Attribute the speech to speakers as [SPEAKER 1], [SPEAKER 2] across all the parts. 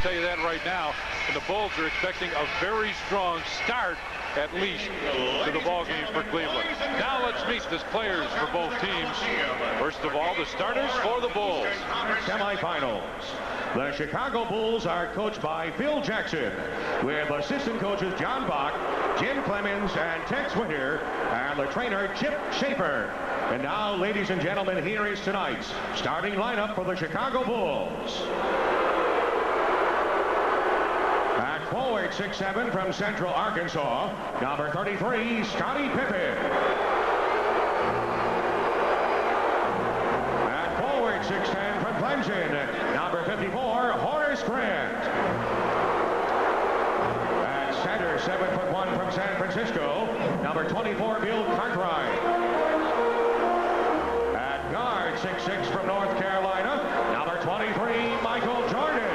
[SPEAKER 1] Tell you that right now, and the Bulls are expecting a very strong start, at least, to the ball game for Cleveland. Now let's meet the players for both teams. First of all, the starters for the Bulls.
[SPEAKER 2] Semifinals. The Chicago Bulls are coached by Phil Jackson, with assistant coaches John Bach, Jim Clemens, and Tex Winter, and the trainer Chip Schaefer. And now, ladies and gentlemen, here is tonight's starting lineup for the Chicago Bulls. At forward, 6'7" from Central Arkansas, number 33, Scottie Pippen. At forward, 6'10" from Clemson, number 54, Horace Grant. At center, 7'1" from San Francisco, number 24, Bill Cartwright. At guard, 6'6" from North Carolina, number 23, Michael Jordan.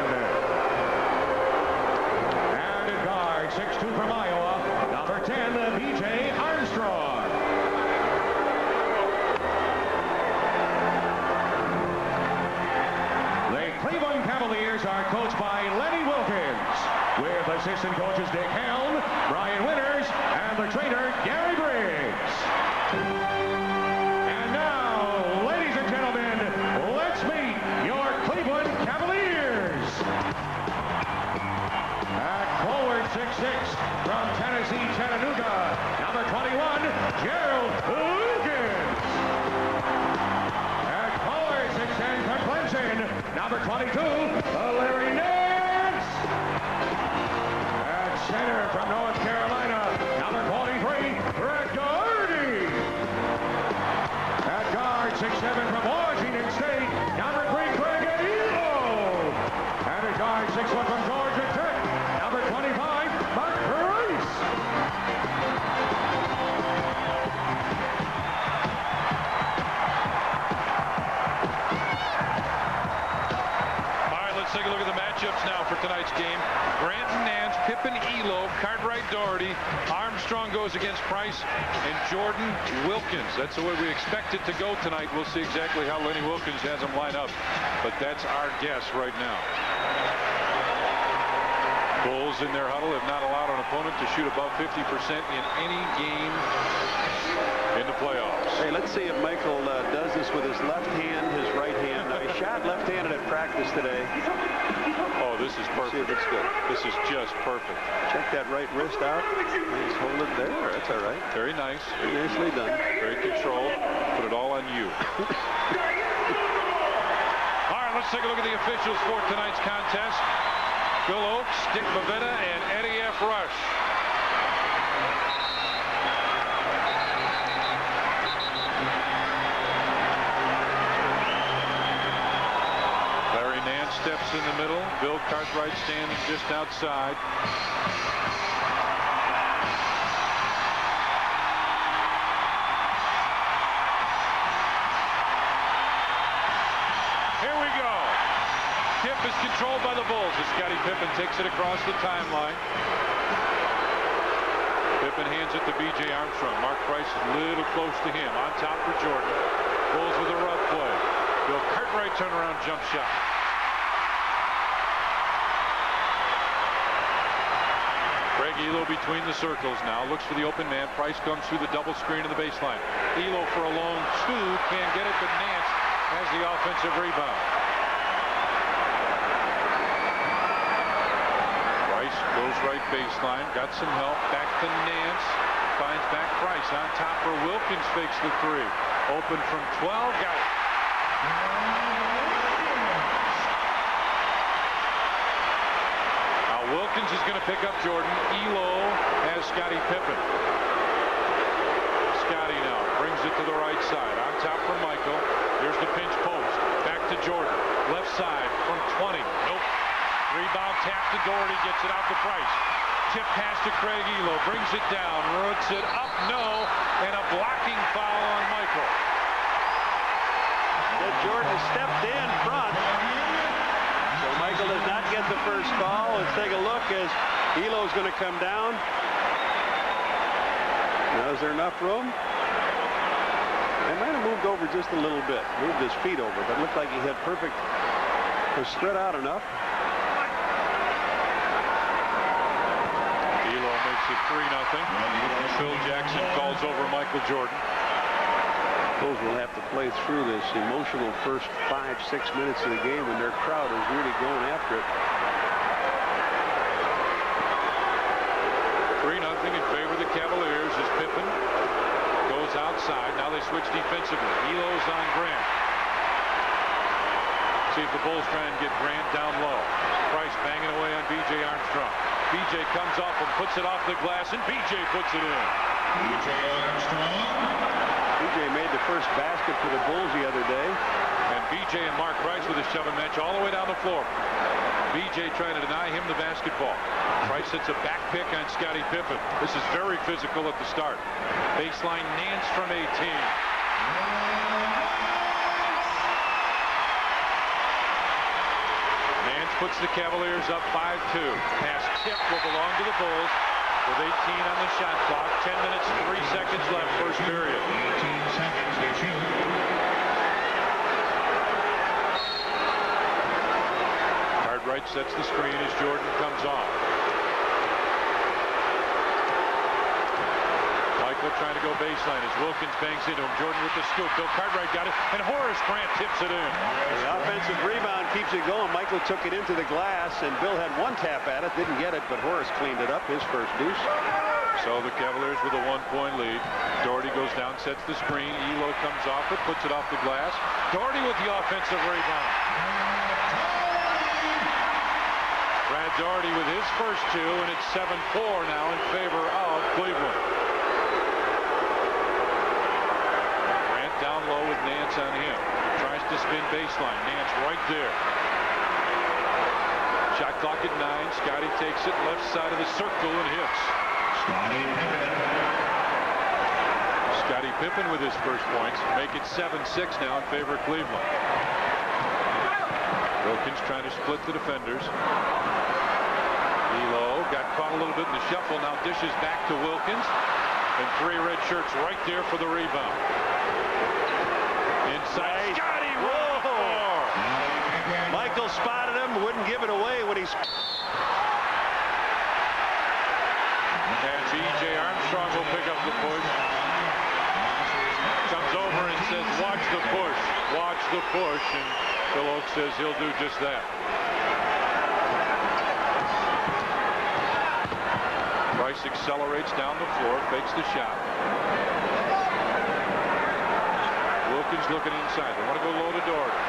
[SPEAKER 2] 6'2" from Iowa, number 10, B.J. Armstrong. The Cleveland Cavaliers are coached by Lenny Wilkins, with assistant coaches Dick Helm, Brian Winters, and the trainer Gary Briggs. And now, ladies and gentlemen, let's meet your Cleveland Cavaliers. At forward, 6'6", from Tennessee, Chattanooga, number 21, Gerald Wilkins. At forward, 6'10", from Clemson, number 22, Larry Nance. At center, from North Carolina, number 43, Brett Doherty. At guard, 6'7", from Washington State, number 3, Craig Elo. And at guard, 6'1", from Georgia Tech, number 25, Mark Price.
[SPEAKER 1] All right, let's take a look at the matchups now for tonight's game. Grant and Nance, Pippen, Elo, Cartwright, Doherty. Armstrong goes against Price, and Jordan, Wilkins. That's the way we expect it to go tonight. We'll see exactly how Lenny Wilkins has them line up, but that's our guess right now. Bulls in their huddle have not allowed an opponent to shoot above 50% in any game in the playoffs.
[SPEAKER 3] Hey, let's see if Michael does this with his left hand, his right hand. Now, he shot left-handed at practice today.
[SPEAKER 1] Oh, this is perfect.
[SPEAKER 3] See if it's good.
[SPEAKER 1] This is just perfect.
[SPEAKER 3] Check that right wrist out. He's holding it there. That's all right.
[SPEAKER 1] Very nice.
[SPEAKER 3] Very nicely done.
[SPEAKER 1] Very controlled. Put it all on you. All right, let's take a look at the officials for tonight's contest. Bill Oakes, Dick Bavetta, and Eddie F. Rush. Larry Nance steps in the middle. Bill Cartwright stands just outside. Here we go. Tip is controlled by the Bulls as Scottie Pippen takes it across the timeline. Pippen hands it to B.J. Armstrong. Mark Price is a little close to him. On top for Jordan. Bulls with a rub play. Bill Cartwright turnaround jump shot. Craig Elo between the circles now. Looks for the open man. Price comes through the double screen of the baseline. Elo for a long two. Can't get it, but Nance has the offensive rebound. Goes right baseline, got some help, back to Nance, finds back Price on top for Wilkins, fakes the three. Open from 12, got it. Now Wilkins is going to pick up Jordan. Elo has Scottie Pippen. Scottie now brings it to the right side, on top for Michael. Here's the pinch post, back to Jordan, left side from 20, nope. Rebound tap to Doherty, gets it out to Price. Tip pass to Craig Elo, brings it down, roots it up, no, and a blocking foul on Michael.
[SPEAKER 3] Jordan stepped in front. So Michael does not get the first call. Let's take a look as Elo's going to come down. Now, is there enough room? They might have moved over just a little bit, moved his feet over, but it looked like he had perfect, was spread out enough.
[SPEAKER 1] Michael Jordan.
[SPEAKER 3] Bulls will have to play through this emotional first 5-6 minutes of the game when their crowd is really going after it.
[SPEAKER 1] 3-0 in favor of the Cavaliers as Pippen goes outside. Now they switch defensively. Elo's on Grant. See if the Bulls try and get Grant down low. Price banging away on B.J. Armstrong. B.J. comes up and puts it off the glass, and B.J. puts it in.
[SPEAKER 2] B.J. Armstrong.
[SPEAKER 3] B.J. made the first basket for the Bulls the other day.
[SPEAKER 1] And B.J. and Mark Price with a shoving match all the way down the floor. B.J. trying to deny him the basketball. Price hits a back pick on Scottie Pippen. This is very physical at the start. Baseline Nance from 18. Nance puts the Cavaliers up 5-2. Pass tip will belong to the Bulls with 18 on the shot clock. 10 minutes, 3 seconds left, first period.
[SPEAKER 2] 18 seconds to shoot.
[SPEAKER 1] Cartwright sets the screen as Jordan comes off. Michael trying to go baseline as Wilkins bangs into him. Jordan with the scoop. Bill Cartwright got it, and Horace Grant tips it in.
[SPEAKER 3] The offensive rebound keeps it going. Michael took it into the glass, and Bill had one tap at it, didn't get it, but Horace cleaned it up, his first deuce.
[SPEAKER 1] So the Cavaliers with a 1-point lead. Doherty goes down, sets the screen. Elo comes off it, puts it off the glass. Doherty with the offensive rebound. Brad Doherty with his first two, and it's 7-4 now in favor of Cleveland. Grant down low with Nance on him. Tries to spin baseline. Nance right there. Shot clock at 9. Scotty takes it left side of the circle and hits. Scottie Pippen with his first points. Make it 7-6 now in favor of Cleveland. Wilkins trying to split the defenders. Elo got caught a little bit in the shuffle. Now dishes back to Wilkins. And 3 red shirts right there for the rebound. Inside.
[SPEAKER 3] Nice.
[SPEAKER 1] Scotty,
[SPEAKER 3] whoa! Michael spotted him, wouldn't give it away when he's.
[SPEAKER 1] And B.J. Armstrong will pick up the push. Comes over and says, watch the push. Watch the push. And Phil Oakes says he'll do just that. Price accelerates down the floor, fakes the shot. Wilkins looking inside. They want to go low to Doherty.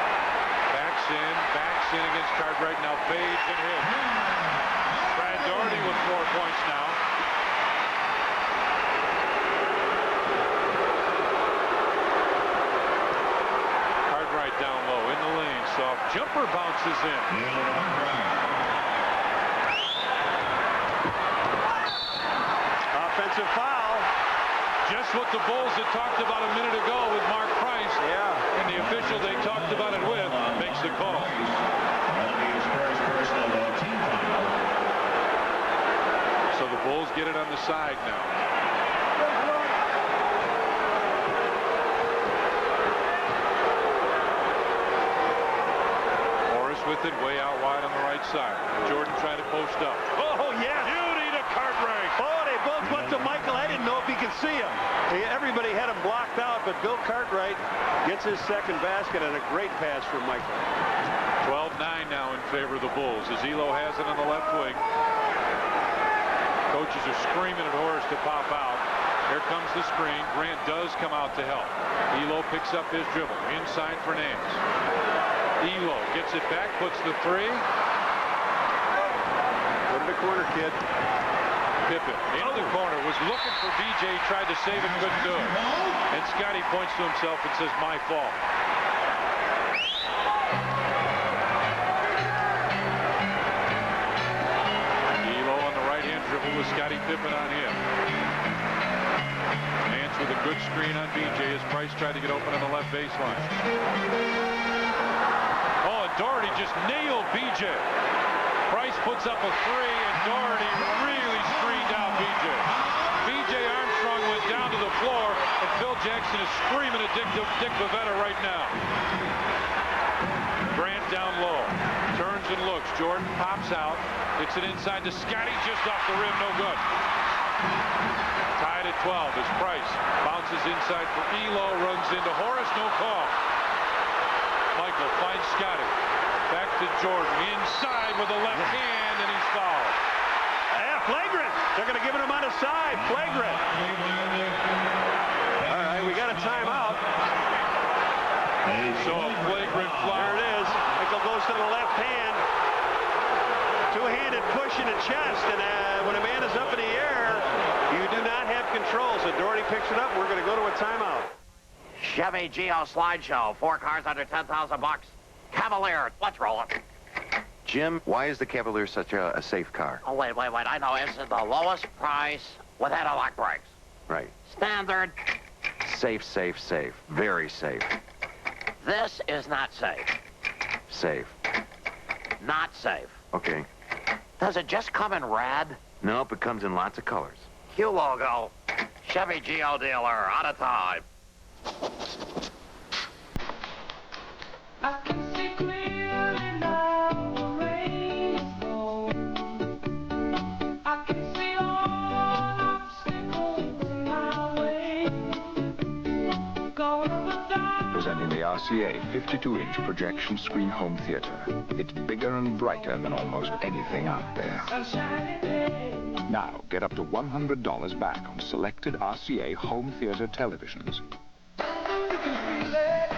[SPEAKER 1] Backs in against Cartwright. Now fades and hits. Brad Doherty with 4 points now. Down low in the lane. Soft jumper bounces in.
[SPEAKER 3] Offensive foul.
[SPEAKER 1] Just what the Bulls had talked about a minute ago with Mark Price.
[SPEAKER 3] Yeah.
[SPEAKER 1] And the official they talked about it with makes the call. So the Bulls get it on the side now. With it way out wide on the right side. Jordan trying to post up.
[SPEAKER 3] Oh, yeah.
[SPEAKER 1] Beauty to Cartwright.
[SPEAKER 3] Oh, they both went to Michael. I didn't know if he could see him. Everybody had him blocked out, but Bill Cartwright gets his second basket and a great pass from Michael.
[SPEAKER 1] 12-9 now in favor of the Bulls as Elo has it on the left wing. Coaches are screaming at Horace to pop out. Here comes the screen. Grant does come out to help. Elo picks up his dribble. Inside for Nance. Elo gets it back, puts the 3.
[SPEAKER 3] Go to the corner, kid.
[SPEAKER 1] Pippen into the corner, was looking for B.J., tried to save it, couldn't do it. And Scotty points to himself and says, my fault. Elo on the right-hand dribble with Scottie Pippen on him. Nance with a good screen on B.J. as Price tried to get open on the left baseline. Oh, and Doherty just nailed B.J. Price puts up a 3, and Doherty really screened out B.J. B.J. Armstrong went down to the floor, and Phil Jackson is screaming at Dick Bavetta right now. Grant down low. Turns and looks. Jordan pops out. Hits it inside to Scotty, just off the rim, no good. Tied at 12 as Price bounces inside for Elo, runs into Horace, no call. Michael finds Scotty. Back to Jordan, inside with the left hand, and he's fouled.
[SPEAKER 3] Yeah, flagrant. They're going to give it him on his side. Flagrant. All right, we got a timeout.
[SPEAKER 1] So a flagrant foul.
[SPEAKER 3] There it is. Michael goes to the left hand. Two-handed push in the chest, and when a man is up in the air, you do not have control. So Doherty picks it up. We're going to go to a timeout.
[SPEAKER 4] Chevy Geo slideshow. 4 cars under 10,000 bucks. Cavalier. Let's roll it.
[SPEAKER 5] Jim, why is the Cavalier such a safe car?
[SPEAKER 4] Oh, wait. I know. It's the lowest price with anti-lock brakes.
[SPEAKER 5] Right.
[SPEAKER 4] Standard.
[SPEAKER 5] Safe, safe, safe. Very safe.
[SPEAKER 4] This is not safe.
[SPEAKER 5] Safe.
[SPEAKER 4] Not safe.
[SPEAKER 5] Okay.
[SPEAKER 4] Does it just come in red?
[SPEAKER 5] Nope, it comes in lots of colors.
[SPEAKER 4] Q logo. Chevy Geo dealer. Out of time.
[SPEAKER 6] I can see clearly now the rainbow. I can see all obstacles in my way. Gonna die.
[SPEAKER 7] Presenting the RCA 52-inch projection screen home theater. It's bigger and brighter than almost anything out there.
[SPEAKER 6] Sunshiny day.
[SPEAKER 7] Now, get up to $100 back on selected RCA home theater televisions.
[SPEAKER 6] You can feel it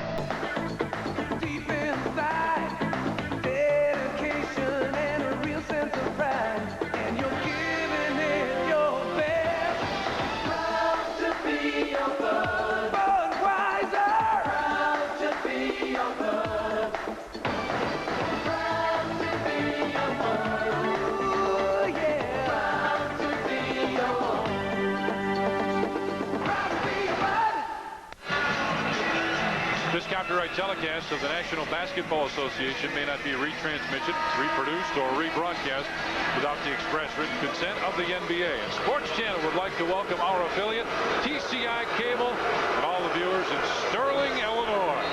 [SPEAKER 6] deep inside. Dedication and a real sense of pride. And you're giving it your best. Proud to be your bud. Budweiser. Proud to be your bud. Proud to be your bud. Ooh, yeah. Proud to be your bud. Proud to be your bud.
[SPEAKER 1] This copyright telecast of the National Basketball Association may not be retransmission, reproduced, or rebroadcast without the express written consent of the NBA. And Sports Channel would like to welcome our affiliate, TCI Cable, and all the viewers in Sterling, Illinois.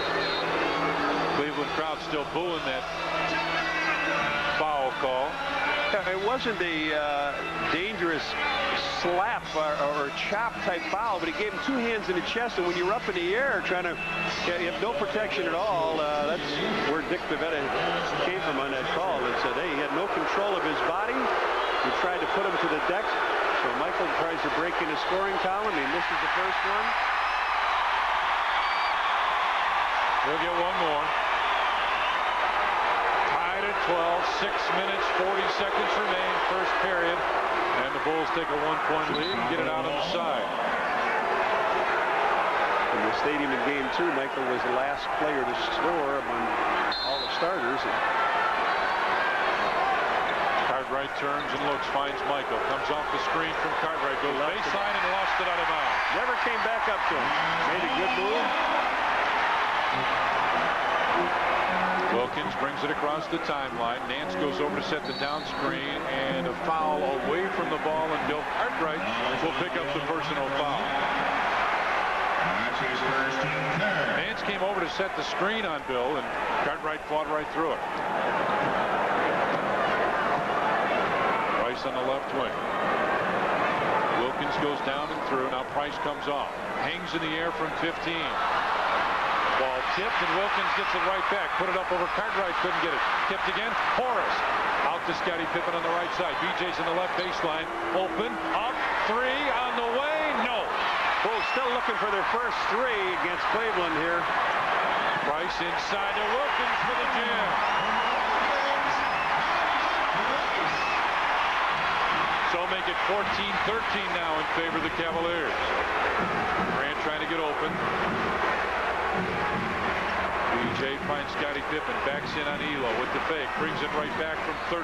[SPEAKER 1] Cleveland crowd still booing that foul call.
[SPEAKER 3] It wasn't a dangerous slap or chop type foul, but he gave him 2 hands in the chest, and when you're up in the air trying to, you have no protection at all. That's where Dick Pavetta came from on that call, and said, hey, he had no control of his body. He tried to put him to the deck, so Michael tries to break in the scoring column. He misses the first one.
[SPEAKER 1] We'll get one more. Tied at 12, 6 minutes, 40 seconds remain, first period. And the Bulls take a 1-point lead and get it out on the side.
[SPEAKER 3] In the stadium in game 2, Michael was the last player to score among all the starters.
[SPEAKER 1] Cartwright turns and looks, finds Michael, comes off the screen from Cartwright, goes baseline and lost it out of bounds.
[SPEAKER 3] Never came back up to him. Made a good move.
[SPEAKER 1] Wilkins brings it across the timeline. Nance goes over to set the down screen, and a foul away from the ball, and Bill Cartwright will pick up the personal foul. Nance came over to set the screen on Bill, and Cartwright fought right through it. Price on the left wing. Wilkins goes down and through. Now Price comes off. Hangs in the air from 15. Ball tipped, and Wilkins gets it right back. Put it up over Cartwright, couldn't get it. Tipped again. Horace out to Scottie Pippen on the right side. BJ's in the left baseline. Open, up, 3 on the way. No.
[SPEAKER 3] Bulls still looking for their first 3 against Cleveland here.
[SPEAKER 1] Price inside to Wilkins for the jam. So make it 14-13 now in favor of the Cavaliers. Grant trying to get open. BJ finds Scottie Pippen, backs in on Elo with the fake, brings it right back from 13.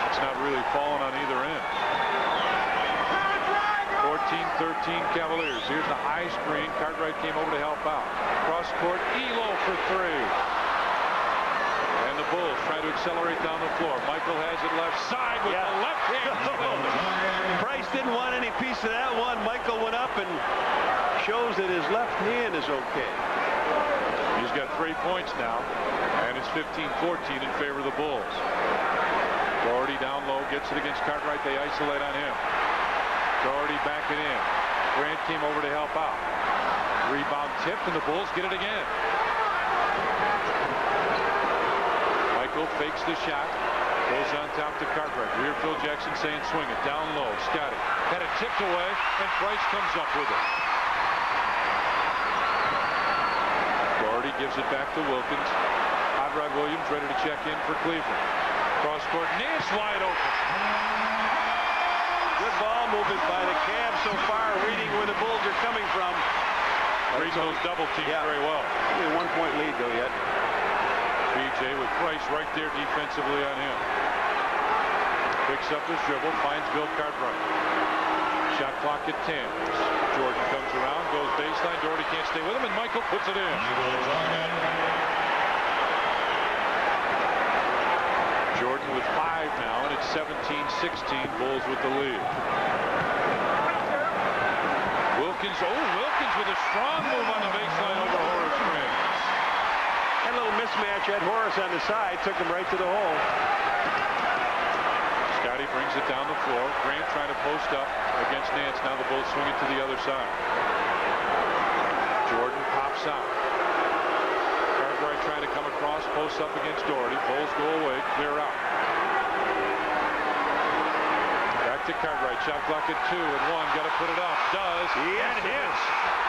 [SPEAKER 1] It's not really falling on either end. 14-13 Cavaliers. Here's the high screen. Cartwright came over to help out. Cross court, Elo for 3. And the Bulls try to accelerate down the floor. Michael has it left side with the left hand.
[SPEAKER 3] Price didn't want any piece of that one. Michael went up and shows that his left hand is okay.
[SPEAKER 1] He's got 3 points now, and it's It's 15-14 in favor of the Bulls. Doherty down low, gets it against Cartwright. They isolate on him. Doherty backing in. Grant came over to help out. Rebound tip, and the Bulls get it again. Michael fakes the shot. Goes on top to Cartwright. Rear Phil Jackson saying swing it. Down low. Scotty had it tipped away, and Price comes up with it. Doherty gives it back to Wilkins. Hot Rod Williams ready to check in for Cleveland. Cross court. Nance wide open.
[SPEAKER 3] Good ball movement by the Cavs so far, reading where the Bulls are coming from.
[SPEAKER 1] Reading those double teams very well.
[SPEAKER 3] Only a 1-point lead, though, yet.
[SPEAKER 1] BJ with Price right there defensively on him. Picks up his dribble, finds Bill Cartwright. Shot clock at 10. Jordan comes around, goes baseline. Doherty can't stay with him, and Michael puts it in. Jordan with 5 now, and it's 17-16. Bulls with the lead. Wilkins with a strong move on the baseline over Horace Grant.
[SPEAKER 3] Had a little mismatch. Had Horace on the side, took him right to the hole.
[SPEAKER 1] Scotty brings it down the floor. Grant trying to post up against Nance. Now the Bulls swing it to the other side. Jordan pops out. Cartwright trying to come across, posts up against Doherty. Bulls go away, clear out. Back to Cartwright. Shot clock at 2 and 1. Got to put it up. Does. And hits.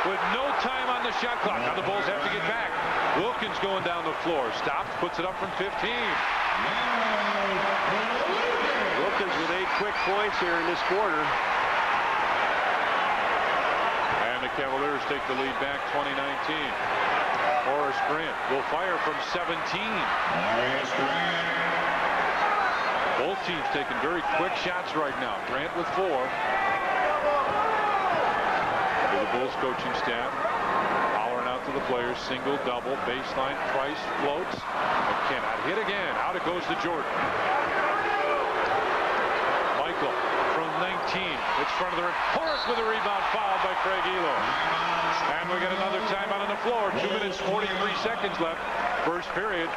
[SPEAKER 1] With no time on the shot clock. Now the Bulls have to get back. Wilkins going down the floor. Stops, puts it up from 15.
[SPEAKER 3] Wilkins with 8 quick points here in this quarter.
[SPEAKER 1] And the Cavaliers take the lead back 2019. Horace Grant will fire from 17. Both teams taking very quick shots right now. Grant with 4. The Bulls coaching staff hollering out to the players. Single, double, baseline. Price floats. But cannot hit again. Out it goes to Jordan. Michael from 19. It's front of the rim. Horace with a rebound, fouled by Craig Elo. And we got another timeout on the floor. 2 minutes 43 seconds left. First period.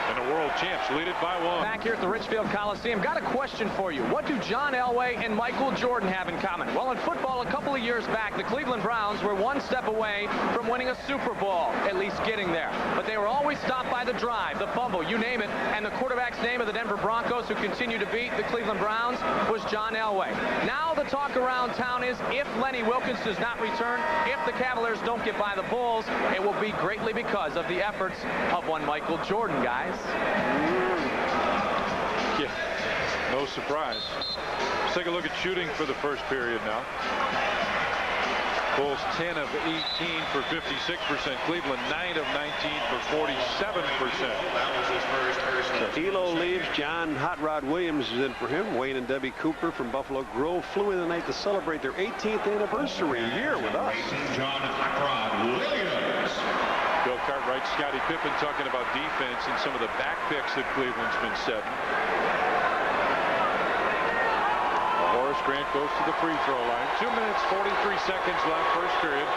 [SPEAKER 1] And the world champs lead it by 1.
[SPEAKER 8] Back here at the Richfield Coliseum, got a question for you. What do John Elway and Michael Jordan have in common? Well, in football, a couple of years back, the Cleveland Browns were one step away from winning a Super Bowl, at least getting there. But they were always stopped by the drive, the fumble, you name it. And the quarterback's name of the Denver Broncos, who continue to beat the Cleveland Browns, was John Elway. Now the talk around town is if Lenny Wilkens does not return, if the Cavaliers don't get by the Bulls, it will be greatly because of the efforts of one Michael Jordan, guys.
[SPEAKER 1] Yeah, no surprise. Let's take a look at shooting for the first period now. Bulls 10 of 18 for 56%. Cleveland 9 of 19 for 47%.
[SPEAKER 3] So Elo leaves. John Hot Rod Williams is in for him. Wayne and Debbie Cooper from Buffalo Grove flew in tonight to celebrate their 18th anniversary here with us.
[SPEAKER 2] John Hot Rod Williams.
[SPEAKER 1] Bill Cartwright, Scottie Pippen talking about defense and some of the back picks that Cleveland's been setting. Horace Grant goes to the free throw line. 2 minutes, 43 seconds left, first period.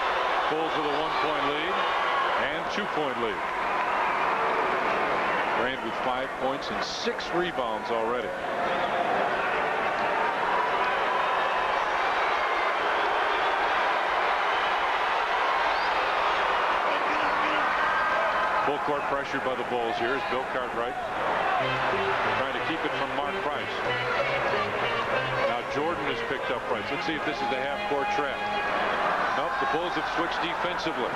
[SPEAKER 1] Bulls with a 1-point lead and 2-point lead. Grant with 5 points and 6 rebounds already. Full court pressure by the Bulls here is Bill Cartwright trying to keep it from Mark Price. Now Jordan has picked up Price. Let's see if this is the half-court trap. Nope, the Bulls have switched defensively.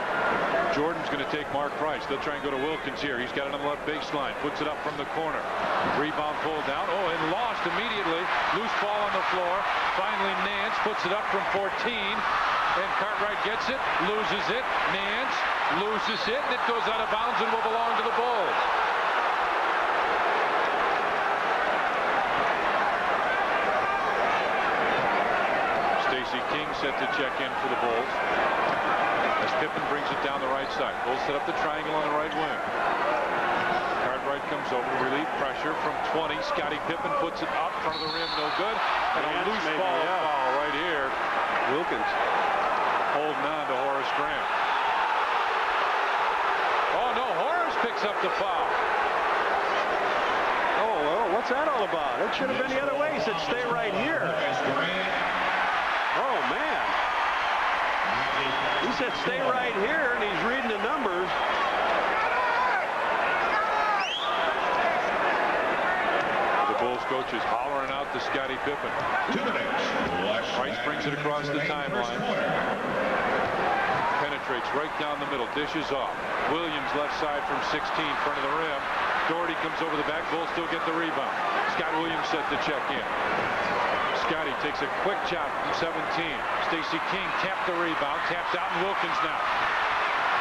[SPEAKER 1] Jordan's going to take Mark Price. They'll try and go to Wilkins here. He's got it on the left baseline. Puts it up from the corner. Rebound pulled down. Oh, and lost immediately. Loose ball on the floor. Finally, Nance puts it up from 14. And Cartwright gets it, loses it. Nance loses it, and it goes out of bounds and will belong to the Bulls. Stacey King set to check in for the Bulls. As Pippen brings it down the right side. Bulls set up the triangle on the right wing. Cartwright comes over, relief pressure from 20. Scottie Pippen puts it up, front of the rim, no good. And a loose ball foul right here.
[SPEAKER 3] Wilkins
[SPEAKER 1] holding on to Horace Grant. Oh, no, Horace picks up the foul.
[SPEAKER 3] What's that all about? It should have been the other way. He said, stay right here. Oh, man. He said, stay right here, and he's reading the numbers.
[SPEAKER 1] The Bulls coach is hollering out to Scottie Pippen.
[SPEAKER 2] 2 minutes.
[SPEAKER 1] Price brings it across the timeline. Penetrates right down the middle. Dishes off. Williams left side from 16, front of the rim. Doherty comes over the back. Bulls still get the rebound. Scott Williams set to check in. Scottie takes a quick shot from 17. Stacey King tapped the rebound. Taps out, and Wilkins now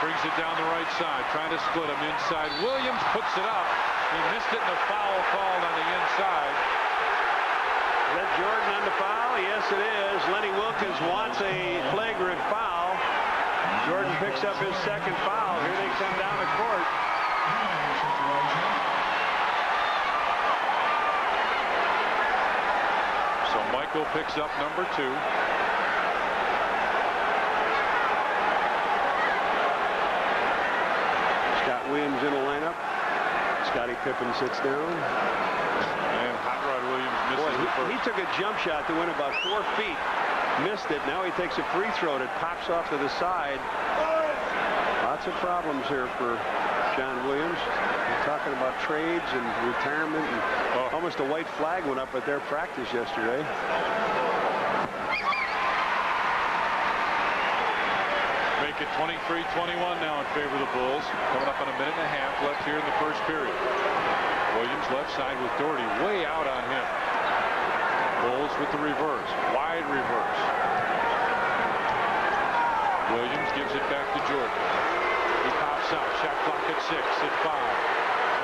[SPEAKER 1] brings it down the right side. Trying to split him inside. Williams puts it up. He missed it, and a foul called on the inside.
[SPEAKER 3] Is that Jordan on the foul? Yes, it is. Lenny Wilkins wants a flagrant foul. Jordan picks up his second foul. Here they come down the court.
[SPEAKER 1] So Michael picks up number 2.
[SPEAKER 3] Scott Williams in the lineup. Scottie Pippen sits down.
[SPEAKER 1] And Hot Rod Williams misses the first.
[SPEAKER 3] He took a jump shot that went about 4 feet. Missed it. Now he takes a free throw that pops off to the side. Lots of problems here for John Williams. We're talking about trades and retirement. And almost a white flag went up at their practice yesterday.
[SPEAKER 1] Make it 23-21 now in favor of the Bulls. Coming up on a minute and a half left here in the first period. Williams left side with Doherty way out on him. Bulls with the reverse. Wide reverse. Williams gives it back to Jordan. He pops out. Shot clock at 6, at 5.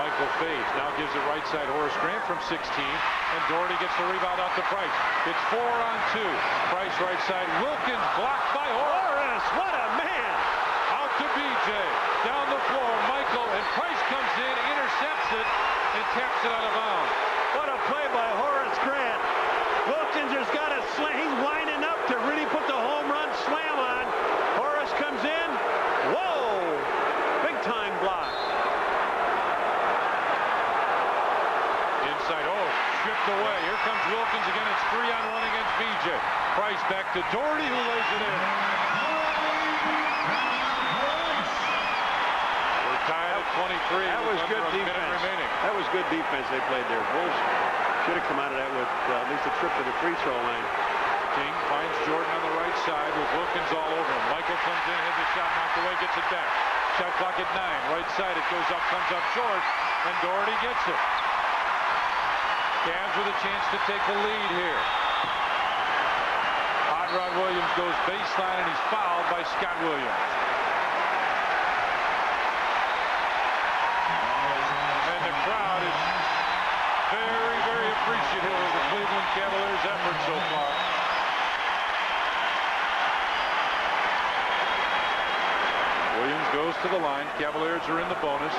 [SPEAKER 1] Michael fades. Now gives it right side. Horace Grant from 16. And Doherty gets the rebound out to Price. It's 4 on 2. Price right side. Wilkins blocked by Horace.
[SPEAKER 3] What a man!
[SPEAKER 1] Out to BJ. Down the floor. Michael, and Price comes in, intercepts it, and taps it out of bounds.
[SPEAKER 3] What a play by Horace Grant. Wilkins has got a sling winding up to really put the home run slam on. Horace comes in. Whoa! Big time block.
[SPEAKER 1] Inside. Oh, stripped away. Here comes Wilkins again. It's 3 on 1 against BJ. Price back to Doherty, who lays it in. We're tied at 23.
[SPEAKER 3] That was good defense.
[SPEAKER 1] Remaining.
[SPEAKER 3] That was good defense they played there. Bulls should have come out of that with at least a trip to the free throw line.
[SPEAKER 1] King finds Jordan on the right side with Wilkins all over him. Michael comes in, has a shot knocked away, gets it back. Shot clock at 9. Right side, it goes up, comes up short, and Doherty gets it. Cavs with a chance to take the lead here. Hot Rod Williams goes baseline, and he's fouled by Scott Williams. And the crowd is very, very appreciative of the Cleveland Cavaliers' effort so far. Williams goes to the line. Cavaliers are in the bonus.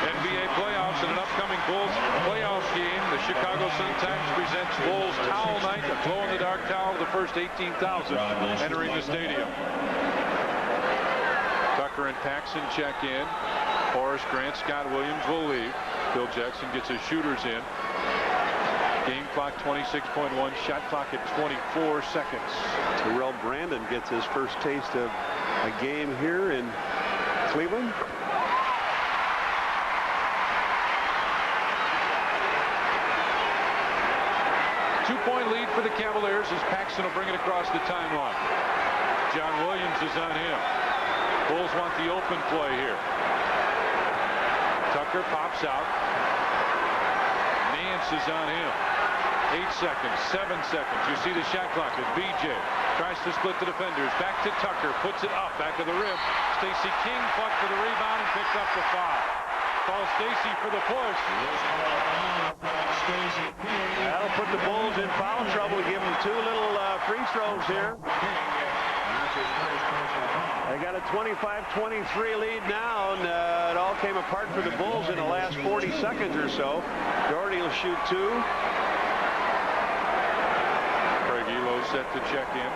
[SPEAKER 1] NBA playoffs in an upcoming Bulls playoff game. The Chicago Sun-Times presents Bulls Towel Night, a glow-in-the-dark towel with the first 18,000 entering the stadium. Tucker and Paxson check in. Horace Grant, Scott Williams will leave. Phil Jackson gets his shooters in. Game clock 26.1, shot clock at 24 seconds.
[SPEAKER 3] Terrell Brandon gets his first taste of a game here in Cleveland.
[SPEAKER 1] Two-point lead for the Cavaliers as Paxson will bring it across the timeline. John Williams is on him. Bulls want the open play here. Tucker pops out. Nance is on him. 8 seconds, 7 seconds. You see the shot clock as BJ tries to split the defenders. Back to Tucker, puts it up, back of the rim. Stacey King fought for the rebound and picks up the foul. Call Stacey for the push.
[SPEAKER 3] That'll put the Bulls in foul trouble. Give them 2 little free throws here. They got a 25-23 lead now, and it all came apart for the Bulls in the last 40 seconds or so. Doherty will shoot 2.
[SPEAKER 1] Craig Elo set to check in.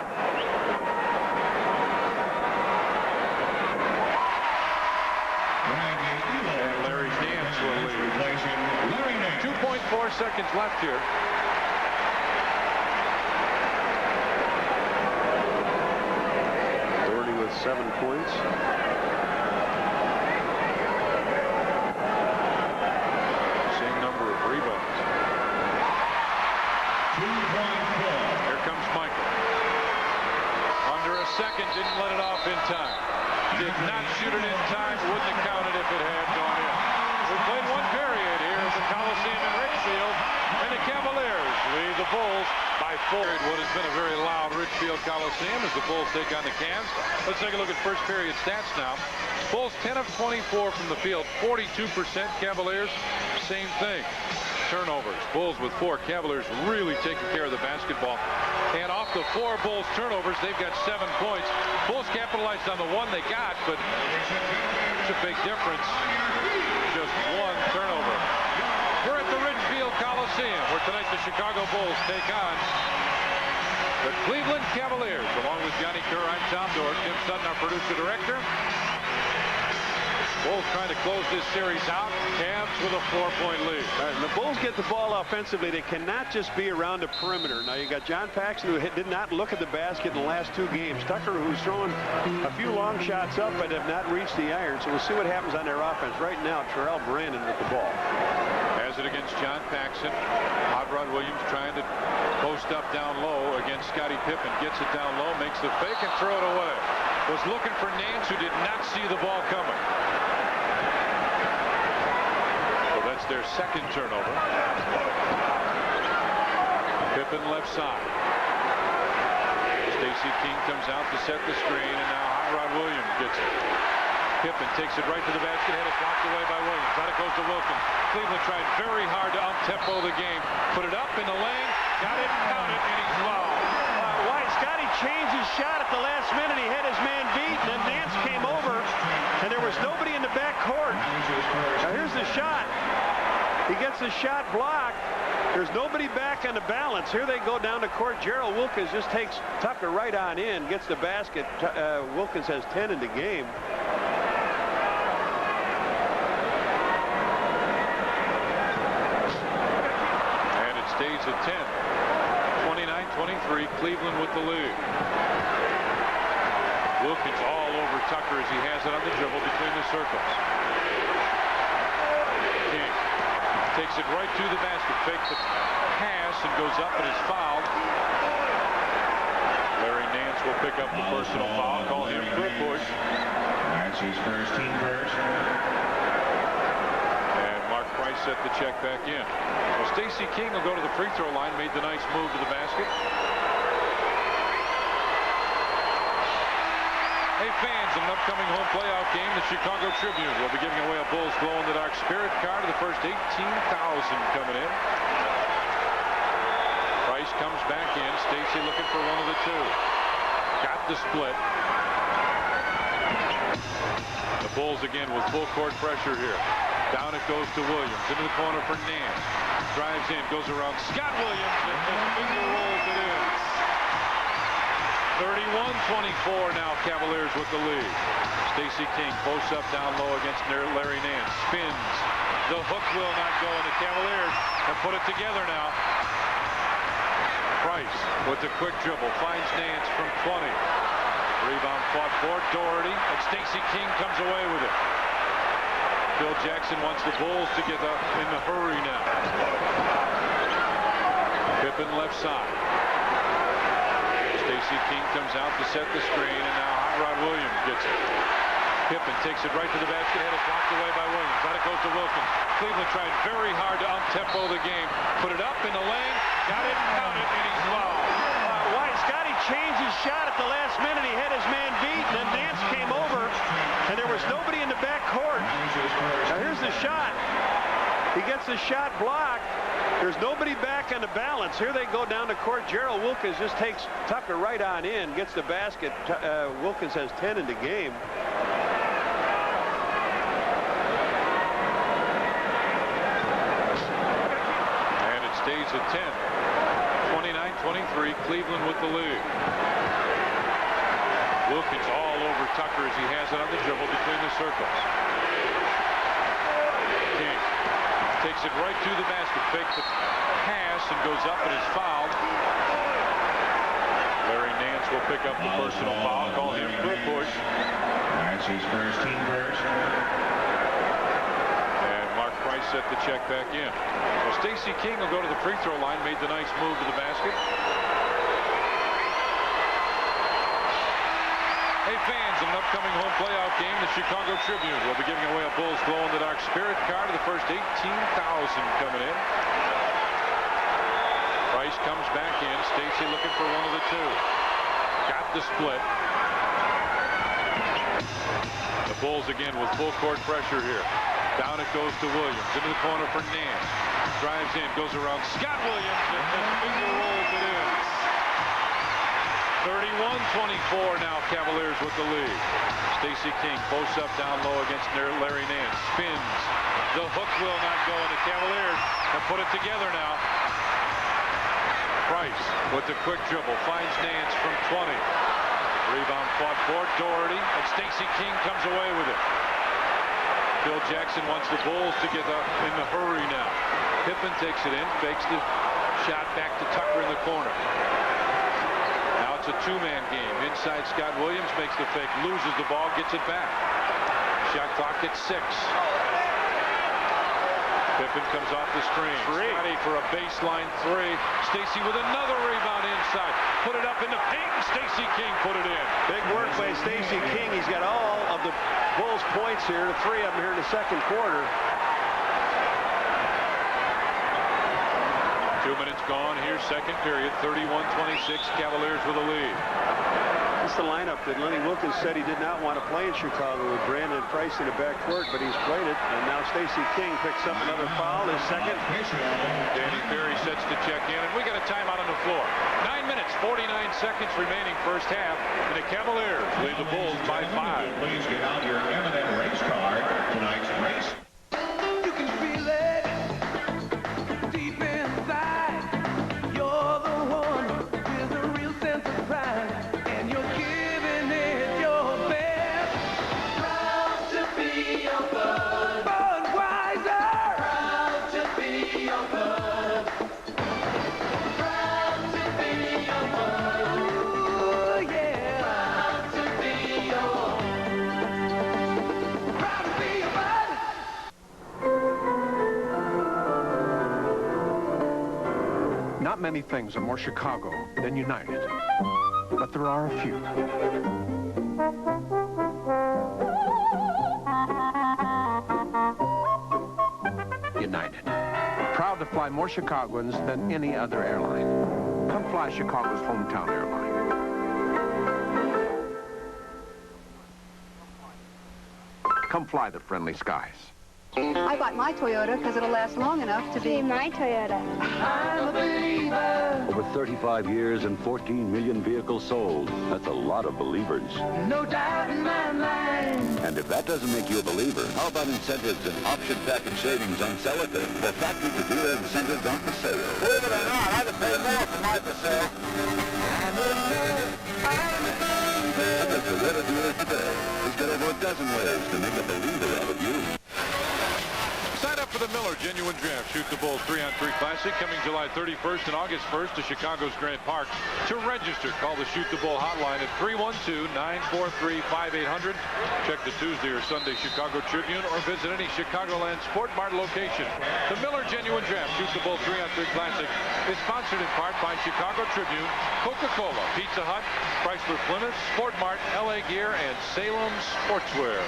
[SPEAKER 1] 4 seconds left here.
[SPEAKER 3] Doherty with 7 points.
[SPEAKER 1] Same number of rebounds. Here comes Michael. Under a second, didn't let it off in time. Did not shoot it in time, wouldn't have counted if it had gone in. We played 1 period here at the Coliseum in Richfield, and the Cavaliers lead the Bulls by 4. What has been a very loud Richfield Coliseum as the Bulls take on the Cavs. Let's take a look at first period stats now. Bulls 10 of 24 from the field, 42%. Cavaliers, same thing. Turnovers. Bulls with 4. Cavaliers really taking care of the basketball. And off the 4 Bulls turnovers, they've got 7 points. Bulls capitalized on the 1 they got, but it's a big difference. Just 1 turnover. We're at the Richfield Coliseum, where tonight the Chicago Bulls take on the Cleveland Cavaliers. Along with Johnny Kerr, I'm Tom Dork. Tim Sutton, our producer-director. Bulls trying to close this series out. Cavs with a 4-point lead.
[SPEAKER 3] The Bulls get the ball offensively. They cannot just be around the perimeter. Now you got John Paxson, who did not look at the basket in the last 2 games. Tucker, who's throwing a few long shots up but have not reached the iron. So we'll see what happens on their offense. Right now, Terrell Brandon with the ball.
[SPEAKER 1] Has it against John Paxson. Hot Rod Williams trying to post up down low against Scottie Pippen. Gets it down low, makes the fake and throw it away. Was looking for Nance, who did not see the ball coming. That's their 2nd turnover. Pippen left side. Stacey King comes out to set the screen, and now Hot Rod Williams gets it. Pippen takes it right to the basket, had it blocked away by Williams. Now it goes to Wilkins. Cleveland tried very hard to up-tempo the game. Put it up in the lane, got it, count it, and he's fouled.
[SPEAKER 3] Why Scottie changed his shot at the last minute. He had his man beat, and then Nance came over, and there was nobody in the back court. Now here's the shot. He gets the shot blocked. There's nobody back on the balance. Here they go down the court. Gerald Wilkins just takes Tucker right on in, gets the basket. Wilkins has 10 in the game.
[SPEAKER 1] And it stays at 10. 29-23, Cleveland with the lead. Wilkins all over Tucker as he has it on the dribble between the circles. King takes it right to the basket, fakes the pass and goes up and is fouled. Larry Nance will pick up the personal foul, call him for a push.
[SPEAKER 2] That's his first, team first.
[SPEAKER 1] And Mark Price set the check back in. Well, Stacey King will go to the free throw line, made the nice move to the basket. Hey fans, in an upcoming home playoff game, the Chicago Tribune will be giving away a Bulls Glow in the Dark Spirit card to the first 18,000 coming in. Price comes back in. Stacey looking for one of the 2. Got the split. The Bulls again with full court pressure here. Down it goes to Williams. Into the corner for Nance. Drives in, goes around Scott Williams, and his finger rolls it in. 31-24 now, Cavaliers with the lead. Stacey King posts up down low against Larry Nance. Spins. The hook will not go, and the Cavaliers have put it together now. Price with the quick dribble. Finds Nance from 20. Rebound fought for Doherty, and Stacey King comes away with it. Phil Jackson wants the Bulls to get up in a hurry now. Pippen left side. Stacey King comes out to set the screen, and now Hot Rod Williams gets it. Pippen takes it right to the basket, had it blocked away by Williams. Now it goes to Wilkins. Cleveland tried very hard to up-tempo the game. Put it up in the lane, got it, count it, and he's fouled.
[SPEAKER 3] Why Scottie changed his shot at the last minute. He had his man beat, and then Nance came over, and there was nobody in the back court. Now here's the shot. He gets the shot blocked. There's nobody back on the balance. Here they go down the court. Gerald Wilkins just takes Tucker right on in, gets the basket. Wilkins has 10 in the game.
[SPEAKER 1] And it stays at 10. 29-23, Cleveland with the lead. Wilkins all over Tucker as he has it on the dribble between the circles. King takes it right to the basket. Fakes the pass and goes up and is fouled. Larry Nance will pick up the personal foul. Call him for a push.
[SPEAKER 2] That's his first team first.
[SPEAKER 1] And Mark Price set the check back in. Well, Stacey King will go to the free throw line. Made the nice move to the basket. Hey fans, in an upcoming home playoff game, the Chicago Tribune will be giving away a Bulls Glow in the Dark Spirit card to the first 18,000 coming in. Price comes back in. Stacey looking for one of the two. Got the split. The Bulls again with full court pressure here. Down it goes to Williams. Into the corner for Nance. Drives in, goes around Scott Williams, and finger rolls it in. 31-24 now, Cavaliers with the lead. Stacey King posts up down low against Larry Nance. Spins. The hook will not go, and the Cavaliers have put it together now. Price with the quick dribble finds Nance from 20. Rebound fought for Doherty, and Stacey King comes away with it. Phil Jackson wants the Bulls to get up in a hurry now. Pippen takes it in, fakes the shot back to Tucker in the corner. Now it's a two-man game. Inside, Scott Williams makes the fake, loses the ball, gets it back. Shot clock at 6. Pippen comes off the screen. Scotty for a baseline 3. Stacey with another rebound inside. Put it up in the paint. Stacey King put it in.
[SPEAKER 3] Big work by Stacey King. He's got all of the Bulls points here, the 3 of them here in the second quarter.
[SPEAKER 1] 2 minutes gone here, second period. 31-26, Cavaliers with a lead.
[SPEAKER 3] This is the lineup that Lenny Wilkins said he did not want to play in Chicago with Brandon Price in the backcourt, but he's played it. And now Stacey King picks up another foul, his second.
[SPEAKER 1] Danny Ferry sets the check in, and we got a timeout on the floor. 9 minutes, 49 seconds remaining first half, and the Cavaliers lead the Bulls by 5.
[SPEAKER 2] Please get out your M&M race card. Tonight's race.
[SPEAKER 6] You can feel it deep inside. You're the one with a real sense of pride, and you're giving it your best. Proud to be your bud. Budweiser. Proud to be your bud. Proud to be your bud. Ooh, yeah. Proud to be your Proud to be your bud.
[SPEAKER 9] Not many things are more Chicago than United, but there are a few. United, proud to fly more Chicagoans than any other airline. Come fly Chicago's hometown airline. Come fly the friendly skies.
[SPEAKER 10] I bought my Toyota because it'll last long enough to be my Toyota.
[SPEAKER 6] I'm a believer.
[SPEAKER 11] Over 35 years and 14 million vehicles sold. That's a lot of believers.
[SPEAKER 6] No doubt in my mind.
[SPEAKER 11] And if that doesn't make you a believer, how about incentives and option package savings on Celica? The factory to dealer incentives on Paseo. Believe it or not, I'd pay more for my Paseo. At the Toyota dealer today, he's got over a dozen ways to make a believer out of you.
[SPEAKER 1] Sign up for the Miller Genuine Draft Shoot the Bull 3-on-3 Classic coming July 31st and August 1st to Chicago's Grant Park. To register, call the Shoot the Bull hotline at 312-943-5800. Check the Tuesday or Sunday Chicago Tribune or visit any Chicagoland Sport Mart location. The Miller Genuine Draft Shoot the Bull 3-on-3 Classic is sponsored in part by Chicago Tribune, Coca-Cola, Pizza Hut, Chrysler Plymouth, Sport Mart, LA Gear, and Salem Sportswear.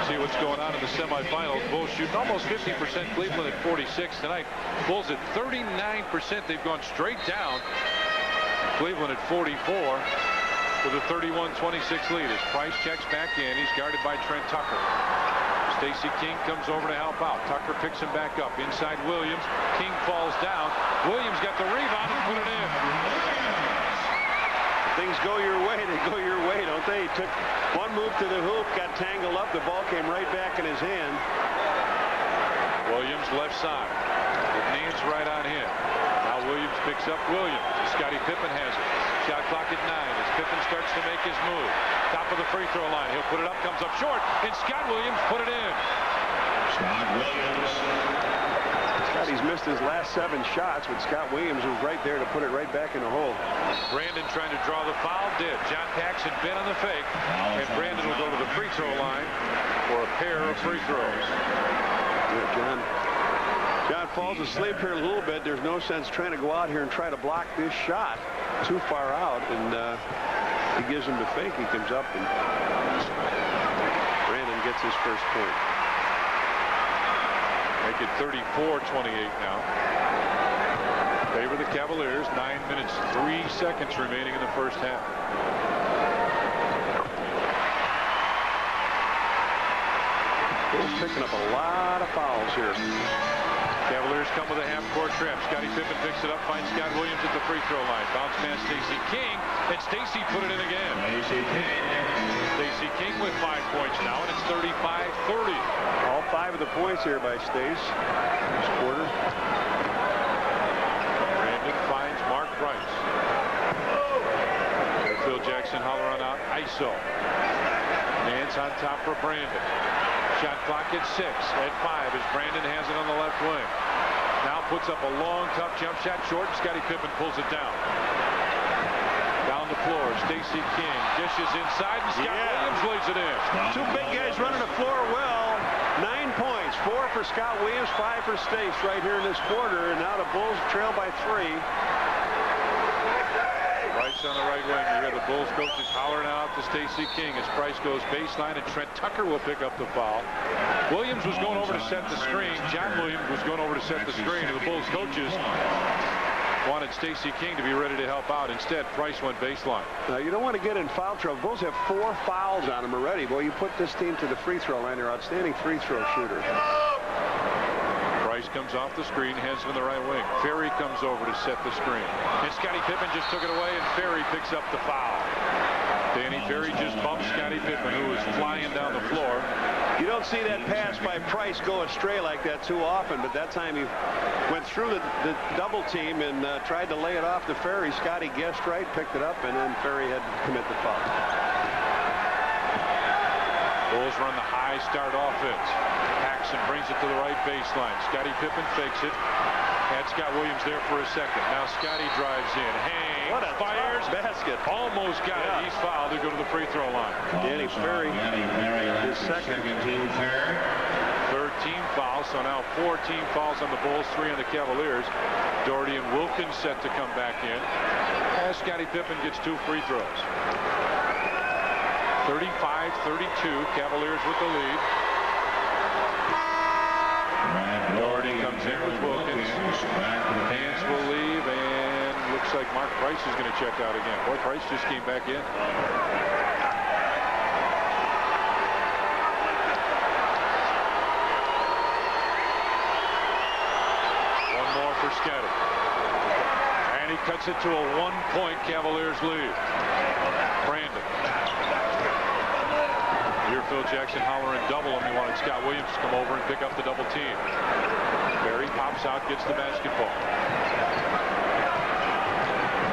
[SPEAKER 1] See what's going on in the semifinals. Bulls shooting almost 50%. Cleveland at 46 tonight. Bulls at 39%. They've gone straight down. Cleveland at 44 with a 31-26 lead as Price checks back in. He's guarded by Trent Tucker. Stacey King comes over to help out. Tucker picks him back up. Inside Williams. King falls down. Williams got the rebound and put it in.
[SPEAKER 3] Things go your way, they go your way, don't they? He took one move to the hoop, got tangled up, the ball came right back in his hand.
[SPEAKER 1] Williams left side. With Nance right on him. Now Williams picks up Williams. Scottie Pippen has it. Shot clock at 9 as Pippen starts to make his move. Top of the free throw line. He'll put it up, comes up short, and Scott Williams put it in.
[SPEAKER 3] Scotty's missed his last 7 shots, but Scott Williams was right there to put it right back in the hole.
[SPEAKER 1] Brandon trying to draw the foul, did. John Paxson bent on the fake, and Brandon will go to the free throw line for a pair of free throws.
[SPEAKER 3] Yeah, John falls asleep here a little bit. There's no sense trying to go out here and try to block this shot too far out, and he gives him the fake. He comes up, and Brandon gets his first point.
[SPEAKER 1] Make it 34-28 now. Favor the Cavaliers. 9 minutes, 3 seconds remaining in the first half.
[SPEAKER 3] Bulls picking up a lot of fouls here.
[SPEAKER 1] Cavaliers come with a half-court trap. Scottie Pippen picks it up, finds Scott Williams at the free throw line. Bounce pass Stacey King, and Stacey put it in again. Stacey King with 5 points now, and it's 35-30.
[SPEAKER 3] All 5 of the points here by Stace this quarter.
[SPEAKER 1] Brandon finds Mark Price. Phil Jackson holler on out. ISO. Nance on top for Brandon. Shot clock at 6. At 5 as Brandon has it on the left wing. Now puts up a long, tough jump shot short. Scottie Pippen pulls it down. Down the floor, Stacey King dishes inside, and Scott Williams lays it in.
[SPEAKER 3] 2 big guys running the floor well. 9 points. 4 for Scott Williams, 5 for Stace right here in this quarter. And now the Bulls trail by 3.
[SPEAKER 1] Price on the right wing. You hear the Bulls coaches hollering out to Stacey King as Price goes baseline, and Trent Tucker will pick up the foul. Williams was going over to set the screen. John Williams was going over to set the screen, and the Bulls coaches wanted Stacey King to be ready to help out. Instead, Price went baseline.
[SPEAKER 3] Now, you don't want to get in foul trouble. Bulls have 4 fouls on them already. Boy, you put this team to the free throw line. They're outstanding free throw shooter.
[SPEAKER 1] Price comes off the screen, hands him in the right wing. Ferry comes over to set the screen. And Scottie Pippen just took it away, and Ferry picks up the foul. Danny Ferry just bumped Scottie Pippen, who was flying down the floor.
[SPEAKER 3] You don't see that pass by Price go astray like that too often, but that time he went through the double team and tried to lay it off to Ferry. Scottie guessed right, picked it up, and then Ferry had to commit the foul.
[SPEAKER 1] Bulls run the high start offense. Paxson brings it to the right baseline. Scottie Pippen fakes it. Had Scott Williams there for a second. Now Scottie drives in. Hangs,
[SPEAKER 3] what a
[SPEAKER 1] fires,
[SPEAKER 3] basket.
[SPEAKER 1] Almost got it. He's fouled. They go to the free throw line.
[SPEAKER 3] Danny Ferry, his second.
[SPEAKER 1] 13 fouls, so now 14 fouls on the Bulls, 3 on the Cavaliers. Doherty and Wilkins set to come back in. As Scottie Pippen gets 2 free throws. 35-32, Cavaliers with the lead. Doherty comes in with Wilkins. Nance will leave, and looks like Mark Price is going to check out again. Boy, Price just came back in. One more for Scottie. And he cuts it to a 1-point Cavaliers lead. Brandon. Here Phil Jackson hollering double him. He wanted Scott Williams to come over and pick up the double team. Barry pops out, gets the basketball.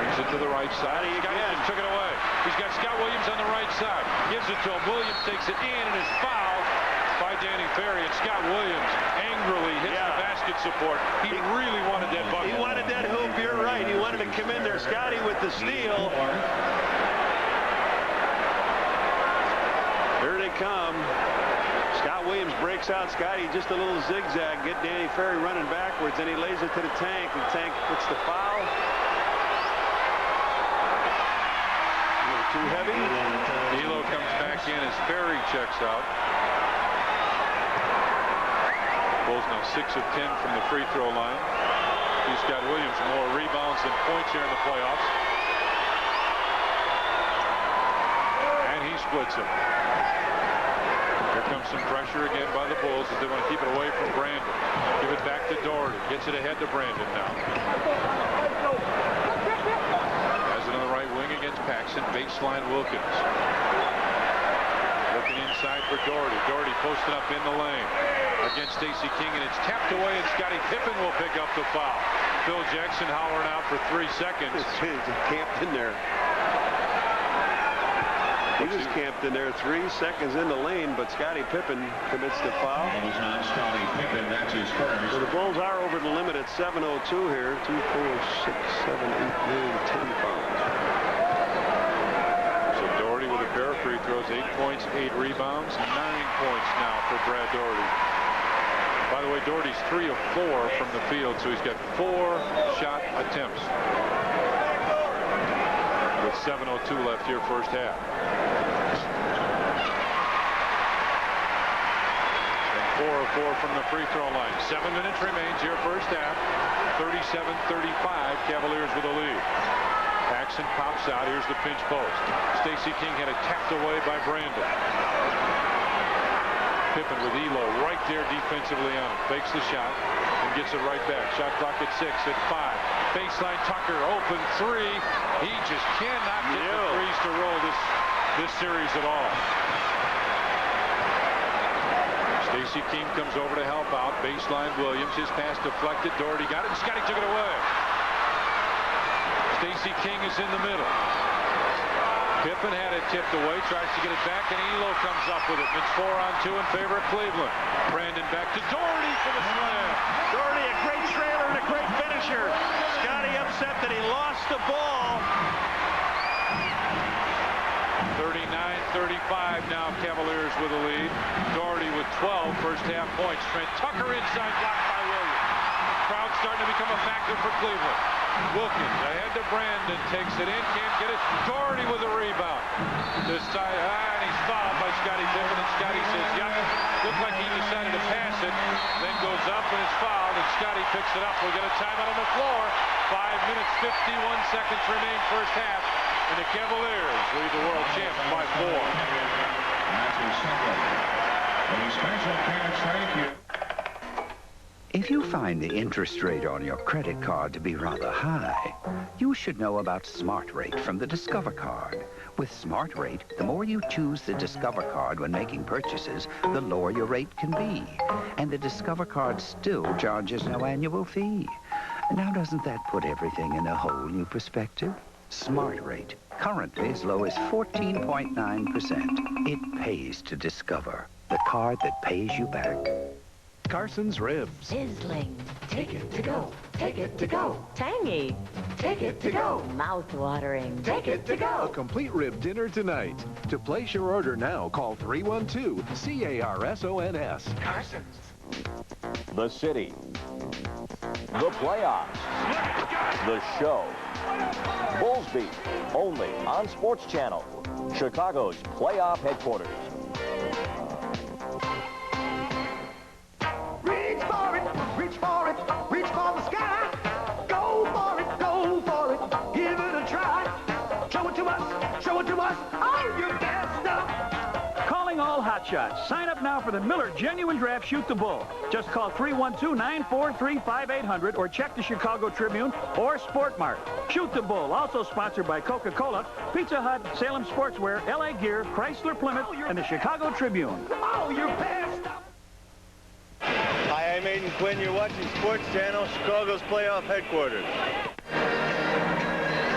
[SPEAKER 1] Brings it to the right side. Scottie just took it away. He's got Scott Williams on the right side. Gives it to him. Williams takes it in and is fouled by Danny Ferry. And Scott Williams angrily hits the basket support. He really wanted that bucket.
[SPEAKER 3] He wanted that hoop. You're right. He wanted to come in there. Scottie with the steal. Here they come. Scott Williams breaks out. Scottie just a little zigzag. Get Danny Ferry running backwards. Then he lays it to the tank. The tank gets the foul. A little too heavy.
[SPEAKER 1] Elo comes back in as Ferry checks out. Bulls now 6 of 10 from the free throw line. He's got Williams more rebounds than points here in the playoffs. And he splits him. Here comes some pressure again by the Bulls as they want to keep it away from Brandon. Give it back to Doherty. Gets it ahead to Brandon now. Has it on the right wing against Paxson. Baseline Wilkins. Looking inside for Doherty. Doherty posted up in the lane against Stacey King, and it's tapped away, and Scottie Pippen will pick up the foul. Phil Jackson hollering out for 3 seconds.
[SPEAKER 3] It's camped in there. He just camped in there 3 seconds in the lane, but Scottie Pippen commits the foul. So the Bulls are over the limit at 7:02 here. 2, 4, 6, 7, 8, 9, 10 fouls.
[SPEAKER 1] So Doherty with a pair of free throws, 8 points, 8 rebounds, 9 points now for Brad Doherty. By the way, Doherty's 3 of 4 from the field, so he's got 4 shot attempts. With 7:02 left here, first half. And 4 of 4 from the free throw line. 7 minutes remains here, first half. 37-35, Cavaliers with a lead. Paxson pops out. Here's the pinch post. Stacey King had it tapped away by Brandon. Pippen with Elo right there defensively on him. Fakes the shot and gets it right back. Shot clock at 6, at 5. Baseline Tucker, open 3. He just cannot get the threes to roll this series at all. Stacey King comes over to help out. Baseline Williams. His pass deflected. Doherty got it, and Scottie took it away. Stacey King is in the middle. Pippen had it tipped away, tries to get it back, and Elo comes up with it. It's 4-on-2 in favor of Cleveland. Brandon back to Doherty for the slam.
[SPEAKER 3] Doherty, a great trailer and a great finisher. Scottie upset that he lost the ball.
[SPEAKER 1] 39-35 now, Cavaliers with a lead. Doherty with 12 first half points. Trent Tucker inside, blocked by Williams. Crowd starting to become a factor for Cleveland. Wilkins ahead to Brandon, takes it in, can't get it. Doherty with a rebound. This time, and he's fouled by Scottie Pippen, and Scottie says, yep. Looked like he decided to pass it, then goes up and is fouled, and Scottie picks it up. We'll get a timeout on the floor. 5 minutes, 51 seconds remain first half, and the Cavaliers lead the world champs by 4.
[SPEAKER 12] If you find the interest rate on your credit card to be rather high, you should know about Smart Rate from the Discover card. With Smart Rate, the more you choose the Discover card when making purchases, the lower your rate can be. And the Discover card still charges no annual fee. Now, doesn't that put everything in a whole new perspective? Smart Rate, currently as low as 14.9%. It pays to Discover, the card that pays you back.
[SPEAKER 13] Carson's Ribs.
[SPEAKER 14] Sizzling. Take it to go. Take it to go. Tangy. Take it to go. Mouth-watering. Take it to go.
[SPEAKER 13] A complete rib dinner tonight. To place your order now, call 312-CARSONS.
[SPEAKER 14] Carson's.
[SPEAKER 15] The city. The playoffs. The show. Bulls Beat. Only on Sports Channel. Chicago's playoff headquarters.
[SPEAKER 6] Reach for it, reach for it, reach for the sky. Go for it, go for it, give it a try. Show it to us, I'm your best stuff.
[SPEAKER 16] Calling all hotshots. Sign up now for the Miller Genuine Draft Shoot the Bull. Just call 312-943-5800 or check the Chicago Tribune or Sport Mart. Shoot the Bull, also sponsored by Coca-Cola, Pizza Hut, Salem Sportswear, LA Gear, Chrysler Plymouth, and the Chicago Tribune.
[SPEAKER 6] Oh, your best stuff.
[SPEAKER 17] Hi, I'm Aiden Quinn. You're watching Sports Channel, Chicago's playoff headquarters.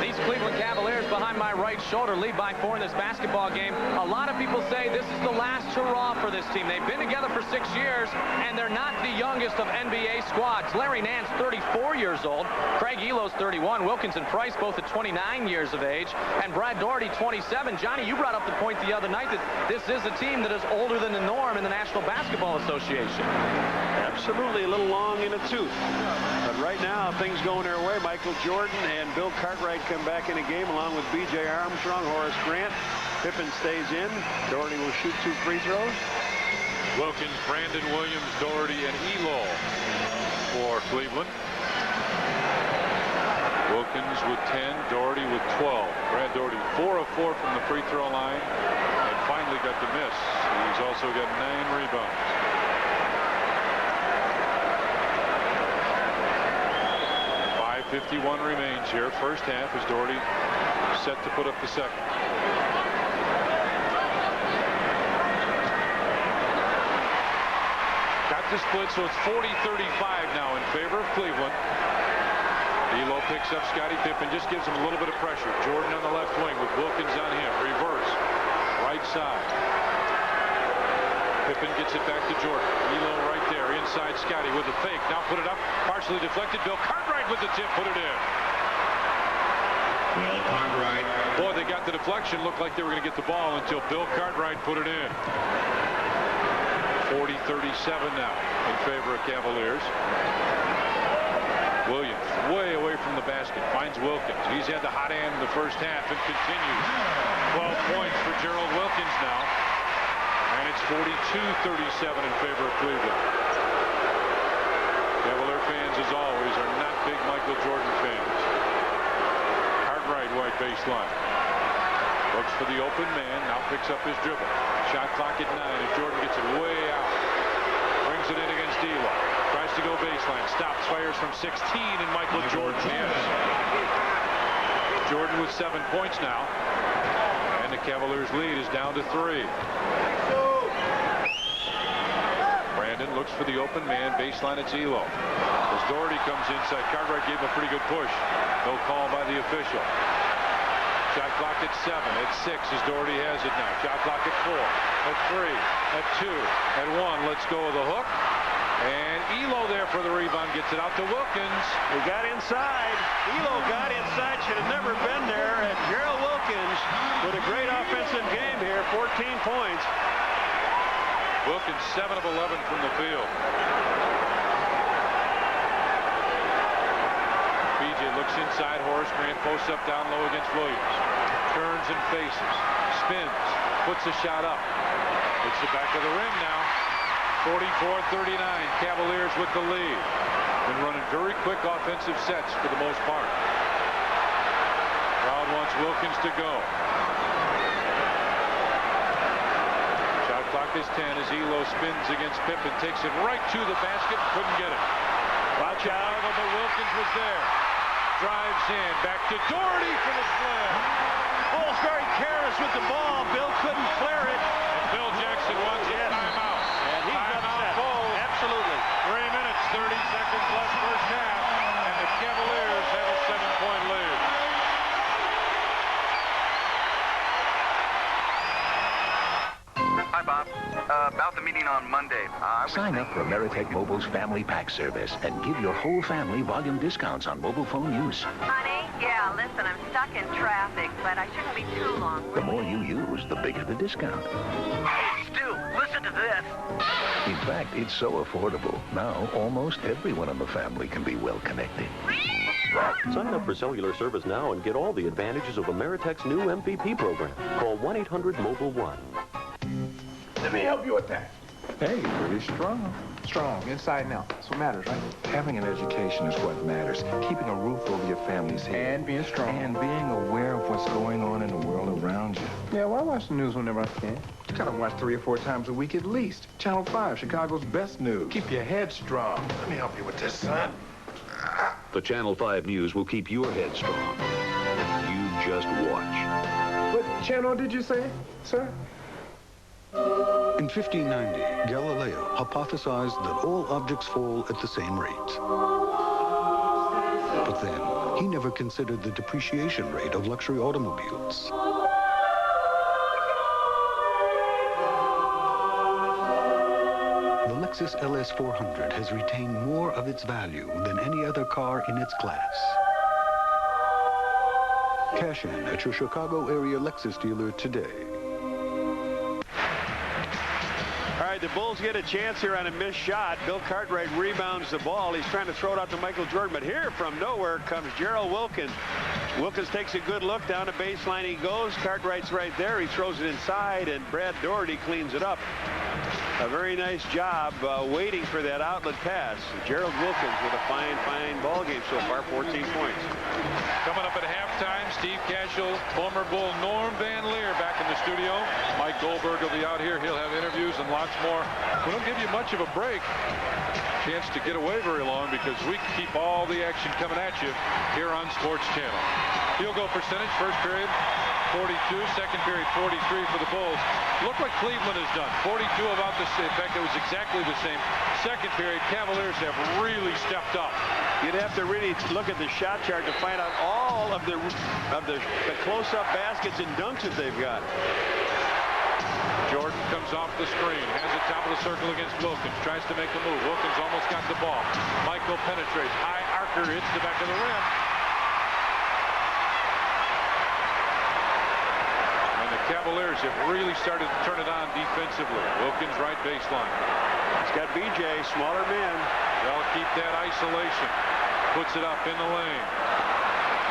[SPEAKER 8] These Cleveland Cavaliers behind my right shoulder lead by 4 in this basketball game. A lot of people say this is the last hurrah for this team. They've been together for 6 years, and they're not the youngest of NBA squads. Larry Nance, 34 years old. Craig Elo's 31. Wilkins and Price both at 29 years of age. And Brad Doherty, 27. Johnny, you brought up the point the other night that this is a team that is older than the norm in the National Basketball Association.
[SPEAKER 3] Absolutely, a little long in the tooth. But right now, things going their way. Michael Jordan and Bill Cartwright come back in the game along with B.J. Armstrong, Horace Grant. Pippen stays in. Doherty will shoot 2 free throws.
[SPEAKER 1] Wilkins, Brandon Williams, Doherty, and Elo for Cleveland. Wilkins with 10, Doherty with 12. Brad Doherty 4 of 4 from the free throw line and finally got the miss. He's also got 9 rebounds. 5:51 remains here. First half as Doherty set to put up the second. Got the split, so it's 40-35 now in favor of Cleveland. Elo picks up Scottie Pippen, just gives him a little bit of pressure. Jordan on the left wing with Wilkins on him. Reverse. right side. Pippen gets it back to Jordan. Elo right there. Inside Scotty with the fake. Now put it up. Partially deflected. Bill Cartwright with the tip. Put it in.
[SPEAKER 18] Bill Cartwright.
[SPEAKER 1] Boy, they got the deflection. Looked like they were going to get the ball until Bill Cartwright put it in. 40-37 now in favor of Cavaliers. Williams way away from the basket. Finds Wilkins. He's had the hot hand in the first half and continues. 12 points for Gerald Wilkins now. And it's 42-37 in favor of Cleveland. Cavalier fans, as always, are not big Michael Jordan fans. Cartwright, wide baseline. Looks for the open man. Now picks up his dribble. Shot clock at 9 as Jordan gets it way out. Brings it in against Elo. Tries to go baseline. Stops. Fires from 16 and Michael Jordan. Yes. Jordan with 7 points now. And the Cavaliers lead is down to 3. Brandon looks for the open man. Baseline, it's Elo. As Doherty comes inside, Cartwright gave him a pretty good push. No call by the official. Shot clock at 7, at 6 as Doherty has it now. Shot clock at 4, at 3, at 2, at 1. Let's go with the hook. And Elo there for the rebound. Gets it out to Wilkins.
[SPEAKER 3] He got inside. Elo got inside. Should have never been there. And Gerald Wilkins with a great offensive game here. 14 points.
[SPEAKER 1] Wilkins 7 of 11 from the field. BJ looks inside. Horace Grant posts up down low against Williams. Turns and faces. Spins. Puts a shot up. It's the back of the rim now. 44-39. Cavaliers with the lead. Been running very quick offensive sets for the most part. Crowd wants Wilkins to go. Shot clock is 10 as Elo spins against Pippen. Takes it right to the basket. Couldn't get it. Watch out, but Wilkins was there. Drives in. Back to Doherty for the slam.
[SPEAKER 3] Bulls very careless with the ball. Bill couldn't clear it.
[SPEAKER 1] And Bill Jackson wants a timeout.
[SPEAKER 3] And he's upset. Absolutely.
[SPEAKER 1] 3 minutes, 30 seconds left first half. And the Cavaliers have a 7-point lead.
[SPEAKER 19] Hi, Bob. About the meeting on Monday.
[SPEAKER 12] Sign up for Ameritech Mobile's Family Pack service and give your whole family volume discounts on mobile phone use.
[SPEAKER 20] Honey, yeah, listen, I'm stuck in traffic, but I shouldn't be too long.
[SPEAKER 12] The more you use, the bigger the discount.
[SPEAKER 19] Hey, Stu, listen to this.
[SPEAKER 12] In fact, it's so affordable. Now, almost everyone in the family can be well connected.
[SPEAKER 21] Sign up for cellular service now and get all the advantages of Ameritech's new MVP program. Call 1-800-MOBILE-1.
[SPEAKER 22] Let me help you with that. Hey, pretty strong. Strong, inside and out. That's what matters, right?
[SPEAKER 7] Having an education is what matters. Keeping a roof over your family's head.
[SPEAKER 22] And being strong.
[SPEAKER 7] And being aware of what's going on in the world around you.
[SPEAKER 22] Yeah, well, I watch the news whenever I can. You gotta watch 3 or 4 times a week at least. Channel 5, Chicago's best news. Keep your head strong. Let me help you with this, son.
[SPEAKER 23] The Channel 5 News will keep your head strong. You just watch.
[SPEAKER 22] What channel did you say, sir?
[SPEAKER 24] In 1590, Galileo hypothesized that all objects fall at the same rate. But then, he never considered the depreciation rate of luxury automobiles. The Lexus LS400 has retained more of its value than any other car in its class. Cash in at your Chicago area Lexus dealer today.
[SPEAKER 3] All right, the Bulls get a chance here on a missed shot. Bill Cartwright rebounds the ball. He's trying to throw it out to Michael Jordan, but here from nowhere comes Gerald Wilkins. Wilkins takes a good look down the baseline. He goes. Cartwright's right there. He throws it inside, and Brad Doherty cleans it up. A very nice job waiting for that outlet pass. Gerald Wilkins with a fine ball game so far, 14 points.
[SPEAKER 1] Coming up at halftime, Steve Cashel, former Bull Norm Van Leer back in the studio. Mike Goldberg will be out here. He'll have interviews and lots more. We don't give you much of a break. Chance to get away very long because we keep all the action coming at you here on Sports Channel. Field goal percentage, first period, 42, second period, 43 for the Bulls. Look what Cleveland has done. 42 about the same. In fact, it was exactly the same. Second period, Cavaliers have really stepped up.
[SPEAKER 3] You'd have to really look at the shot chart to find out all of the close-up baskets and dunks that they've got.
[SPEAKER 1] comes off the screen, has it top of the circle against Wilkins, tries to make a move. Wilkins almost got the ball. Michael penetrates. High archer hits the back of the rim. And the Cavaliers have really started to turn it on defensively. Wilkins right baseline.
[SPEAKER 3] It's got BJ, smaller man.
[SPEAKER 1] They'll keep that isolation. Puts it up in the lane.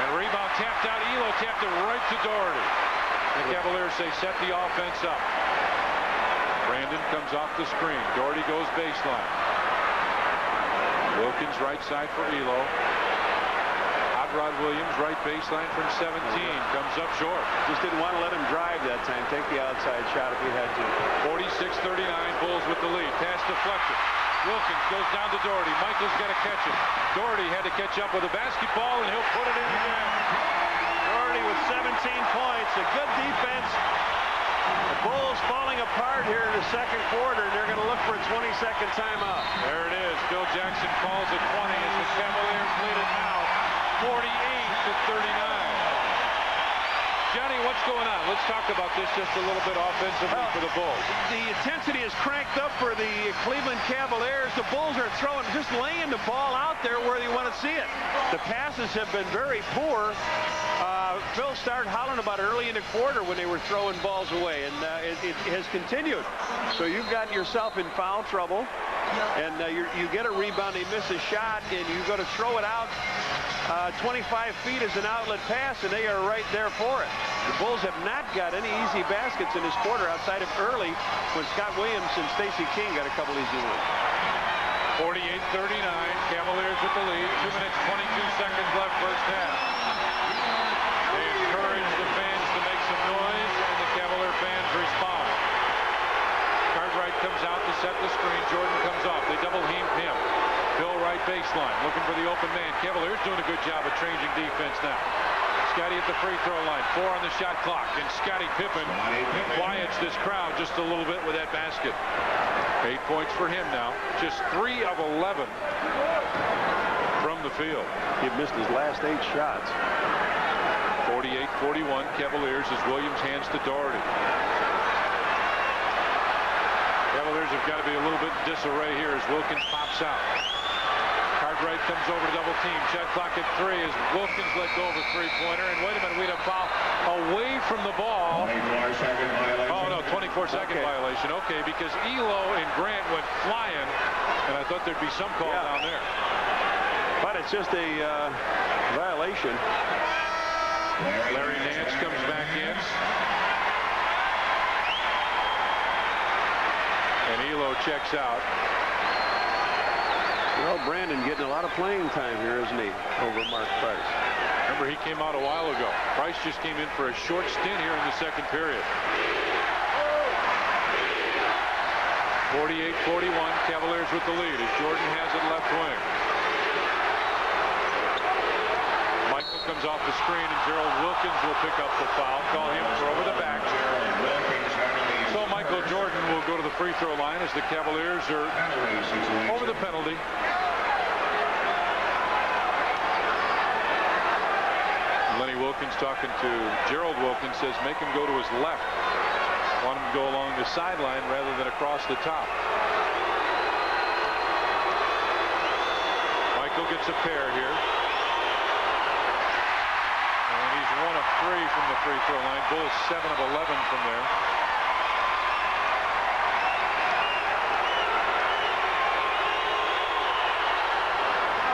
[SPEAKER 1] And rebound tapped out. Elo tapped it right to Doherty. The Cavaliers say set the offense up. Brandon comes off the screen. Doherty goes baseline. Wilkins right side for Elo. Hot Rod Williams right baseline from 17. Comes up short.
[SPEAKER 3] Just didn't want to let him drive that time. Take the outside shot if he had to.
[SPEAKER 1] 46-39. Bulls with the lead. Pass deflected. Wilkins goes down to Doherty. Michael's got to catch it. Doherty had to catch up with a basketball, and he'll put it in again.
[SPEAKER 3] Doherty with 17 points. A good defense. The Bulls falling apart here in the second quarter, and they're going to look for a 20-second timeout.
[SPEAKER 1] There it is. Bill Jackson calls it 20 as the Cavaliers lead it now 48-39. Johnny, what's going on? Let's talk about this just a little bit offensively for the Bulls.
[SPEAKER 3] The intensity is cranked up for the Cleveland Cavaliers. The Bulls are throwing, just laying the ball out there where you want to see it. The passes have been very poor. Phil started hollering about early in the quarter when they were throwing balls away, and it has continued. So you've gotten yourself in foul trouble, and you get a rebound, they miss a shot, and you go to throw it out 25 feet as an outlet pass, and they are right there for it. The Bulls have not got any easy baskets in this quarter outside of early when Scott Williams and Stacey King got a couple easy ones.
[SPEAKER 1] 48-39, Cavaliers with the lead. 2 minutes, 22 seconds left first half. They encourage the fans to make some noise, and the Cavalier fans respond. Cartwright comes out to set the screen. Jordan comes off. They double him. Bill right baseline, looking for the open man. Cavaliers doing a good job of changing defense now. Scotty at the free throw line. 4 on the shot clock, and Scottie Pippen quiets this crowd just a little bit with that basket. 8 points for him now. Just 3 of 11 from the field.
[SPEAKER 3] He missed his last 8 shots.
[SPEAKER 1] 48-41 Cavaliers as Williams hands to Doherty. Cavaliers have got to be a little bit in disarray here as Wilkins pops out. Cartwright comes over to double team. Shot clock at 3 as Wilkins let go of a three-pointer. And wait a minute, we had a foul away from the ball.
[SPEAKER 11] 24-second violation.
[SPEAKER 1] Oh, no, 24-second violation. Okay, because Elo and Grant went flying, and I thought there'd be some call down there.
[SPEAKER 3] But it's just a violation.
[SPEAKER 1] Larry Nance comes back in. And Elo checks out.
[SPEAKER 3] Well, Brandon getting a lot of playing time here, isn't he, over Mark Price?
[SPEAKER 1] Remember, he came out a while ago. Price just came in for a short stint here in the second period. 48-41, Cavaliers with the lead as Jordan has it left wing. Michael comes off the screen, and Gerald Wilkins will pick up the foul. Call him for over the back. So Michael Jordan will go to the free throw line as the Cavaliers are over the penalty. Lenny Wilkins talking to Gerald Wilkins, says make him go to his left. Want him to go along the sideline rather than across the top. Michael gets a pair here. And he's 1 of 3 from the free throw line. Bulls 7 of 11 from there.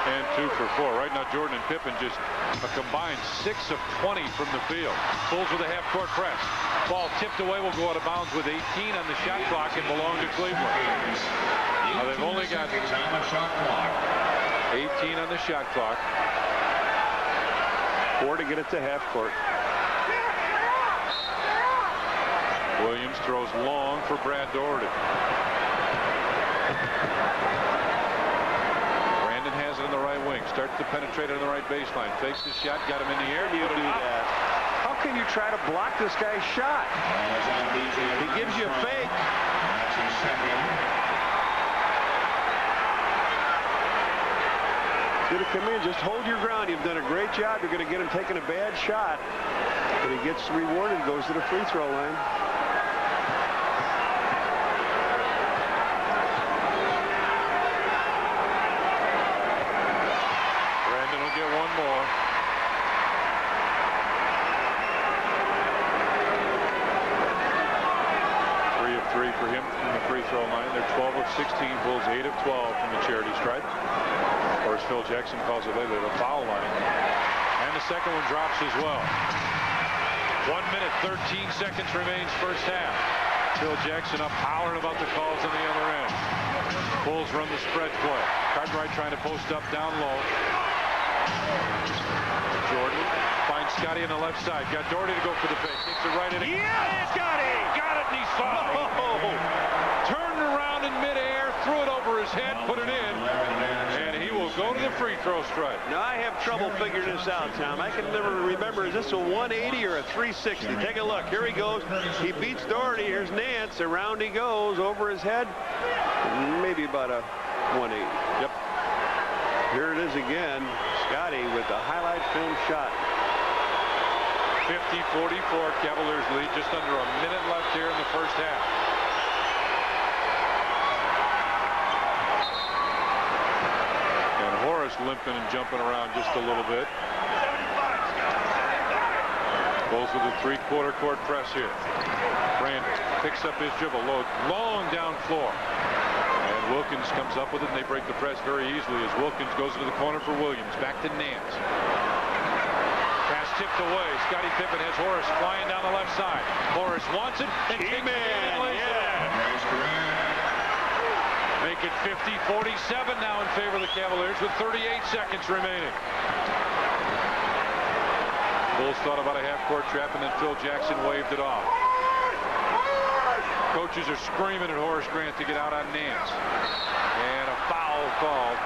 [SPEAKER 1] And 2 for 4. Right now, Jordan and Pippen just a combined 6 of 20 from the field. Bulls with a half-court press. Ball tipped away, will go out of bounds with 18 on the shot clock and belong to Cleveland. Now they've only got 18 on the shot clock.
[SPEAKER 3] 4 to get it to half court.
[SPEAKER 1] Williams throws long for Brad Doherty. Has it in the right wing. Starts to penetrate on the right baseline. Fakes the shot. Got him in the air.
[SPEAKER 3] You do that. How can you try to block this guy's shot? He gives you a fake. He's going to come in. Just hold your ground. You've done a great job. You're going to get him taking a bad shot. And he gets rewarded. Goes to the free throw line.
[SPEAKER 1] of 16, Bulls 8 of 12 from the charity stripe. Of course, Phil Jackson calls it later the foul line. And the second one drops as well. 1 minute, 13 seconds remains first half. Phil Jackson up hollering about the calls on the other end. Bulls run the spread play. Cartwright trying to post up down low. Jordan finds Scotty on the left side. Got Doherty to go for the fake. Kicks it right in.
[SPEAKER 3] Yeah, Scotty!
[SPEAKER 1] Got it, and he's fouled. Turned around in midair, threw it over his head, put it in, and he will go to the free throw stripe.
[SPEAKER 3] Now, I have trouble figuring this out, Tom. I can never remember, is this a 180 or a 360? Take a look. Here he goes. He beats Doherty. Here's Nance. Around he goes, over his head. Maybe about a 180.
[SPEAKER 1] Yep.
[SPEAKER 3] Here it is again. Scotty with the highlight film shot.
[SPEAKER 1] 50-44, Cavaliers lead. Just under a minute left here in the first half. And Horace limping and jumping around just a little bit. Bulls with a three-quarter court press here. Grant picks up his dribble, long down floor. And Wilkins comes up with it, and they break the press very easily as Wilkins goes into the corner for Williams. Back to Nance. Pass tipped away. Scottie Pippen has Horace flying down the left side. Horace wants it. And make it 50-47 now in favor of the Cavaliers with 38 seconds remaining. Bulls thought about a half-court trap, and then Phil Jackson waved it off. Coaches are screaming at Horace Grant to get out on Nance. And a foul called.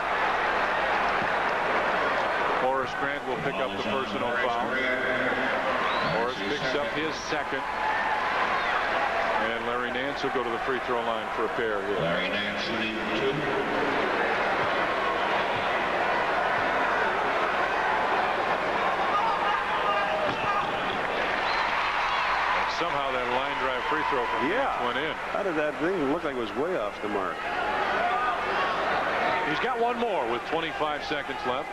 [SPEAKER 1] Horace Grant will pick up the personal foul. Horace picks up his second. And Larry Nance will go to the free throw line for a pair here.
[SPEAKER 11] Larry Nance leading 2.
[SPEAKER 1] Somehow that line drive free throw from Nance went in.
[SPEAKER 3] How did that thing look like it was way off the mark?
[SPEAKER 1] He's got one more with 25 seconds left.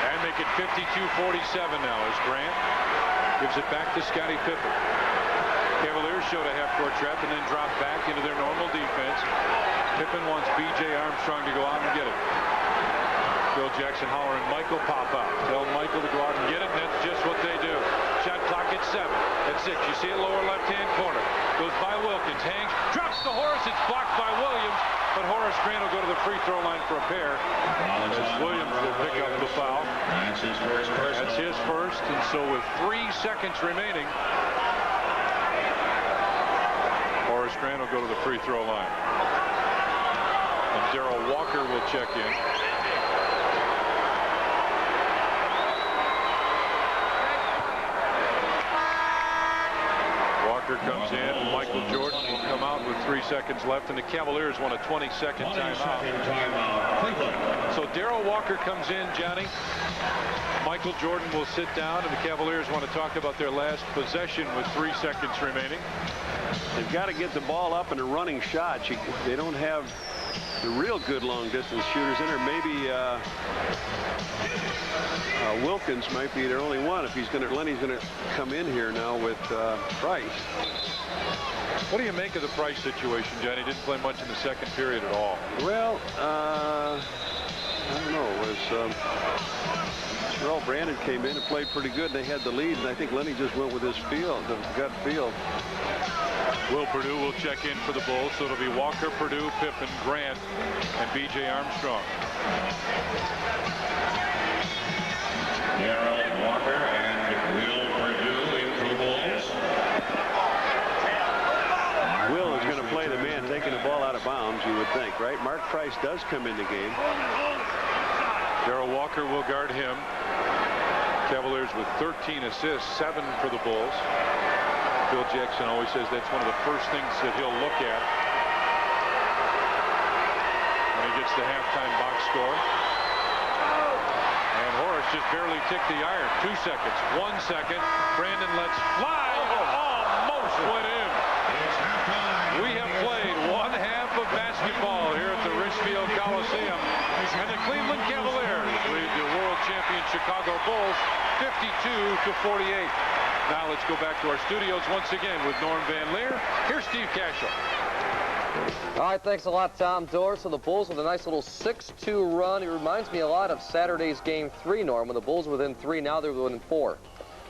[SPEAKER 1] And make it 52-47 now as Grant gives it back to Scottie Pippen. Cavaliers showed a half-court trap and then dropped back into their normal defense. Pippen wants B.J. Armstrong to go out and get it. Phil Jackson hollering, Michael pop out. Tell Michael to go out and get it, and that's just what they do. Shot clock at 7. At 6, you see it lower left-hand corner. Goes by Wilkins, hangs, drops to Horace. It's blocked by Williams, but Horace Grant will go to the free throw line for a pair. As Williams will pick up the foul.
[SPEAKER 11] That's his first.
[SPEAKER 1] That's his first, and so with 3 seconds remaining, Horace Grant will go to the free throw line. And Darrell Walker will check in. Walker comes in. Michael Jordan will come out with 3 seconds left, and the Cavaliers want a 20-second timeout. So Darrell Walker comes in, Johnny. Michael Jordan will sit down, and the Cavaliers want to talk about their last possession with 3 seconds remaining.
[SPEAKER 3] They've got to get the ball up in a running shot. They don't have the real good long-distance shooters in there. Maybe Wilkins might be their only one. If Lenny's going to come in here now with Price.
[SPEAKER 1] What do you make of the Price situation, Johnny? Didn't play much in the second period at all.
[SPEAKER 3] Well, I don't know. It was Terrell Brandon came in and played pretty good. They had the lead, and I think Lenny just went with his feel, the gut feel.
[SPEAKER 1] Will Perdue will check in for the Bulls, so it'll be Walker, Perdue, Pippen, Grant, and B.J. Armstrong.
[SPEAKER 11] Darrell Walker and Will Perdue in for the Bulls.
[SPEAKER 3] Will is going to play the man taking the ball out of bounds, you would think, right? Mark Price does come in the game.
[SPEAKER 1] Darrell Walker will guard him. Cavaliers with 13 assists, 7 for the Bulls. Phil Jackson always says that's one of the first things that he'll look at when he gets the halftime box score. And Horace just barely ticked the iron. 2 seconds, 1 second. Brandon lets fly. Almost went in. We have played one half of basketball here at the Richfield Coliseum. And the Cleveland Cavaliers lead the world champion Chicago Bulls 52-48. Now let's go back to our studios once again with Norm Van Leer. Here's Steve Cashel.
[SPEAKER 8] All right, thanks a lot, Tom Dorr. So the Bulls with a nice little 6-2 run. It reminds me a lot of Saturday's Game 3, Norm, when the Bulls were within 3. Now they're within 4.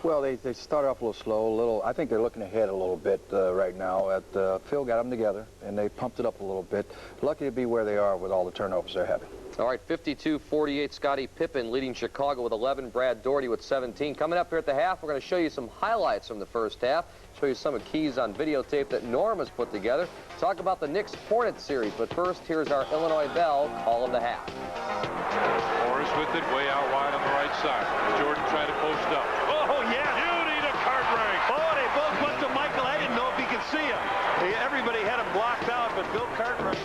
[SPEAKER 2] Well, they started off a little slow, I think they're looking ahead a little bit right now. Phil got them together, and they pumped it up a little bit. Lucky to be where they are with all the turnovers they're having.
[SPEAKER 8] All right, 52-48, Scottie Pippen leading Chicago with 11, Brad Daugherty with 17. Coming up here at the half, we're going to show you some highlights from the first half, show you some of the keys on videotape that Norm has put together, talk about the Knicks-Hornets series. But first, here's our Illinois Bell call of the half.
[SPEAKER 1] Morris with it way out wide on the right side. Jordan trying to post up.
[SPEAKER 3] Oh, yeah.
[SPEAKER 1] Beauty to Cartwright.
[SPEAKER 3] Oh, they both went to Michael. I didn't know if he could see him. Everybody had him blocked out, but Bill Cartwright.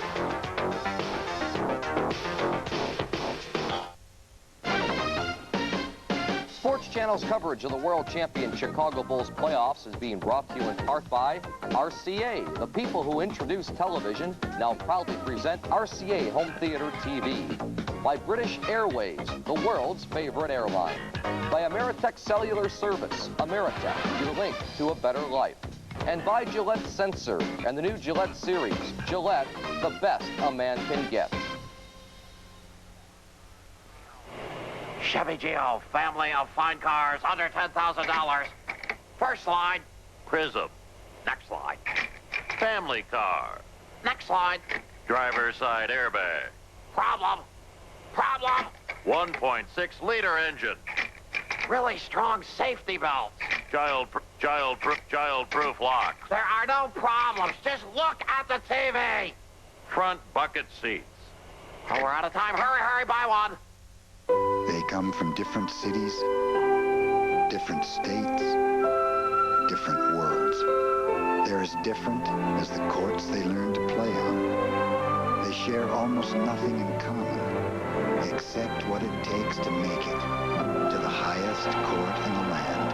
[SPEAKER 8] Sports Channel's coverage of the world champion Chicago Bulls playoffs is being brought to you in part by RCA. The people who introduced television now proudly present RCA Home Theater TV. By British Airways, the world's favorite airline. By Ameritech Cellular Service, Ameritech, your link to a better life. And by Gillette Sensor and the new Gillette series, Gillette, the best a man can get.
[SPEAKER 4] Chevy Geo, family of fine cars, under $10,000. First slide.
[SPEAKER 21] Prism.
[SPEAKER 4] Next slide.
[SPEAKER 21] Family car.
[SPEAKER 4] Next slide.
[SPEAKER 21] Driver's side airbag.
[SPEAKER 4] Problem. Problem.
[SPEAKER 21] 1.6-liter engine.
[SPEAKER 4] Really strong safety belts.
[SPEAKER 21] Child-proof locks.
[SPEAKER 4] There are no problems. Just look at the TV.
[SPEAKER 21] Front bucket seats.
[SPEAKER 4] Oh, we're out of time. Hurry, hurry, buy one.
[SPEAKER 5] They come from different cities, different states, different worlds. They're as different as the courts they learn to play on. They share almost nothing in common, except what it takes to make it to the highest court in the land,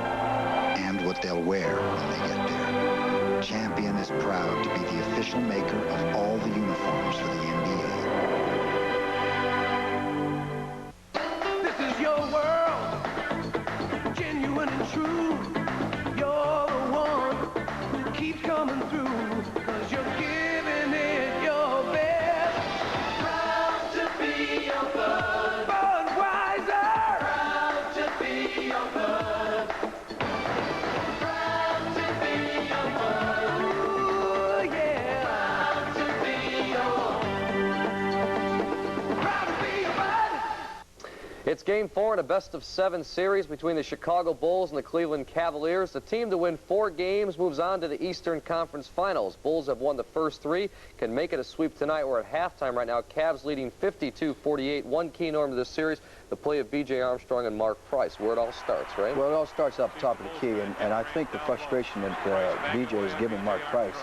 [SPEAKER 5] and what they'll wear when they get there. Champion is proud to be the official maker of all the uniforms for the NBA.
[SPEAKER 6] Your world, genuine and true. You're the one who keeps coming through, 'cause you're giving it your best. Proud to be your bud. Budweiser. Proud to be your bud. Proud to be your bud. Ooh, yeah. Proud to be your Proud to be your bud.
[SPEAKER 8] It's Game 4 in a best-of-7 series between the Chicago Bulls and the Cleveland Cavaliers. The team to win 4 games moves on to the Eastern Conference Finals. Bulls have won the first 3, can make it a sweep tonight. We're at halftime right now. Cavs leading 52-48. One key, Norm, to this series, the play of B.J. Armstrong and Mark Price, where it all starts, right?
[SPEAKER 2] Well, it all starts up top of the key, and I think the frustration that B.J. is giving Mark Price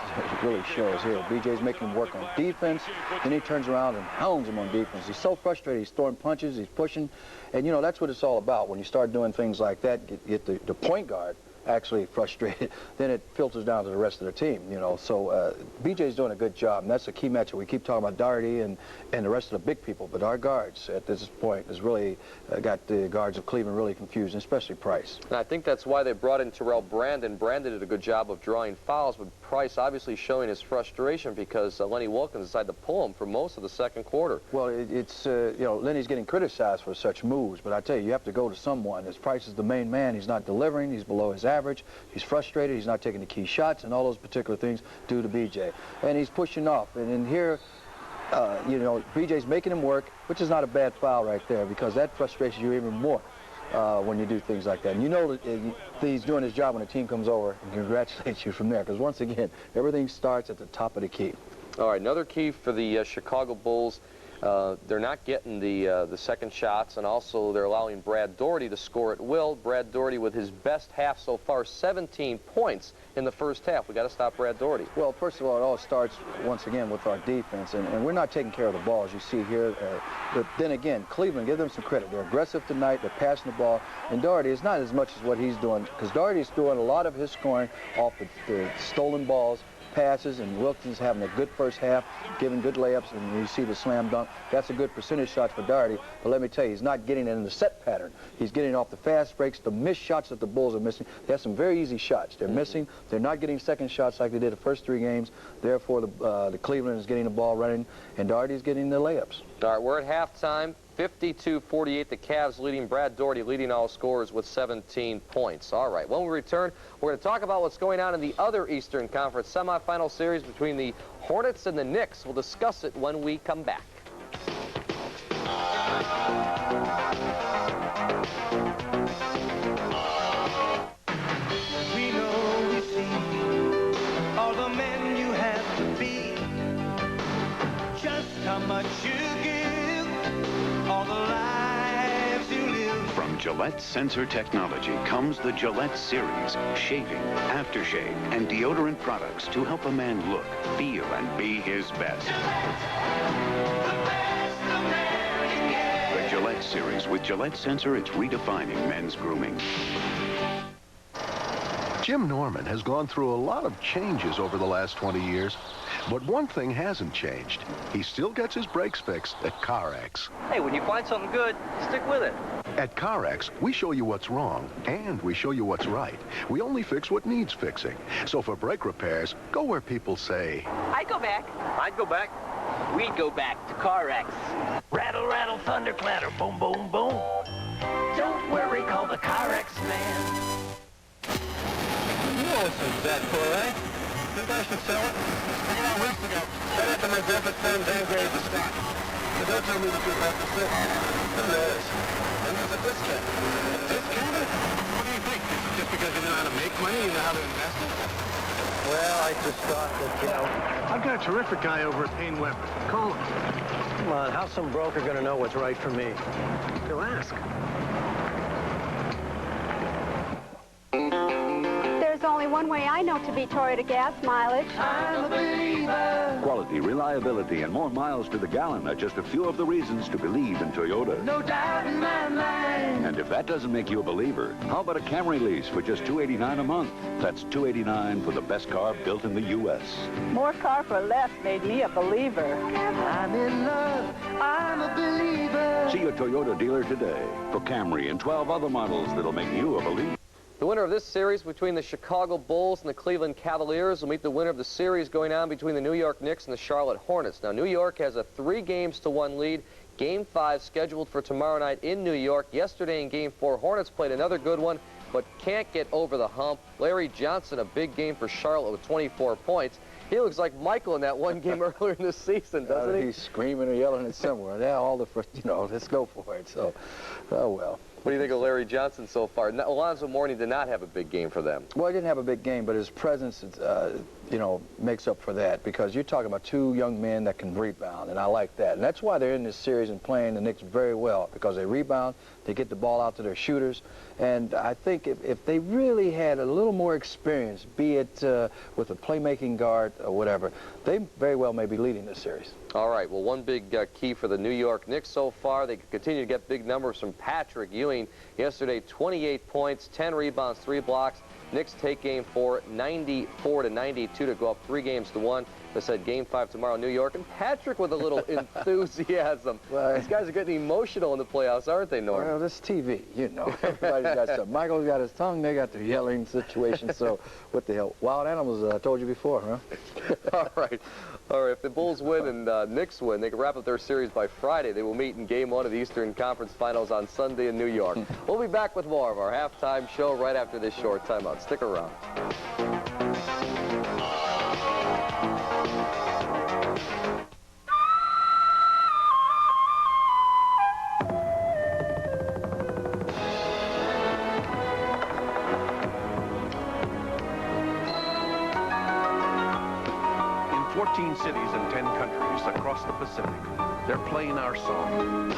[SPEAKER 2] really shows here. B.J.'s making him work on defense, then he turns around and hounds him on defense. He's so frustrated. He's throwing punches, he's pushing, and, you know, that's what it's all about. When you start doing things like that, get the point guard actually frustrated, then it filters down to the rest of the team, you know. So BJ's doing a good job, and that's a key matchup. We keep talking about Daugherty and the rest of the big people, but our guards at this point has really got the guards of Cleveland really confused, especially Price.
[SPEAKER 8] And I think that's why they brought in Terrell Brandon. Brandon did a good job of drawing fouls, but Price obviously showing his frustration because Lenny Wilkins decided to pull him for most of the second quarter.
[SPEAKER 2] Well, it's you know, Lenny's getting criticized for such moves, but I tell you, you have to go to someone. As Price is the main man, he's not delivering, he's below his average, he's frustrated, he's not taking the key shots, and all those particular things due to BJ. And he's pushing off, and in here, you know, BJ's making him work, which is not a bad foul right there, because that frustrates you even more when you do things like that. And you know that he's doing his job when the team comes over and congratulates you from there, because once again, everything starts at the top of the key.
[SPEAKER 8] All right, another key for the Chicago Bulls. They're not getting the second shots, and also they're allowing Brad Daugherty to score at will. Brad Daugherty with his best half so far, 17 points in the first half. We got to stop Brad Daugherty.
[SPEAKER 2] Well, first of all, it all starts once again with our defense, and we're not taking care of the ball, as you see here. But then again, Cleveland, give them some credit. They're aggressive tonight. They're passing the ball, and Daugherty is not as much as what he's doing, because Daugherty's doing a lot of his scoring off the stolen balls passes, and Wilkins having a good first half, giving good layups, and you see the slam dunk. That's a good percentage shot for Doherty, but let me tell you, he's not getting it in the set pattern. He's getting off the fast breaks, the missed shots that the Bulls are missing. They have some very easy shots. They're missing. They're not getting second shots like they did the first 3 games. Therefore, the Cleveland is getting the ball running, and Doherty's getting the layups.
[SPEAKER 8] All right, we're at halftime. 52-48, the Cavs leading. Brad Daugherty leading all scorers with 17 points. All right, when we return, we're going to talk about what's going on in the other Eastern Conference semifinal series between the Hornets and the Knicks. We'll discuss it when we come back.
[SPEAKER 6] We know we see all the men you have to be, just how much you give, all the lives you live.
[SPEAKER 9] From Gillette Sensor Technology comes the Gillette Series, shaving, aftershave, and deodorant products to help a man look, feel, and be his best. The Gillette Series. With Gillette Sensor, it's redefining men's grooming.
[SPEAKER 10] Jim Norman has gone through a lot of changes over the last 20 years, but one thing hasn't changed. He still gets his brakes fixed at CarX.
[SPEAKER 13] Hey, when you find something good, stick with it.
[SPEAKER 10] At CarX, we show you what's wrong, and we show you what's right. We only fix what needs fixing. So for brake repairs, go where people say,
[SPEAKER 13] I'd go back. I'd go back. We'd go back to CarX. Rattle, rattle, thunder, clatter, boom, boom, boom. Don't worry, call the CarX man.
[SPEAKER 18] You know what's in that for, right? You guys should sell it. A couple weeks ago, I had to my grandpa Sam downgrade the stock. But don't tell me the truth after six. It is. And there's a discount. A discount? What do you think? Is it just because you know how to make money, you know how to invest it?
[SPEAKER 17] Well, I just thought that, you know...
[SPEAKER 22] I've got a terrific guy over at Payne Webber. Call him.
[SPEAKER 17] Come on, how's some broker going to know what's right for me?
[SPEAKER 22] Go ask.
[SPEAKER 25] There's only one way I know to beat Toyota gas mileage.
[SPEAKER 6] I'm a believer.
[SPEAKER 23] Quality, reliability, and more miles to the gallon are just a few of the reasons to believe in Toyota.
[SPEAKER 6] No doubt in my mind.
[SPEAKER 23] And if that doesn't make you a believer, how about a Camry lease for just $289 a month? That's $289 for the best car built in the U.S.
[SPEAKER 25] More car for less made me a believer.
[SPEAKER 6] I'm in love. I'm a believer.
[SPEAKER 23] See a Toyota dealer today for Camry and 12 other models that'll make you a believer.
[SPEAKER 8] The winner of this series between the Chicago Bulls and the Cleveland Cavaliers will meet the winner of the series going on between the New York Knicks and the Charlotte Hornets. Now, New York has a 3-1 lead. Game 5 scheduled for tomorrow night in New York. Yesterday in Game 4, Hornets played another good one, but can't get over the hump. Larry Johnson, a big game for Charlotte with 24 points. He looks like Michael in that one game earlier in the season, doesn't he?
[SPEAKER 2] He's screaming or yelling at somewhere. Yeah, all the first, let's go for it. So, oh well.
[SPEAKER 8] What do you think of Larry Johnson so far? Alonzo Mourning did not have a big game for them.
[SPEAKER 2] Well, he didn't have a big game, but his presence, makes up for that, because you're talking about 2 young men that can rebound, and I like that. And that's why they're in this series and playing the Knicks very well, because they rebound, they get the ball out to their shooters, and I think if they really had a little more experience, be it with a playmaking guard or whatever, they very well may be leading this series.
[SPEAKER 8] All right, well, one big key for the New York Knicks so far, they continue to get big numbers from Patrick Ewing. Yesterday, 28 points, 10 rebounds, 3 blocks. Knicks take Game 4, 94-92 to go up 3-1. They said Game 5 tomorrow in New York. And Patrick with a little enthusiasm. Well, these guys are getting emotional in the playoffs, aren't they, Norm?
[SPEAKER 2] Well, this TV, Everybody's got something. Michael's got his tongue. They got the yelling situation. So what the hell? Wild animals, I told you before, huh?
[SPEAKER 8] All right. All right, if the Bulls win and Knicks win, they can wrap up their series by Friday. They will meet in Game 1 of the Eastern Conference Finals on Sunday in New York. We'll be back with more of our halftime show right after this short timeout. Stick around.
[SPEAKER 22] In 14 cities and 10 countries across the Pacific, they're playing our song.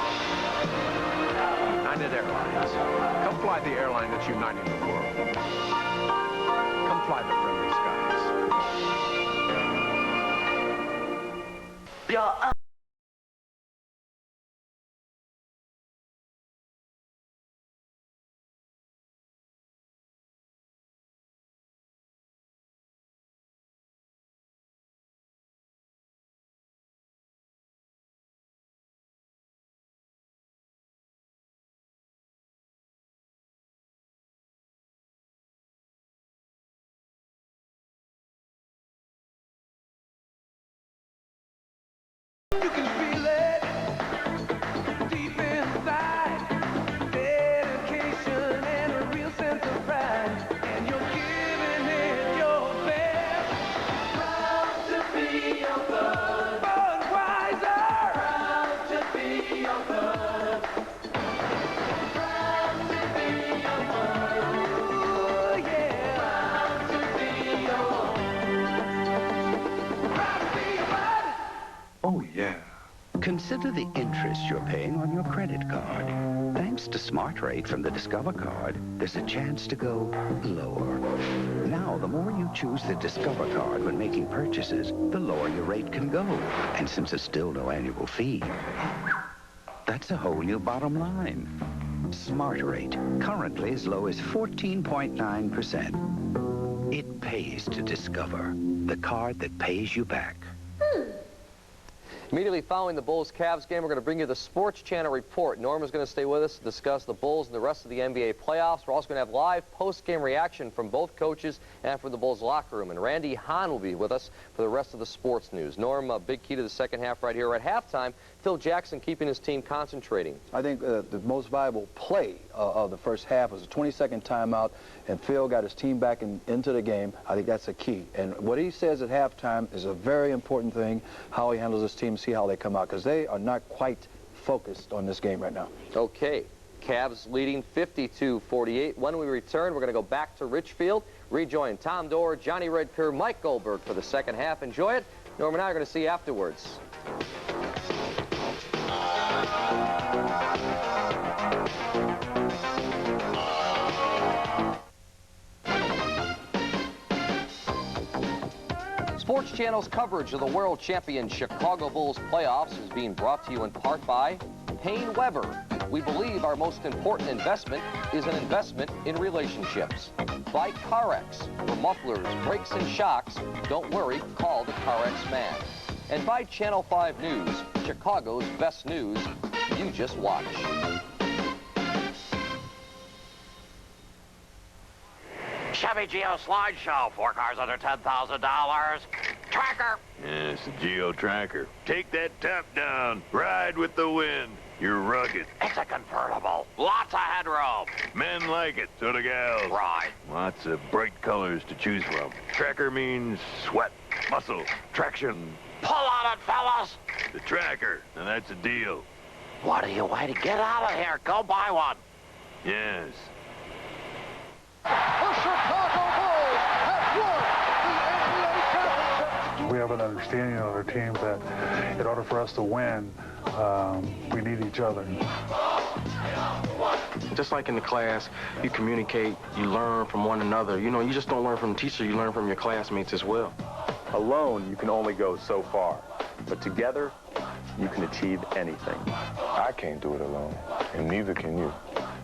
[SPEAKER 22] United Airlines. Come fly the airline that's uniting the world. Come fly the friendly skies.
[SPEAKER 6] You're You can feel it deep inside. Dedication and a real sense of pride. And you're giving it your best. Proud to be your bud. Budweiser. Proud to be your bud. Proud to be your bud. Ooh, yeah. Proud to be your proud to be your bud.
[SPEAKER 12] Oh, yeah. Consider the interest you're paying on your credit card. Thanks to Smart Rate from the Discover card, there's a chance to go lower. Now, the more you choose the Discover card when making purchases, the lower your rate can go. And since there's still no annual fee, that's a whole new bottom line. Smart Rate, currently as low as 14.9%. It pays to Discover, the card that pays you back.
[SPEAKER 8] Immediately following the Bulls-Cavs game, we're going to bring you the Sports Channel report. Norma's going to stay with us to discuss the Bulls and the rest of the NBA playoffs. We're also going to have live post-game reaction from both coaches and from the Bulls locker room. And Randy Hahn will be with us for the rest of the sports news. Norm, a big key to the second half right here. At halftime, Phil Jackson keeping his team concentrating.
[SPEAKER 2] I think the most valuable play of the first half was a 20-second timeout, and Phil got his team back into the game. I think that's a key. And what he says at halftime is a very important thing, how he handles his team, see how they come out, because they are not quite focused on this game right now.
[SPEAKER 8] Okay. Cavs leading 52-48. When we return, we're going to go back to Richfield, rejoin Tom Dorr, Johnny Redker, Mike Goldberg for the second half. Enjoy it. Norm and I are going to see you afterwards. Sports Channel's coverage of the world champion Chicago Bulls playoffs is being brought to you in part by Payne Weber. We believe our most important investment is an investment in relationships. By CarX. For mufflers, brakes, and shocks, don't worry, call the CarX man. And by Channel 5 News, Chicago's best news. You just watch.
[SPEAKER 4] Chevy Geo Slideshow. 4 cars under $10,000. Tracker.
[SPEAKER 14] Yeah, it's the Geo Tracker. Take that top down. Ride with the wind. You're rugged.
[SPEAKER 4] It's a convertible. Lots of headroom.
[SPEAKER 14] Men like it, so do gals.
[SPEAKER 4] Right.
[SPEAKER 14] Lots of bright colors to choose from. Tracker means sweat, muscle, traction.
[SPEAKER 4] Pull on it, fellas.
[SPEAKER 14] The Tracker, and that's a deal.
[SPEAKER 4] What are you waiting? Get out of here. Go buy one.
[SPEAKER 14] Yes.
[SPEAKER 6] The Chicago Bulls have won the NBA championship.
[SPEAKER 15] We have an understanding on our team that in order for us to win, we need each other.
[SPEAKER 16] Just like in the class, you communicate, you learn from one another. You know, you just don't learn from the teacher, you learn from your classmates as well.
[SPEAKER 19] Alone, you can only go so far, but together, you can achieve anything.
[SPEAKER 20] I can't do it alone, and neither can you.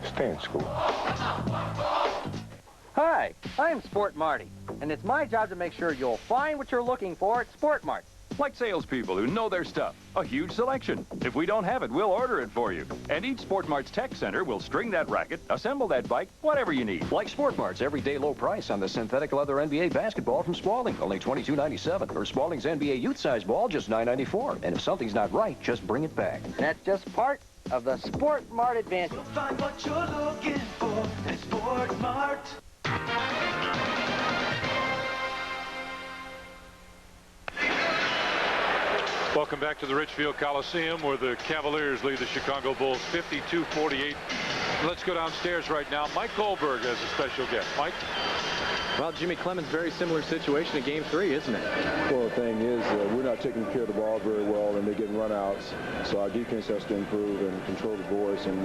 [SPEAKER 20] Stay in school.
[SPEAKER 26] Hi, I'm Sport Marty, and it's my job to make sure you'll find what you're looking for at Sport Mart.
[SPEAKER 27] Like salespeople who know their stuff. A huge selection. If we don't have it, we'll order it for you. And each Sport Mart's Tech Center will string that racket, assemble that bike, whatever you need.
[SPEAKER 28] Like Sport Mart's everyday low price on the synthetic leather NBA basketball from Spalding, only $22.97. Or Spalding's NBA youth size ball, just $9.94. And if something's not right, just bring it back.
[SPEAKER 26] That's just part of the Sport Mart advantage.
[SPEAKER 6] Find what you're looking for at Sport Mart.
[SPEAKER 1] Welcome back to the Richfield Coliseum, where the Cavaliers lead the Chicago Bulls 52-48. Let's go downstairs right now. Mike Goldberg as a special guest. Mike?
[SPEAKER 8] Well, Jimmy Clemens, very similar situation in Game 3, isn't it?
[SPEAKER 29] Well, the thing is, we're not taking care of the ball very well, and they're getting runouts. So our defense has to improve and control the boards. And,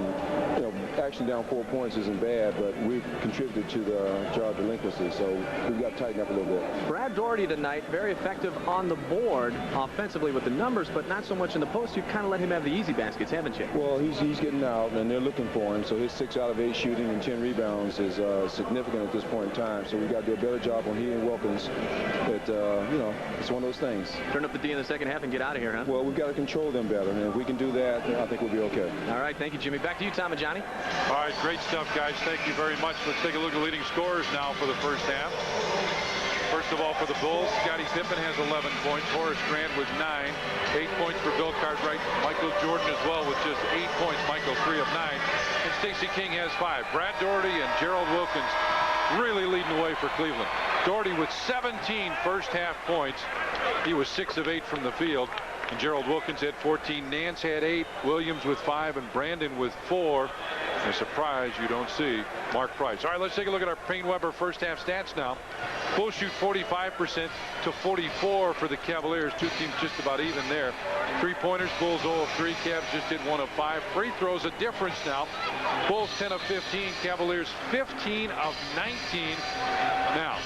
[SPEAKER 29] you know, actually down 4 points isn't bad, but we've contributed to the jar delinquency. So we've got to tighten up a little bit.
[SPEAKER 8] Brad Daugherty tonight, very effective on the board offensively with the numbers, but not so much in the post. You kind of let him have the easy baskets, haven't you?
[SPEAKER 29] Well, he's getting out, and they're looking for him. So his 6 out of 8 shooting and 10 rebounds is significant at this point in time. So we've got to do a better job on he and Wilkins. But, you know, it's one of those things.
[SPEAKER 8] Turn up the D in the second half and get out of here, huh?
[SPEAKER 29] Well, we've got to control them better. And if we can do that, I think we'll be okay.
[SPEAKER 8] All right, thank you, Jimmy. Back to you, Tom and Johnny.
[SPEAKER 1] All right, great stuff, guys. Thank you very much. Let's take a look at the leading scorers now for the first half. First First of all, for the Bulls, Scottie Pippen has 11 points. Horace Grant with 9. 8 points for Bill Cartwright. Michael Jordan as well with just 8 points. Michael 3 of 9. And Stacey King has 5. Brad Daugherty and Gerald Wilkins really leading the way for Cleveland. Daugherty with 17 first half points. He was 6 of 8 from the field. And Gerald Wilkins had 14. Nance had 8. Williams with 5. And Brandon with 4. A surprise you don't see Mark Price. All right, let's take a look at our Payne-Weber first half stats now. Bulls shoot 45% to 44 for the Cavaliers. Two teams just about even there. 3-pointers, Bulls 0 of 3. Cavs just did 1 of 5. Free throws a difference now. Bulls 10 of 15. Cavaliers 15 of 19. Now,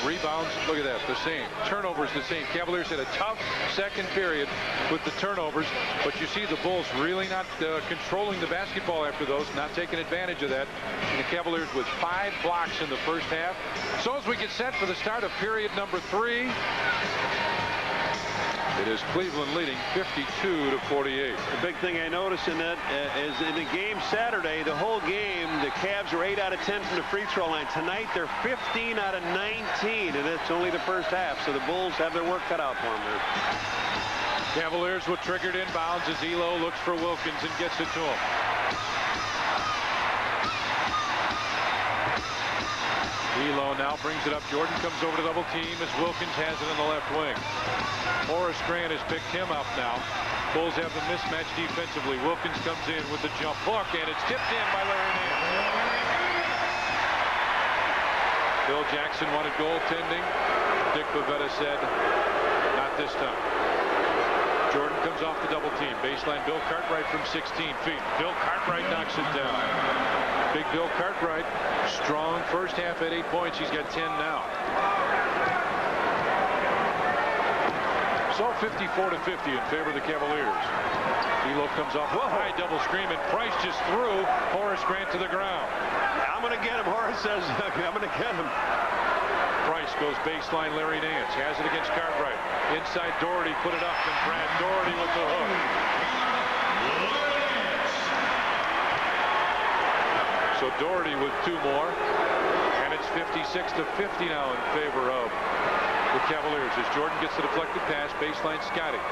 [SPEAKER 1] rebounds, look at that, the same. Turnovers the same. Cavaliers had a tough second period with the turnovers, but you see the Bulls really not controlling the basketball after those, not taking advantage of that. And the Cavaliers with 5 blocks in the first half. So as we get set for the start of period number 3, it is Cleveland leading 52 to 48.
[SPEAKER 3] The big thing I noticed in that is in the game Saturday, the whole game, the Cavs were 8 out of 10 from the free throw line. Tonight, they're 15 out of 19, and it's only the first half. So the Bulls have their work cut out for them there.
[SPEAKER 1] Cavaliers with triggered inbounds as Elo looks for Wilkins and gets it to him. Elo now brings it up. Jordan comes over to double team as Wilkins has it in the left wing. Horace Grant has picked him up now. Bulls have the mismatch defensively. Wilkins comes in with the jump hook, and it's tipped in by Larry Nance. Bill Jackson wanted goaltending. Dick Pavetta said, not this time. Jordan comes off the double team. Baseline, Bill Cartwright from 16 feet. Bill Cartwright knocks it down. Big Bill Cartwright, strong first half at 8 points. He's got 10 now. So 54 to 50 in favor of the Cavaliers. Elo comes off a high double screen, and Price just threw Horace Grant to the ground.
[SPEAKER 3] I'm going to get him. Horace says, I'm going to get him.
[SPEAKER 1] Price goes baseline. Larry Nance has it against Cartwright. Inside Daugherty, put it up, and Brad Daugherty with the hook. So Daugherty with 2 more, and it's 56 to 50 now in favor of the Cavaliers as Jordan gets the deflected pass. Baseline, Scotty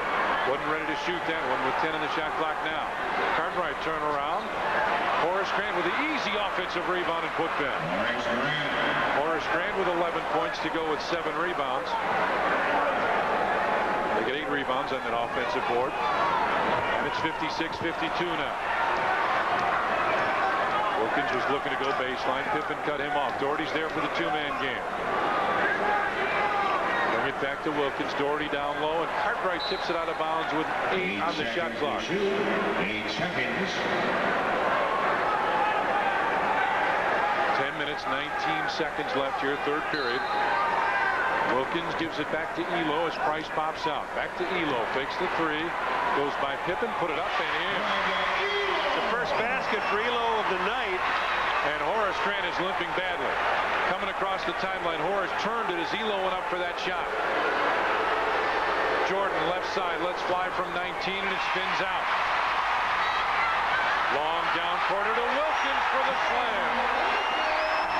[SPEAKER 1] wasn't ready to shoot that one with 10 on the shot clock now. Cartwright turn around. Horace Grant with the easy offensive rebound and putback. Horace Grant with 11 points to go with 7 rebounds. They get 8 rebounds on that offensive board, and it's 56-52 now. Wilkins was looking to go baseline. Pippen cut him off. Daugherty's there for the 2-man game. Bring it back to Wilkins. Daugherty down low, and Cartwright tips it out of bounds with 8 on the shot clock.
[SPEAKER 5] 8 seconds.
[SPEAKER 1] 10 minutes, 19 seconds left here, third period. Wilkins gives it back to Elo as Price pops out. Back to Elo. Fakes the 3. Goes by Pippen. Put it up and in.
[SPEAKER 3] The first basket for Elo of the night.
[SPEAKER 1] And Horace Grant is limping badly. Coming across the timeline, Horace turned it as Elo went up for that shot. Jordan left side, lets fly from 19, and it spins out. Long down corner to Wilkins for the slam.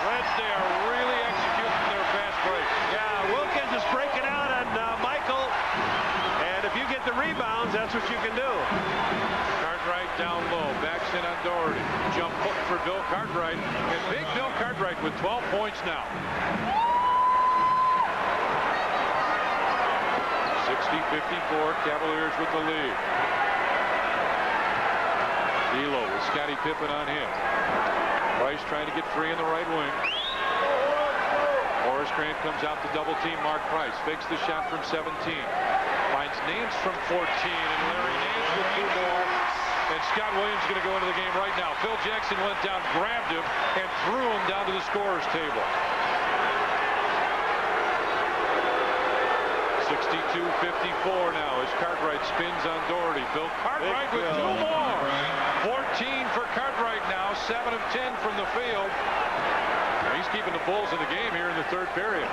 [SPEAKER 1] Reds, they are really executing their fast break.
[SPEAKER 3] Yeah, Wilkins is breaking out on Michael. And if you get the rebounds, that's what you can do.
[SPEAKER 1] Cartwright down low, backs in on Daugherty. Jump hook for Bill Cartwright, and big Bill Cartwright with 12 points now. 60-54, Cavaliers with the lead. Elo with Scottie Pippen on him. Price trying to get free in the right wing. Horace Grant comes out to double team Mark Price. Fakes the shot from 17. Finds Nance from 14, and Larry Nance with 2 more. And Scott Williams is going to go into the game right now. Phil Jackson went down, grabbed him, and threw him down to the scorer's table. 62-54 now as Cartwright spins on Daugherty. Bill Cartwright with 2 more. 14 for Cartwright now, 7 of 10 from the field. And he's keeping the Bulls in the game here in the third period.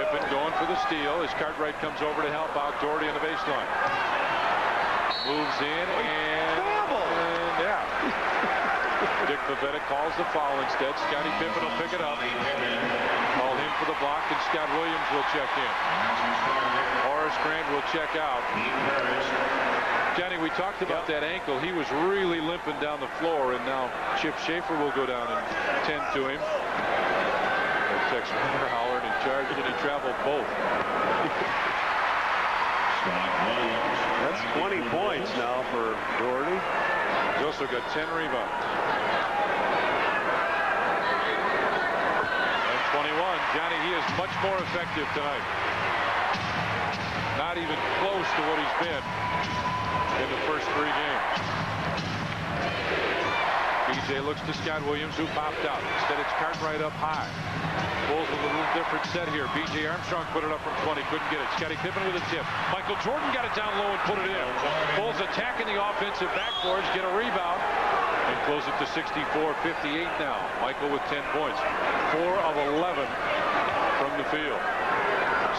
[SPEAKER 1] Pippen going for the steal as Cartwright comes over to help out Daugherty on the baseline. Moves in and yeah. Dick Pavetta calls the foul instead. Scottie Pippen will pick it up. Call him for the block, and Scott Williams will check in. Horace Grant will check out. Johnny, we talked about that ankle. He was really limping down the floor, and now Chip Schaefer will go down and tend to him. Tex Winter Howard in charge, and he traveled both.
[SPEAKER 3] That's 20 points now for Doherty.
[SPEAKER 1] He's also got 10 rebounds. And 21. Johnny, he is much more effective tonight. Not even close to what he's been in the first 3 games. BJ looks to Scott Williams, who popped out. Instead, it's Cartwright up high. Bulls with a little different set here. B.J. Armstrong put it up from 20. Couldn't get it. Scottie Pippen with a tip. Michael Jordan got it down low and put it in. Bulls attacking the offensive backboards, get a rebound, and close it to 64-58 now. Michael with 10 points. 4 of 11 from the field.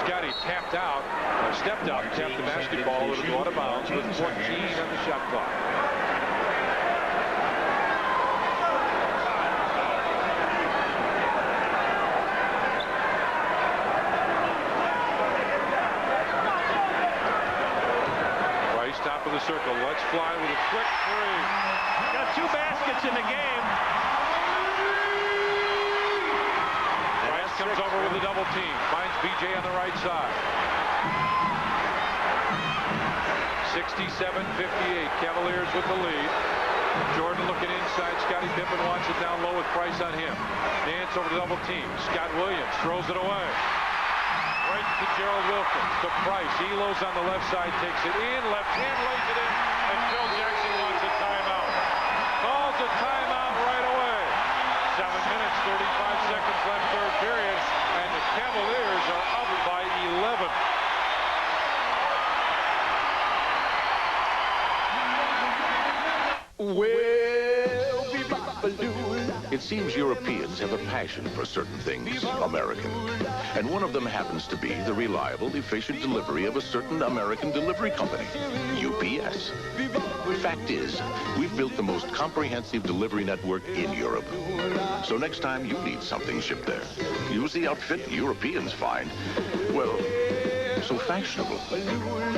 [SPEAKER 1] Scottie tapped out, stepped out, and tapped the basketball that was out of bounds with 14 on the shot clock. Top of the circle. Let's fly with a quick 3.
[SPEAKER 3] Got 2 baskets in the game.
[SPEAKER 1] Rice comes over with a double team. Finds BJ on the right side. 67-58. Cavaliers with the lead. Jordan looking inside. Scottie Pippen wants it down low with Price on him. Nance over the double team. Scott Williams throws it away. Right to Gerald Wilkins, to Price. Elo's on the left side, takes it in, left hand lays it in, and Phil Jackson wants a timeout. Calls a timeout right away. 7 minutes, 35 seconds left, third period, and the Cavaliers are up by 11.
[SPEAKER 7] It seems Europeans have a passion for certain things American. And one of them happens to be the reliable, efficient delivery of a certain American delivery company, UPS. Fact is, we've built the most comprehensive delivery network in Europe. So next time you need something shipped there, use the outfit Europeans find, well, so fashionable.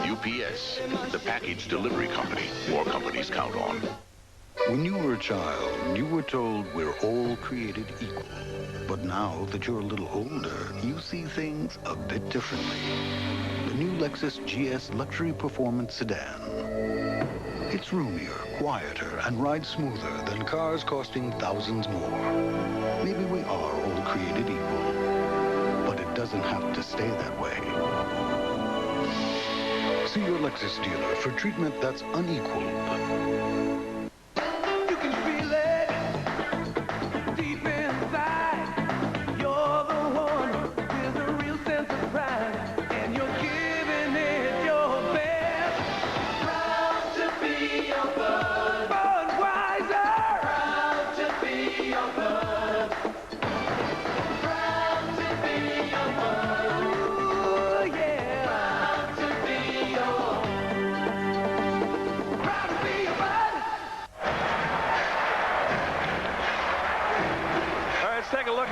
[SPEAKER 7] UPS, the package delivery company more companies count on.
[SPEAKER 9] When you were a child, you were told we're all created equal. But now that you're a little older, you see things a bit differently. The new Lexus GS Luxury Performance Sedan. It's roomier, quieter, and rides smoother than cars costing thousands more. Maybe we are all created equal, but it doesn't have to stay that way. See your Lexus dealer for treatment that's unequaled.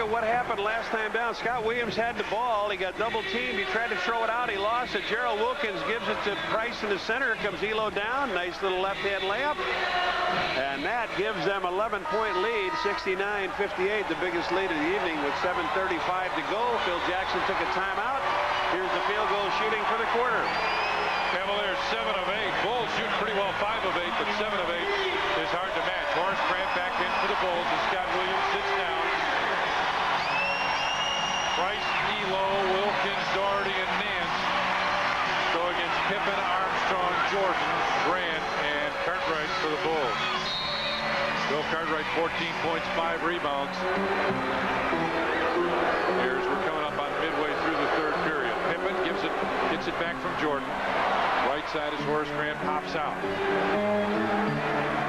[SPEAKER 3] What happened last time down. Scott Williams had the ball. He got double teamed. He tried to throw it out. He lost it. Gerald Wilkins gives it to Price in the center. Here comes Elo down. Nice little left-hand layup. And that gives them 11-point lead, 69-58, the biggest lead of the evening with 7:35 to go. Phil Jackson took a timeout. Here's the field goal shooting for the quarter.
[SPEAKER 1] Cavaliers 7 of 8. Bulls shoot pretty well 5 of 8, but 7 of 8 is hard to match. Horace Grant back in for the Bulls as Scott Williams sits down. Price, Elo, Wilkins, Doherty, and Nance go against Pippen, Armstrong, Jordan, Grant, and Cartwright for the Bulls. Bill Cartwright, 14 points, 5 rebounds. Here's we're coming up on midway through the third period. Pippen gets it back from Jordan. Right side as Horace Grant pops out.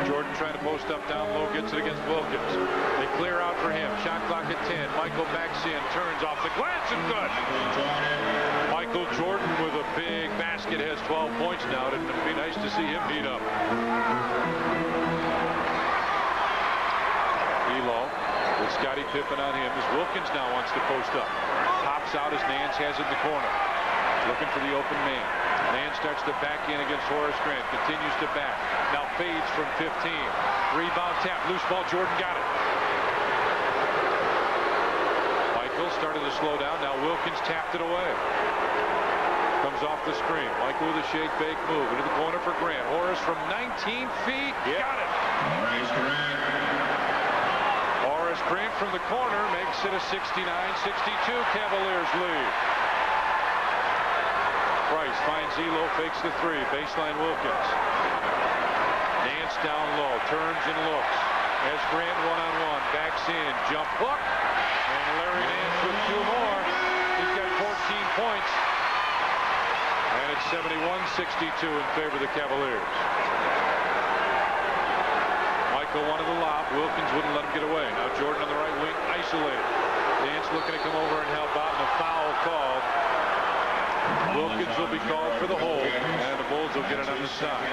[SPEAKER 1] Jordan trying to post up down low, gets it against Wilkins. They clear out for him. Shot clock at 10. Michael backs in, turns off the glass and good. Michael Jordan with a big basket has 12 points now. It'd be nice to see him heat up. With Scottie Pippen on him as Wilkins now wants to post up. Pops out as Nance has it in the corner. Looking for the open man. Nance starts to back in against Horace Grant. Continues to back. Now fades from 15. Rebound tap. Loose ball. Jordan got it. Michael started to slow down. Now Wilkins tapped it away. Comes off the screen. Michael with a shake fake move into the corner for Grant. Horace from 19 feet. Got it. Horace Grant from the corner makes it a 69-62 Cavaliers lead. Price finds Elo, fakes the three. Baseline Wilkins. Nance down low. Turns and looks. As Grant one-on-one. Backs in. Jump hook. And Larry Nance with 2 more. He's got 14 points. And it's 71-62 in favor of the Cavaliers. Michael wanted the lob. Wilkins wouldn't let him get away. Now Jordan on the right wing, isolated. Nance looking to come over and help out, and a foul called. Wilkins will be called for the hold, and the Bulls will get it on the side.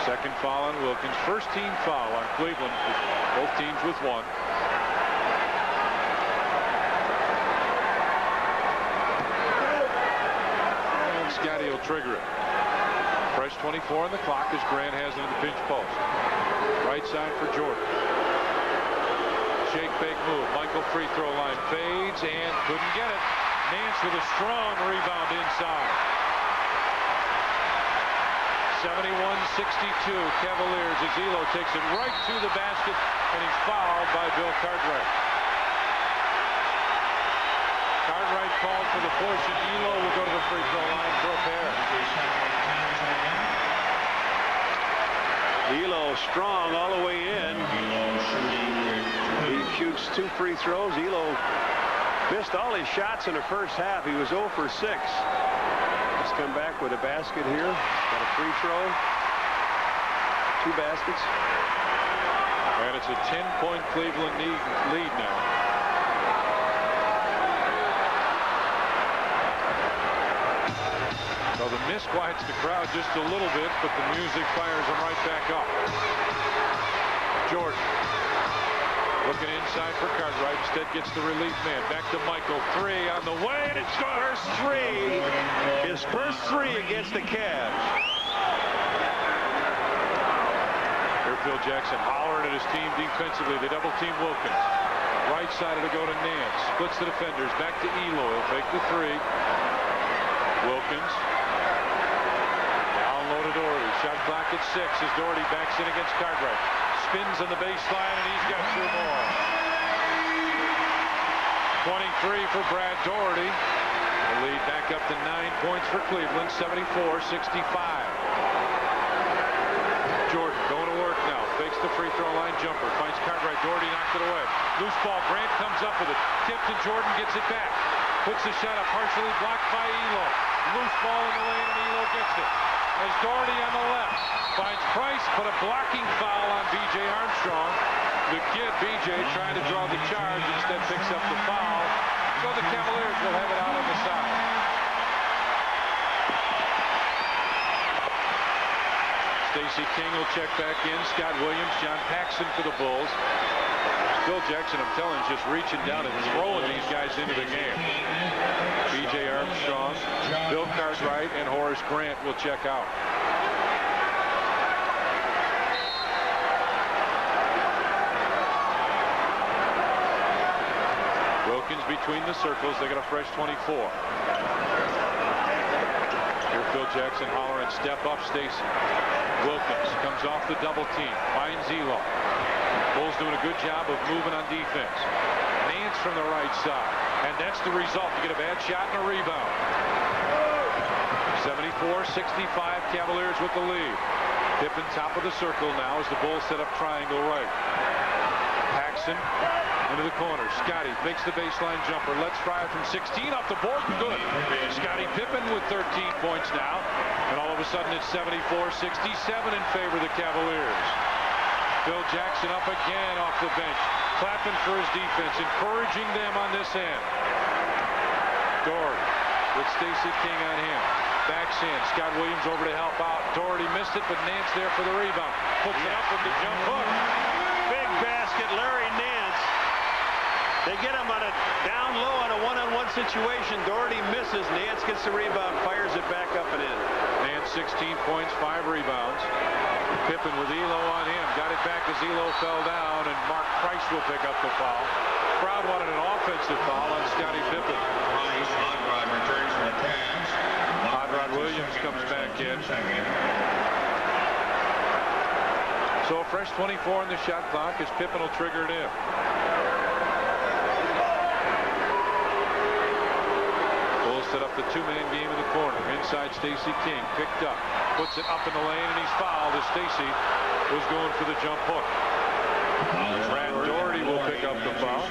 [SPEAKER 1] Second foul on Wilkins. First team foul on Cleveland. Both teams with 1. And Scotty will trigger it. Fresh 24 on the clock as Grant has it in the pinch post. Right side for Jordan. Shake fake move. Michael free throw line fades and couldn't get it. Nance with a strong rebound inside. 71-62 Cavaliers as Elo takes it right to the basket, and he's fouled by Bill Cartwright. Cartwright called for the push, and Elo will go to the free throw line for a pair.
[SPEAKER 3] Elo strong all the way in. He shoots 2 free throws. Elo missed all his shots in the first half. He was 0 for 6. Let's come back with a basket here. Got a free throw. 2 baskets.
[SPEAKER 1] And it's a 10-point Cleveland lead now. So the miss quiets the crowd just a little bit, but the music fires them right back up. Jordan looking inside for Cartwright. Instead gets the relief man. Back to Michael. 3 on the way, and it's first 3.
[SPEAKER 3] His first 3 against the Cavs.
[SPEAKER 1] Here Phil Jackson hollering at his team defensively. They double team Wilkins. Right side to go to Nance. Splits the defenders. Back to Elo. He'll take the 3. Wilkins. Down low to Doherty. Shot clock at 6 as Doherty backs in against Cartwright. Spins on the baseline, and he's got 2 more. 23 for Brad Doherty. The lead back up to 9 points for Cleveland, 74-65. Jordan going to work now. Fakes the free throw line jumper. Finds Cartwright. Doherty knocked it away. Loose ball. Grant comes up with it. Tipped, and Jordan gets it back. Puts the shot up, partially blocked by Elo. Loose ball in the lane, and Elo gets it. As Doherty on the left finds Price, but a blocking foul on B.J. Armstrong. The kid, B.J., trying to draw the charge, instead picks up the foul. So the Cavaliers will have it out on the side. Stacey King will check back in. Scott Williams, John Paxson for the Bulls. Phil Jackson, I'm telling you, just reaching down and throwing these guys into the game. B.J. Armstrong, Bill Cartwright, and Horace Grant will check out. Wilkins between the circles. They got a fresh 24. Here Phil Jackson hollering, step up, Stacey. Wilkins comes off the double team, finds Elo. Bulls doing a good job of moving on defense. Nance from the right side, and that's the result. You get a bad shot and a rebound. 74-65, Cavaliers with the lead. Pippen top of the circle now as the Bulls set up triangle right. Paxson into the corner. Scotty makes the baseline jumper. Let's try it from 16 off the board. Good. Scotty Pippen with 13 points now. And all of a sudden it's 74-67 in favor of the Cavaliers. Phil Jackson up again off the bench. Clapping for his defense. Encouraging them on this end. Doherty with Stacey King on him. Backs in. Scott Williams over to help out. Doherty missed it, but Nance there for the rebound. Puts it up with the jump hook. Big
[SPEAKER 3] big basket, Larry Nance. They get him on a down low on a one-on-one situation. Doherty misses. Nance gets the rebound, fires it back up and in.
[SPEAKER 1] Nance 16 points, 5 rebounds. Pippen with Elo on him. Got it back as Elo fell down, and Mark Price will pick up the foul. Crowd wanted an offensive foul on Scottie Pippen.
[SPEAKER 5] Odd returns from the Cavs.
[SPEAKER 1] Odd Williams comes back in. So a fresh 24 on the shot clock as Pippen will trigger it in. Bulls set up the two-man game in the corner. Inside Stacey King, picked up, puts it up in the lane, and he's fouled as Stacey was going for the jump hook. Brad Doherty will pick up the foul.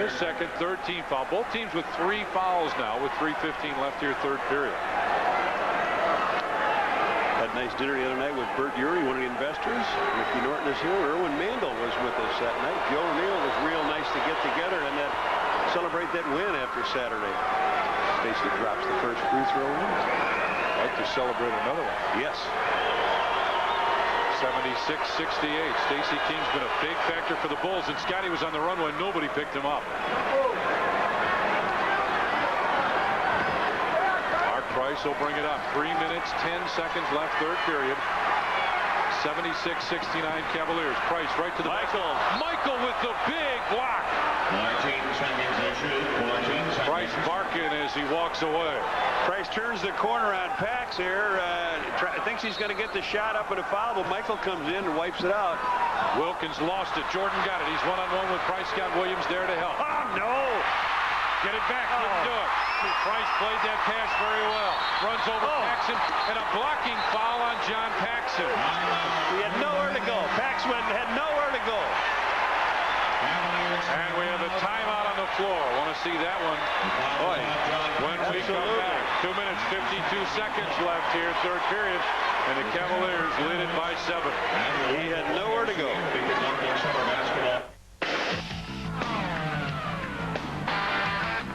[SPEAKER 1] His second, third team foul. Both teams with 3 fouls now with 3:15 left here, third period.
[SPEAKER 3] Had a nice dinner the other night with Bert Urey, one of the investors. Mickey Norton is here. Erwin Mandel was with us that night. Joe O'Neill was real nice to get together and celebrate that win after Saturday. Stacey drops the first free throw in.
[SPEAKER 1] I'd like to celebrate another one.
[SPEAKER 3] Yes.
[SPEAKER 1] 76-68. Stacey King's been a big factor for the Bulls, and Scottie was on the run when nobody picked him up. Mark Price will bring it up. 3 minutes, 10 seconds left, third period. 76-69 Cavaliers. Price right to the
[SPEAKER 3] Michael.
[SPEAKER 1] Michael with the big block.
[SPEAKER 5] 14 seconds to shoot. 14 seconds.
[SPEAKER 1] Price barking as he walks away.
[SPEAKER 3] Price turns the corner on Pax here. Thinks he's going to get the shot up and a foul, but Michael comes in and wipes it out.
[SPEAKER 1] Wilkins lost it. Jordan got it. He's one-on-one with Price. Got Williams there to help.
[SPEAKER 3] Oh, no.
[SPEAKER 1] Get it back. Couldn't do it. Price played that pass very well. Runs over Paxson, and a blocking foul on John Paxson.
[SPEAKER 3] He had nowhere to go. Paxson had nowhere to go.
[SPEAKER 1] And we have a timeout on the floor. Want to see that one? Boy, when we come back. 2 minutes, 52 seconds left here, third period. And the Cavaliers lead it by 7.
[SPEAKER 3] He had nowhere to go.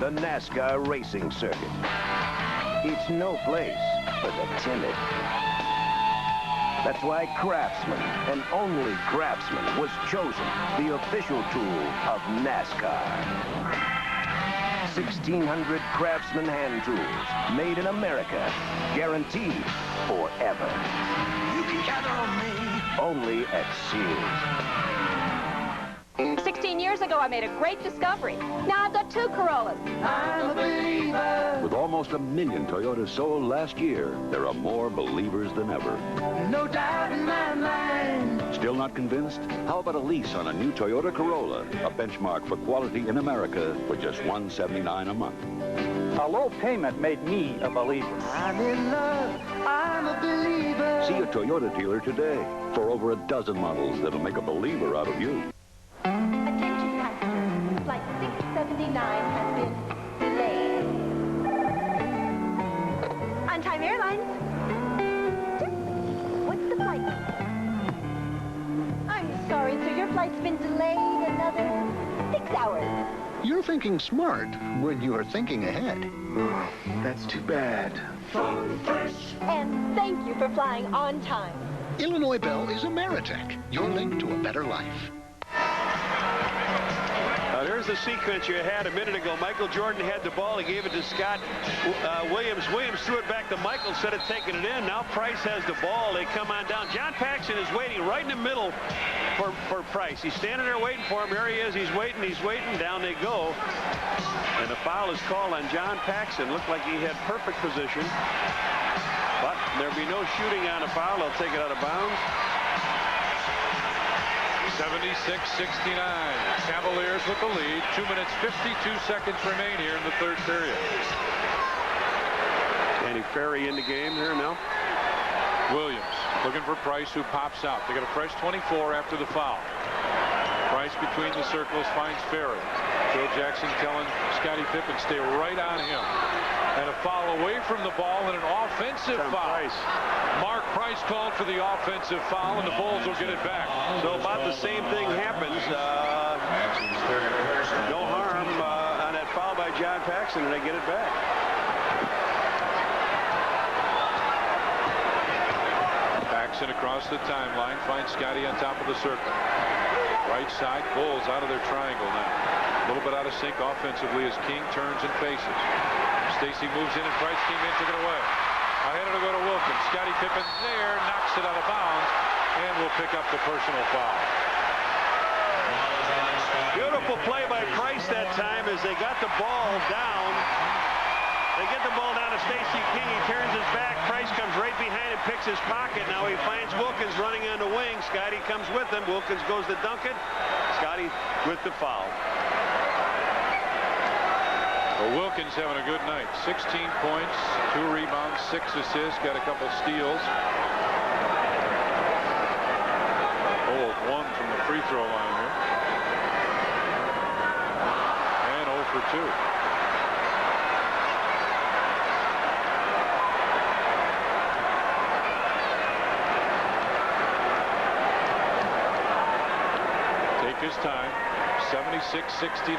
[SPEAKER 10] The NASCAR racing circuit. It's no place for the timid. That's why Craftsman, and only Craftsman, was chosen the official tool of NASCAR. 1,600 Craftsman hand tools, made in America, guaranteed forever.
[SPEAKER 6] You can count on me.
[SPEAKER 10] Only at Sears.
[SPEAKER 11] 16 years ago, I made a great discovery. Now I've got 2 Corollas.
[SPEAKER 6] I'm a believer.
[SPEAKER 9] With almost 1 million Toyotas sold last year, there are more believers than ever.
[SPEAKER 6] No doubt in my mind.
[SPEAKER 9] Still not convinced? How about a lease on a new Toyota Corolla, a benchmark for quality in America, for just $179 a month?
[SPEAKER 13] A low payment made me a believer.
[SPEAKER 6] I'm in love. I'm a believer.
[SPEAKER 9] See a Toyota dealer today for over a dozen models that'll make a believer out of you.
[SPEAKER 11] Attention passengers, flight 679 has been delayed. On Time Airlines. What's the flight number? I'm sorry, sir. Your flight's been delayed another 6 hours.
[SPEAKER 9] You're thinking smart when you're thinking ahead.
[SPEAKER 13] That's too bad.
[SPEAKER 11] And thank you for flying on time.
[SPEAKER 9] Illinois Bell is Ameritech, your link to a better life.
[SPEAKER 3] There's the sequence you had a minute ago. Michael Jordan had the ball. He gave it to Scott Williams. Williams threw it back to Michael, instead of taking it in. Now Price has the ball. They come on down. John Paxson is waiting right in the middle for Price. He's standing there waiting for him. Here he is. He's waiting. He's waiting. Down they go. And a foul is called on John Paxson. Looked like he had perfect position. But there'll be no shooting on a foul. They'll take it out of bounds.
[SPEAKER 1] 76-69. Cavaliers with the lead. 2 minutes, 52 seconds remain here in the third period.
[SPEAKER 3] Danny Ferry in the game here now.
[SPEAKER 1] Williams looking for Price, who pops out. They got a fresh 24 after the foul. Price between the circles finds Ferry. Joe Jackson telling Scottie Pippen, stay right on him. And a foul away from the ball and an offensive foul.
[SPEAKER 3] Price.
[SPEAKER 1] Mark Price called for the offensive foul, and the Bulls will get it back.
[SPEAKER 3] So about the same thing happens. No harm on that foul by John Paxson, and they get it back.
[SPEAKER 1] Paxson across the timeline. Finds Scotty on top of the circle. Right side. Bulls out of their triangle now. A little bit out of sync offensively as King turns and faces. Stacy moves in and Price came in, took it away. Ahead it'll go to Wilkins. Scottie Pippen there, knocks it out of bounds, and will pick up the personal foul.
[SPEAKER 3] Beautiful play by Price that time as they got the ball down. They get the ball down to Stacey King. He turns his back. Price comes right behind and picks his pocket. Now he finds Wilkins running on the wing. Scotty comes with him. Wilkins goes to dunk it. Scotty with the foul.
[SPEAKER 1] Well, Wilkins having a good night. 16 points, 2 rebounds, 6 assists, got a couple steals. 0 of 1 from the free throw line here. And 0 for 2. Take his time. 76-69.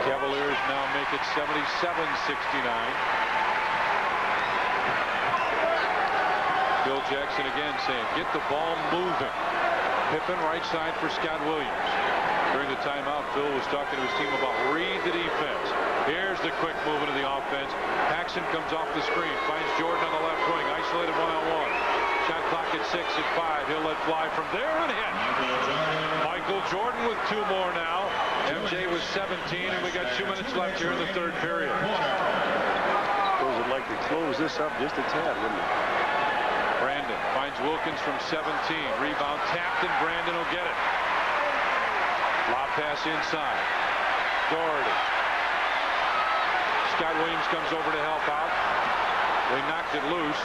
[SPEAKER 1] Cavaliers now make it 77-69. Phil Jackson again saying, get the ball moving. Pippen right side for Scott Williams. During the timeout, Phil was talking to his team about read the defense. Here's the quick movement of the offense. Paxson comes off the screen, finds Jordan on the left wing, isolated one-on-one. Shot clock at 6 at 5. He'll let fly from there and hit. Michael Jordan with 2 more now. MJ was 17, and we got 2 minutes left here in the third period.
[SPEAKER 3] Those would like to close this up just a tad, wouldn't it?
[SPEAKER 1] Brandon finds Wilkins from 17. Rebound tapped, and Brandon will get it. Lob pass inside. Doherty. Scott Williams comes over to help out. They knocked it loose.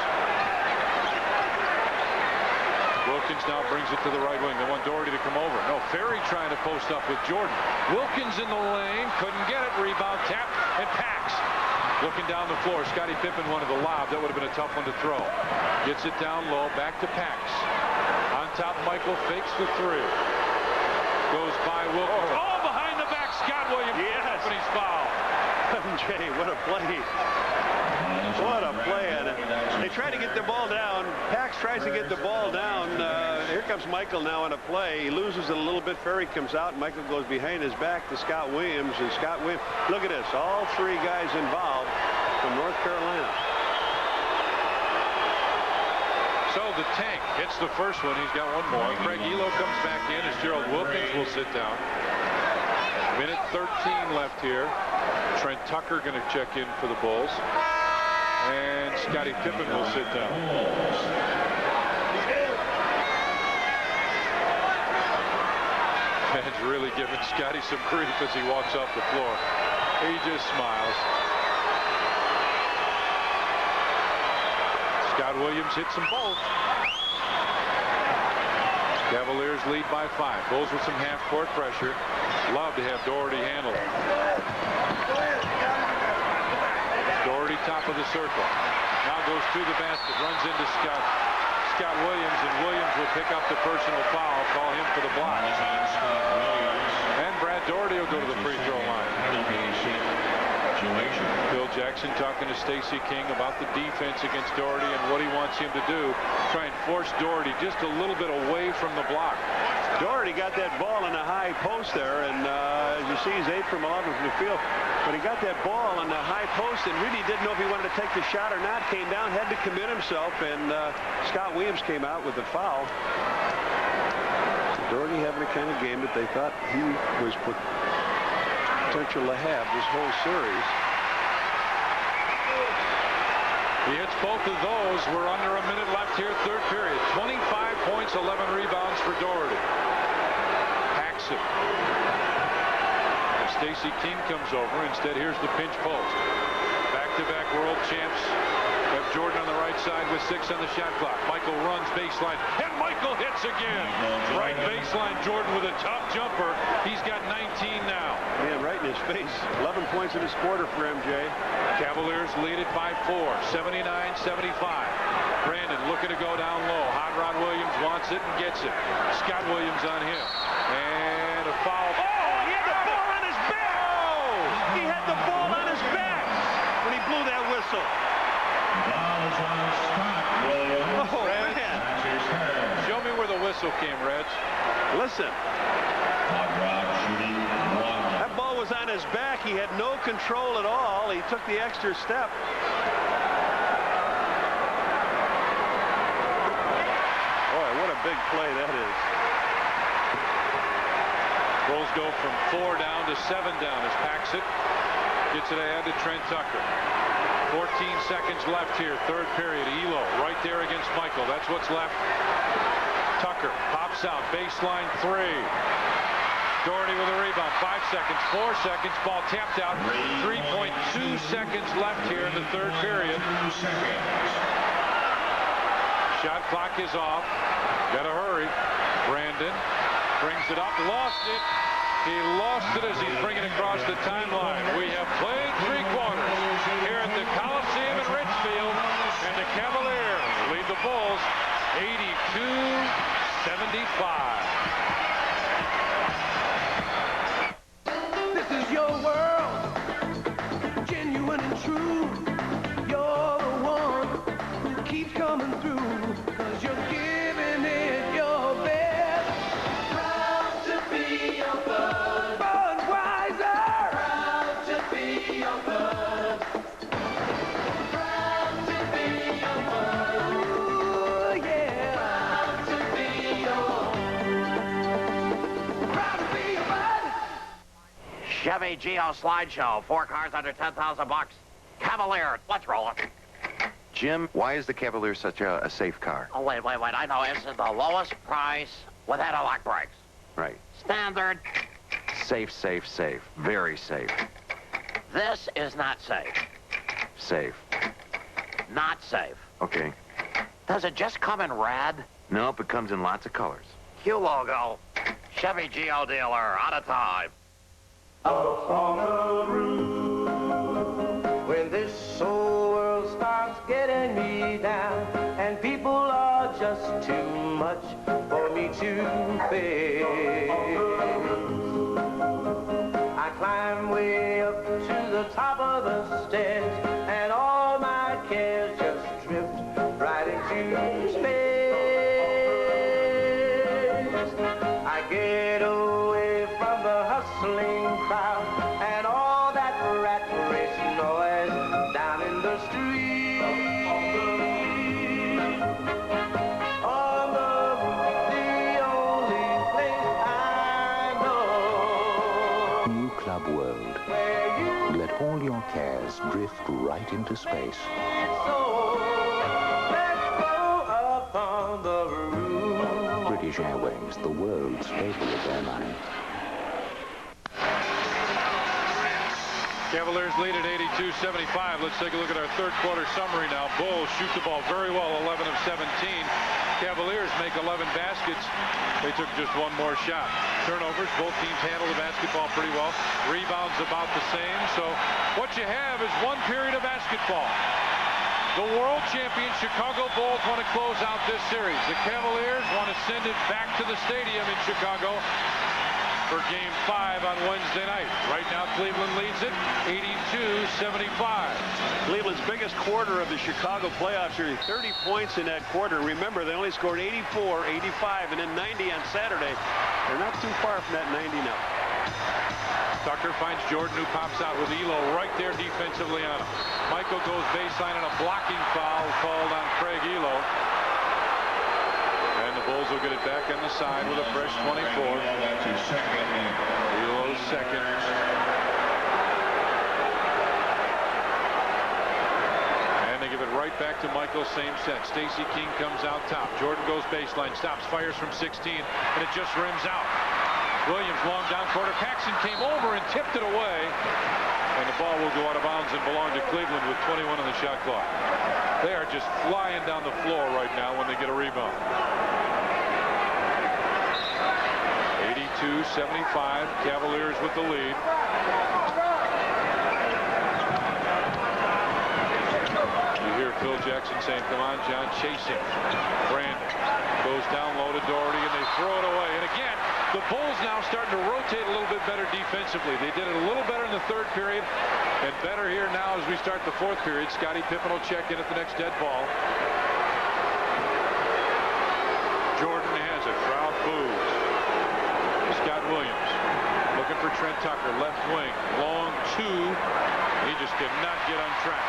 [SPEAKER 1] Wilkins now brings it to the right wing. They want Doherty to come over. No, Ferry trying to post up with Jordan. Wilkins in the lane. Couldn't get it. Rebound tapped, and Pax looking down the floor. Scottie Pippen wanted the lob. That would have been a tough one to throw. Gets it down low. Back to Pax. On top, Michael fakes the 3. Goes by Wilkins. Oh, behind the back. Scott Williams.
[SPEAKER 3] Yes.
[SPEAKER 1] Company's foul.
[SPEAKER 3] Jay, what a play. What a play. And they try to get the ball down. Pax tries to get the ball down. Here comes Michael now on a play. He loses it a little bit. Ferry comes out, and Michael goes behind his back to Scott Williams. And Scott Williams, look at this. All 3 guys involved from North Carolina.
[SPEAKER 1] So the tank hits the first one. He's got 1 more. Craig Elo comes back in as Gerald Wilkins will sit down. Minute 13 left here. Trent Tucker going to check in for the Bulls. And Scottie Pippen will sit down. Fans really giving Scotty some grief as he walks off the floor. He just smiles. Scott Williams hits them both. Cavaliers lead by 5. Bulls with some half-court pressure. Love to have Doherty handle it. Doherty top of the circle. Now goes to the basket. Runs into Scott Williams, and Williams will pick up the personal foul. Call him for the block. And Brad Doherty will go to the free throw line. Phil Jackson talking to Stacey King about the defense against Doherty and what he wants him to do. Try and force Doherty just a little bit away from the block.
[SPEAKER 3] Doherty got that ball in the high post there, and as you see, he's 8 from 11 from the field. But he got that ball in the high post and really didn't know if he wanted to take the shot or not. Came down, had to commit himself, and Scott Williams came out with the foul. Doherty having the kind of game that they thought he was potential to have this whole series.
[SPEAKER 1] He hits both of those. We're under a minute left here, third period. 25 points, 11 rebounds for Doherty. Paxson. Stacey King comes over. Instead, here's the pinch post. Back-to-back world champs. Have Jordan on the right side with 6 on the shot clock. Michael runs baseline, and Michael hits again. Right baseline, Jordan with a tough jumper. He's got 19 now.
[SPEAKER 3] Man, right in his face. 11 points in this quarter for MJ.
[SPEAKER 1] Cavaliers lead it by 4, 79-75. Brandon looking to go down low. Hot Rod Williams wants it and gets it. Scott Williams on him. And a foul.
[SPEAKER 3] Oh, he had the ball on his back. Oh, he had the ball on his back when he blew that whistle. Oh, man.
[SPEAKER 1] whistle came, Reds.
[SPEAKER 3] Listen. That ball was on his back. He had no control at all. He took the extra step. Boy, what a big play that is.
[SPEAKER 1] Bulls go from 4 down to 7 down as Paxson gets it ahead to Trent Tucker. 14 seconds left here, third period. Elo right there against Michael. That's what's left. Tucker pops out, baseline 3. Doherty with a rebound. 5 seconds, 4 seconds. Ball tapped out. 3.2 seconds left here in the third period. Shot clock is off. Got to hurry. Brandon brings it up. Lost it. He lost it as he's bringing it across the timeline. We have played 3 quarters here at the Coliseum in Richfield, and the Cavaliers lead the Bulls 82-75.
[SPEAKER 6] This is your world, genuine and true. You're the one who keeps coming through, 'cause you're giving it your best. Proud to be your bud. Budweiser. Proud to be your bud. Proud to be your bud. Ooh, yeah. Proud to be your bud.
[SPEAKER 4] Chevy Geo slideshow. 4 cars under 10,000 bucks. Cavaliers. Let's roll it.
[SPEAKER 2] Jim, why is the Cavalier such a safe car?
[SPEAKER 4] Oh, wait. I know. It's the lowest price with anti-lock brakes.
[SPEAKER 2] Right.
[SPEAKER 4] Standard.
[SPEAKER 2] Safe. Very safe.
[SPEAKER 4] This is not safe.
[SPEAKER 2] Safe.
[SPEAKER 4] Not safe.
[SPEAKER 2] Okay.
[SPEAKER 4] Does it just come in red?
[SPEAKER 2] Nope, it comes in lots of colors.
[SPEAKER 4] Q logo. Chevy Geo dealer. Out of time.
[SPEAKER 6] Up on the roof, when this whole world starts getting me down, and people are just too much for me to face, I climb way up to the top of the stairs, and all my cares just drift right into space. I get away from the hustling crowd and all that rat race noise down in the street. On the roof, the only place I know.
[SPEAKER 9] New Club World. Let all your cares drift right into space.
[SPEAKER 6] So let's go up on the roof.
[SPEAKER 9] British Airways, the world's favorite airline.
[SPEAKER 1] Cavaliers lead at 82-75. Let's take a look at our third quarter summary now. Bulls shoot the ball very well, 11 of 17. Cavaliers make 11 baskets. They took just one more shot. Turnovers, both teams handle the basketball pretty well. Rebounds about the same. So what you have is one period of basketball. The world champion Chicago Bulls want to close out this series. The Cavaliers want to send it back to the stadium in Chicago for Game 5 on Wednesday night. Right now, Cleveland leads it 82-75.
[SPEAKER 3] Cleveland's biggest quarter of the Chicago playoffs series, 30 points in that quarter. Remember, they only scored 84, 85, and then 90 on Saturday. They're not too far from that 90 now.
[SPEAKER 1] Tucker finds Jordan, who pops out with Elo right there defensively on him. Michael goes baseline and a blocking foul called on Craig Elo. And the Bulls will get it back on the side with a fresh 24. Elo's second. And they give it right back to Michael, same set. Stacey King comes out top. Jordan goes baseline, stops, fires from 16, and it just rims out. Williams long down quarter. Paxson came over and tipped it away. And the ball will go out of bounds and belong to Cleveland with 21 on the shot clock. They are just flying down the floor right now when they get a rebound. 82-75, Cavaliers with the lead. You hear Phil Jackson saying, come on, John, chasing. Brandon goes down low to Doherty, and they throw it away. And again, the Bulls now starting to rotate a little bit better defensively. They did it a little better in the third period, and better here now as we start the fourth period. Scottie Pippen will check in at the next dead ball. Jordan has misses it. Crowd boos. Scott Williams looking for Trent Tucker, left wing, long two. He just cannot get on track.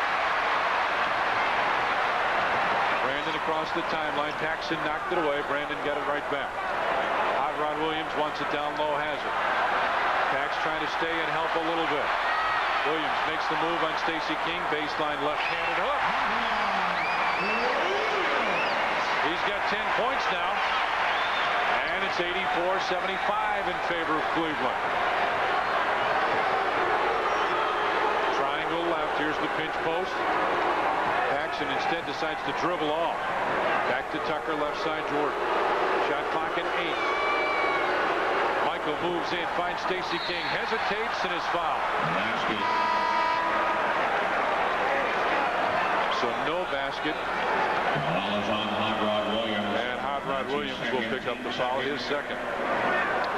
[SPEAKER 1] Brandon across the timeline. Paxson knocked it away. Brandon got it right back. Hot Rod Williams wants it down low, has it. Pax trying to stay and help a little bit. Williams makes the move on Stacey King. Baseline left-handed hook. He's got 10 points now. And it's 84-75 in favor of Cleveland. Triangle left. Here's the pinch post. Paxson instead decides to dribble off. Back to Tucker, left side, Jordan. Shot clock at 8. Michael moves in, finds Stacey King, hesitates, and is fouled. So no basket. And Hot Rod Williams will pick up the foul, his second.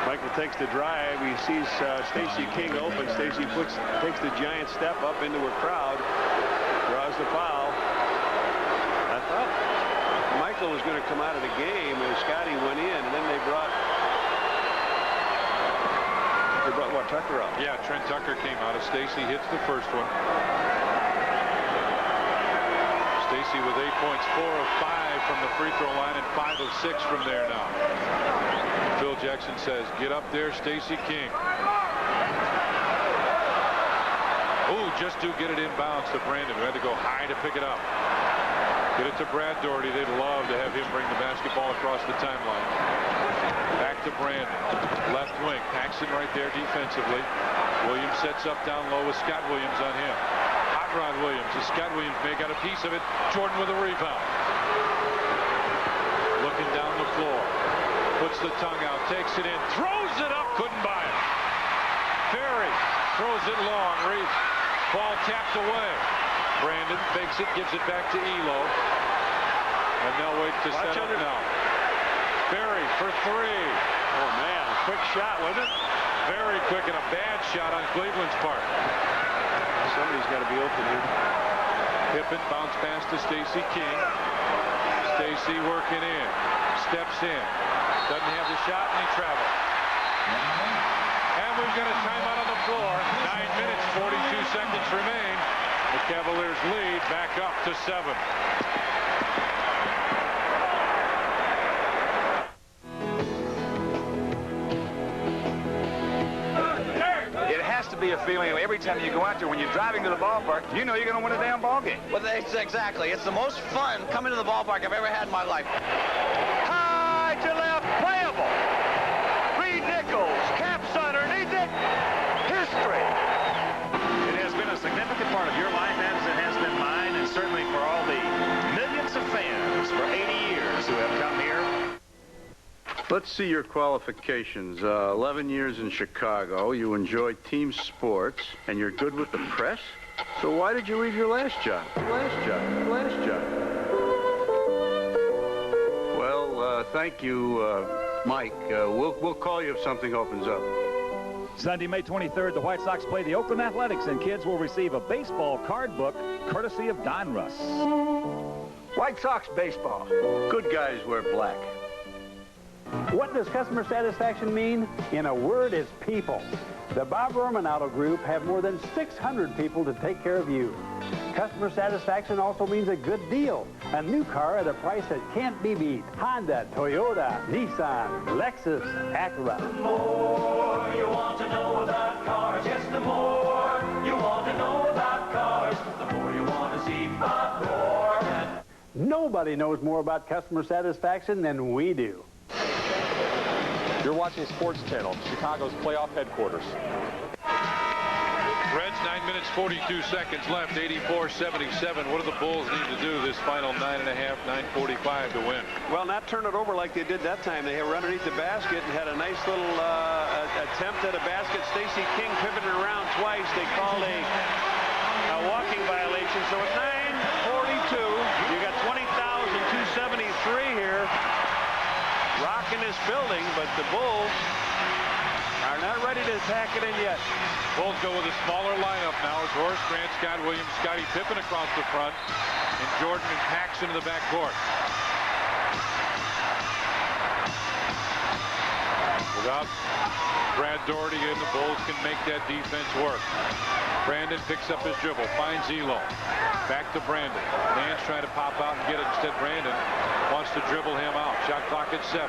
[SPEAKER 3] Michael takes the drive. He sees Stacey King open. Stacey takes the giant step up into a crowd. Draws the foul. I thought Michael was going to come out of the game as Scotty went in, and then they brought what, Tucker up?
[SPEAKER 1] Yeah, Trent Tucker came out as Stacey hits the first one. Stacey with 8 points, 4 of 5 from the free throw line and 5 of 6 from there now. Phil Jackson says, get up there, Stacey King. Ooh, just to get it inbounds to Brandon, who had to go high to pick it up. Get it to Brad Doherty. They'd love to have him bring the basketball across the timeline. Back to Brandon. Left wing. Paxson right there defensively. Williams sets up down low with Scott Williams on him. Hot Rod Williams. As Scott Williams may got a piece of it. Jordan with a rebound. Looking down the floor. Puts the tongue out. Takes it in. Throws it up. Couldn't buy it. Ferry throws it long. Ball tapped away. Brandon fakes it, gives it back to Elo. And they'll wait to set up now. Ferry for 3.
[SPEAKER 3] Oh, man. Quick shot, wasn't it?
[SPEAKER 1] Very quick and a bad shot on Cleveland's part.
[SPEAKER 3] Somebody's got to be open here.
[SPEAKER 1] Pippen bounce pass to Stacey King. Stacey working in. Steps in. Doesn't have the shot and he travels. And we've got a timeout on the floor. 9 minutes, 42 seconds remain. The Cavaliers lead back up to 7.
[SPEAKER 12] It has to be a feeling every time you go out there, when you're driving to the ballpark, you know you're going to win a damn ball game.
[SPEAKER 14] Well, exactly. It's the most fun coming to the ballpark I've ever had in my life.
[SPEAKER 12] High to left, playable. 3 nickels, caps underneath it. History. It has been a significant part of your life, as it has been mine, and certainly for all the millions of fans for 80 years who have come here.
[SPEAKER 17] Let's see your qualifications. 11 years in Chicago. You enjoyed team sports, and you're good with the press? So why did you leave your last job? Last job. Well, thank you, Mike. We'll call you if something opens up.
[SPEAKER 18] Sunday, May 23rd, the White Sox play the Oakland Athletics, and kids will receive a baseball card book courtesy of Don Russ.
[SPEAKER 17] White Sox baseball. Good guys wear black.
[SPEAKER 13] What does customer satisfaction mean? In a word, it's people. The Bob Roman Auto Group have more than 600 people to take care of you. Customer satisfaction also means a good deal. A new car at a price that can't be beat. Honda, Toyota, Nissan, Lexus, Acura.
[SPEAKER 6] The more you want to know about cars, yes, the more you want to know about cars, the more you want to see Bob Roman.
[SPEAKER 13] Nobody knows more about customer satisfaction than we do.
[SPEAKER 19] You're watching Sports Channel, Chicago's playoff headquarters.
[SPEAKER 1] Reds, 9 minutes, 42 seconds left, 84-77. What do the Bulls need to do this final 9.5, 9:45 to win?
[SPEAKER 3] Well, not turn it over like they did that time. They were underneath the basket and had a nice little attempt at a basket. Stacey King pivoted around twice. They called a walking violation. So at 9:42, you got 20,273 here. Rocking this building, but the Bulls are not ready to pack it in yet.
[SPEAKER 1] Bulls go with a smaller lineup now as Horace Grant, Scott Williams, Scottie Pippen across the front, and Jordan and Paxson in the backcourt. Without Brad Daugherty in, the Bulls can make that defense work. Brandon picks up his dribble, finds Elo. Back to Brandon. Nance trying to pop out and get it. Instead, Brandon wants to dribble him out. Shot clock at 7.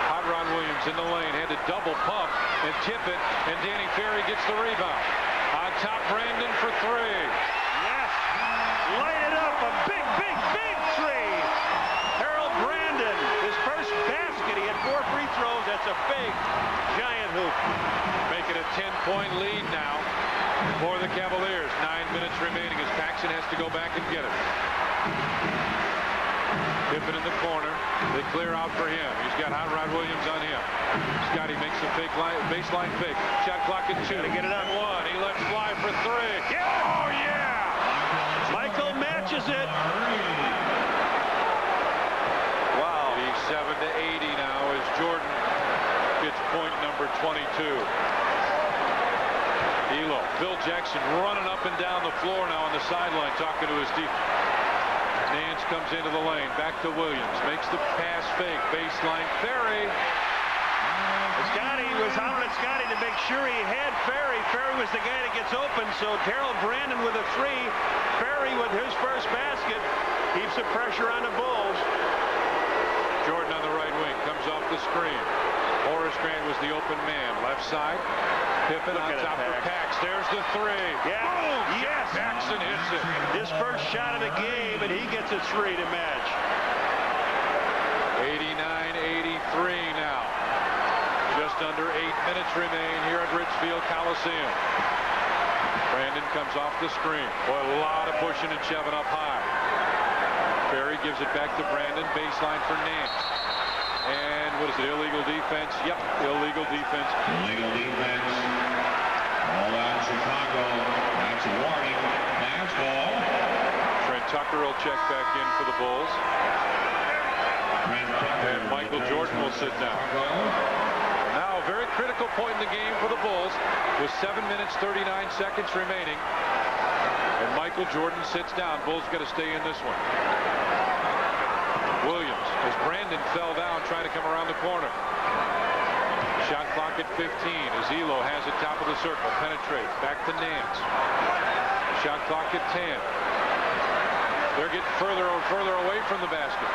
[SPEAKER 1] Hot Rod Williams in the lane. Had to double pump and tip it. And Danny Ferry gets the rebound. On top, Brandon for 3.
[SPEAKER 3] Yes. Light it up. A big, big, big 3. Harold Brandon. His first basket. He had 4 free throws. That's a big, giant hoop.
[SPEAKER 1] Making a 10-point lead now for the Cavaliers. 9 minutes remaining as Paxson has to go back and get it. Pippen in the corner. They clear out for him. He's got Hot Rod Williams on him. Scotty makes a fake baseline fake. Shot clock at 2.
[SPEAKER 3] Gotta get it up.
[SPEAKER 1] 1. He lets fly for 3.
[SPEAKER 3] Yeah! Oh, yeah! Michael matches it. Wow.
[SPEAKER 1] 87 to 80 now as Jordan gets point number 22. Elo. Phil Jackson running up and down the floor now on the sideline talking to his defense. Nance comes into the lane. Back to Williams. Makes the pass fake. Baseline. Ferry.
[SPEAKER 3] Scotty was hollering at Scotty to make sure he had Ferry. Ferry was the guy that gets open. So Harold Brandon with a 3. Ferry with his first basket keeps the pressure on the Bulls.
[SPEAKER 1] Jordan on the right wing. Comes off the screen. Horace Grant was the open man. Left side. Pippen on top for Pax. There's the 3.
[SPEAKER 3] Yeah.
[SPEAKER 1] Boom!
[SPEAKER 3] Yes.
[SPEAKER 1] Paxson hits it.
[SPEAKER 3] His first shot of the game, and he gets a 3 to match.
[SPEAKER 1] 89-83 now. Just under 8 minutes remain here at Richfield Coliseum. Brandon comes off the screen. Boy, a lot of pushing and shoving up high. Ferry gives it back to Brandon. Baseline for Nance. And what is it, illegal defense? Yep, illegal defense.
[SPEAKER 5] Illegal defense. All out Chicago. That's a warning. Nance ball.
[SPEAKER 1] Trent Tucker will check back in for the Bulls. And Michael Jordan will sit down. Now a very critical point in the game for the Bulls with 7 minutes 39 seconds remaining. And Michael Jordan sits down. Bulls got to stay in this one. Williams, as Brandon fell down trying to come around the corner. Shot clock at 15 as Elo has it top of the circle. Penetrates. Back to Nance. Shot clock at 10. They're getting further and further away from the basket.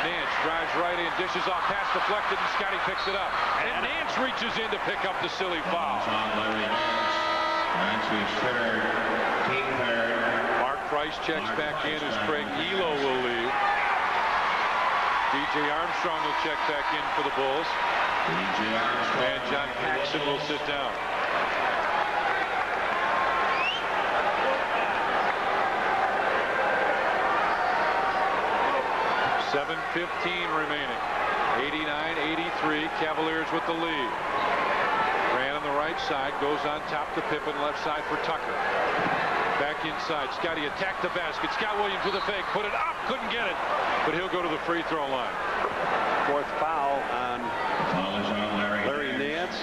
[SPEAKER 1] Nance drives right in, dishes off, pass deflected, and Scotty picks it up. And Nance reaches in to pick up the silly foul. Mark Price checks back in as Craig Elo will leave. DJ Armstrong will check back in for the Bulls. And John Paxson will sit down. .7:15 remaining. 89-83. Cavaliers with the lead. Grant on the right side. Goes on top to Pippen. Left side for Tucker. Back inside. Scotty attacked the basket. Scott Williams with a fake. Put it up. Couldn't get it. But he'll go to the free throw line.
[SPEAKER 3] 4th foul on Larry Nance.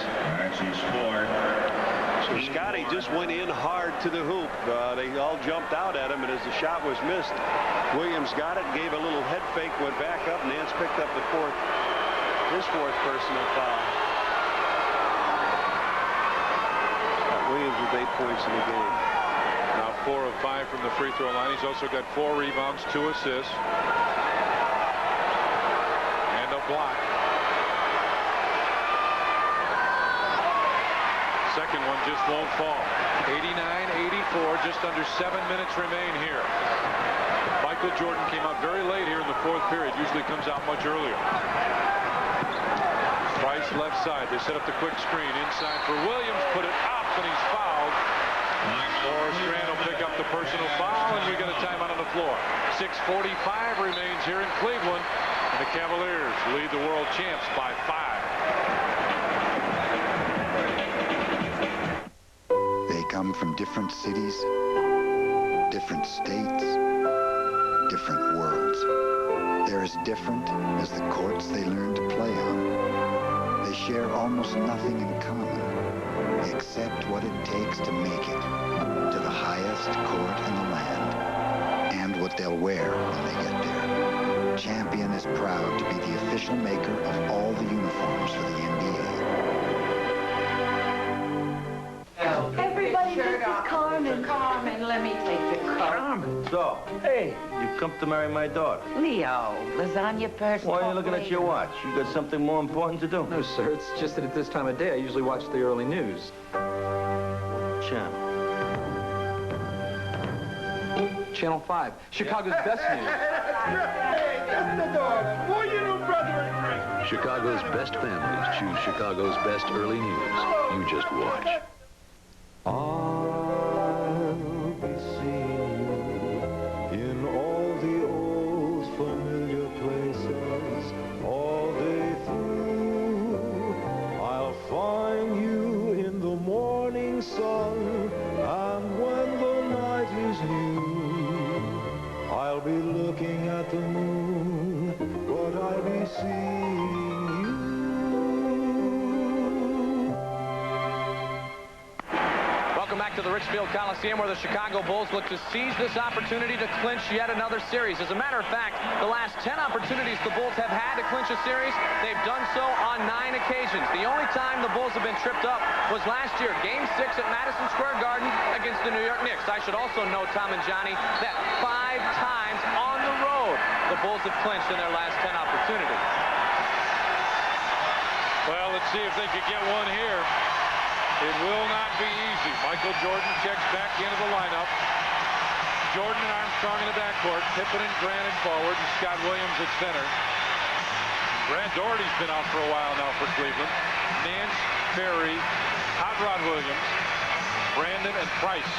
[SPEAKER 3] So Scotty just went in hard to the hoop. They all jumped out at him, and as the shot was missed, Williams got it, gave a little head fake, went back up. Nance picked up his 4th personal foul. Williams with 8 points in the game.
[SPEAKER 1] Now 4 of 5 from the free throw line. He's also got 4 rebounds, 2 assists, and a block. Second one just won't fall. 89-84, just under 7 minutes remain here. Michael Jordan came out very late here in the 4th period. Usually comes out much earlier. Price left side. They set up the quick screen inside for Williams. Put it up, and he's fouled. Horace Grant will pick up the personal foul, and we got a timeout on the floor. 6:45 remains here in Cleveland, and the Cavaliers lead the world champs by 5.
[SPEAKER 15] They come from different cities, different states, different worlds. They're as different as the courts they learn to play on. They share almost nothing in common, except what it takes to make it to the highest court in the land, and what they'll wear when they get there. Champion is proud to be the official maker of all the uniforms for the NBA.
[SPEAKER 16] Carmen, Carmen, let me take your coat.
[SPEAKER 20] Carmen. So, hey, you come to marry my daughter.
[SPEAKER 16] Leo, lasagna first.
[SPEAKER 20] Why are you looking at your watch? You got something more important to do?
[SPEAKER 26] No, sir. It's just that at this time of day, I usually watch the early news.
[SPEAKER 20] Channel.
[SPEAKER 26] Channel 5, Chicago's best news.
[SPEAKER 20] Hey, that's the dog. Boy, you know brother in Greece.
[SPEAKER 21] Chicago's best families choose Chicago's best early news. You just watch.
[SPEAKER 6] I'll be seeing you in all the old familiar places all day through. I'll find you in the morning sun, and when the night is new, I'll be looking at the moon, but I'll be seeing you.
[SPEAKER 8] Welcome back to the Richfield Coliseum, where the Chicago Bulls look to seize this opportunity to clinch yet another series. As a matter of fact, the last 10 opportunities the Bulls have had to clinch a series, they've done so on 9 occasions. The only time the Bulls have been tripped up was last year, Game 6 at Madison Square Garden against the New York Knicks. I should also note, Tom and Johnny, that 5 times on the road the Bulls have clinched in their last 10 opportunities.
[SPEAKER 1] Well, let's see if they could get one here. It will not be easy. Michael Jordan checks back into the lineup. Jordan and Armstrong in the backcourt. Pippen and Grant in forward, and Scott Williams at center. Brad Daugherty's been out for a while now for Cleveland. Nance, Perry, Hot Rod Williams, Brandon, and Price.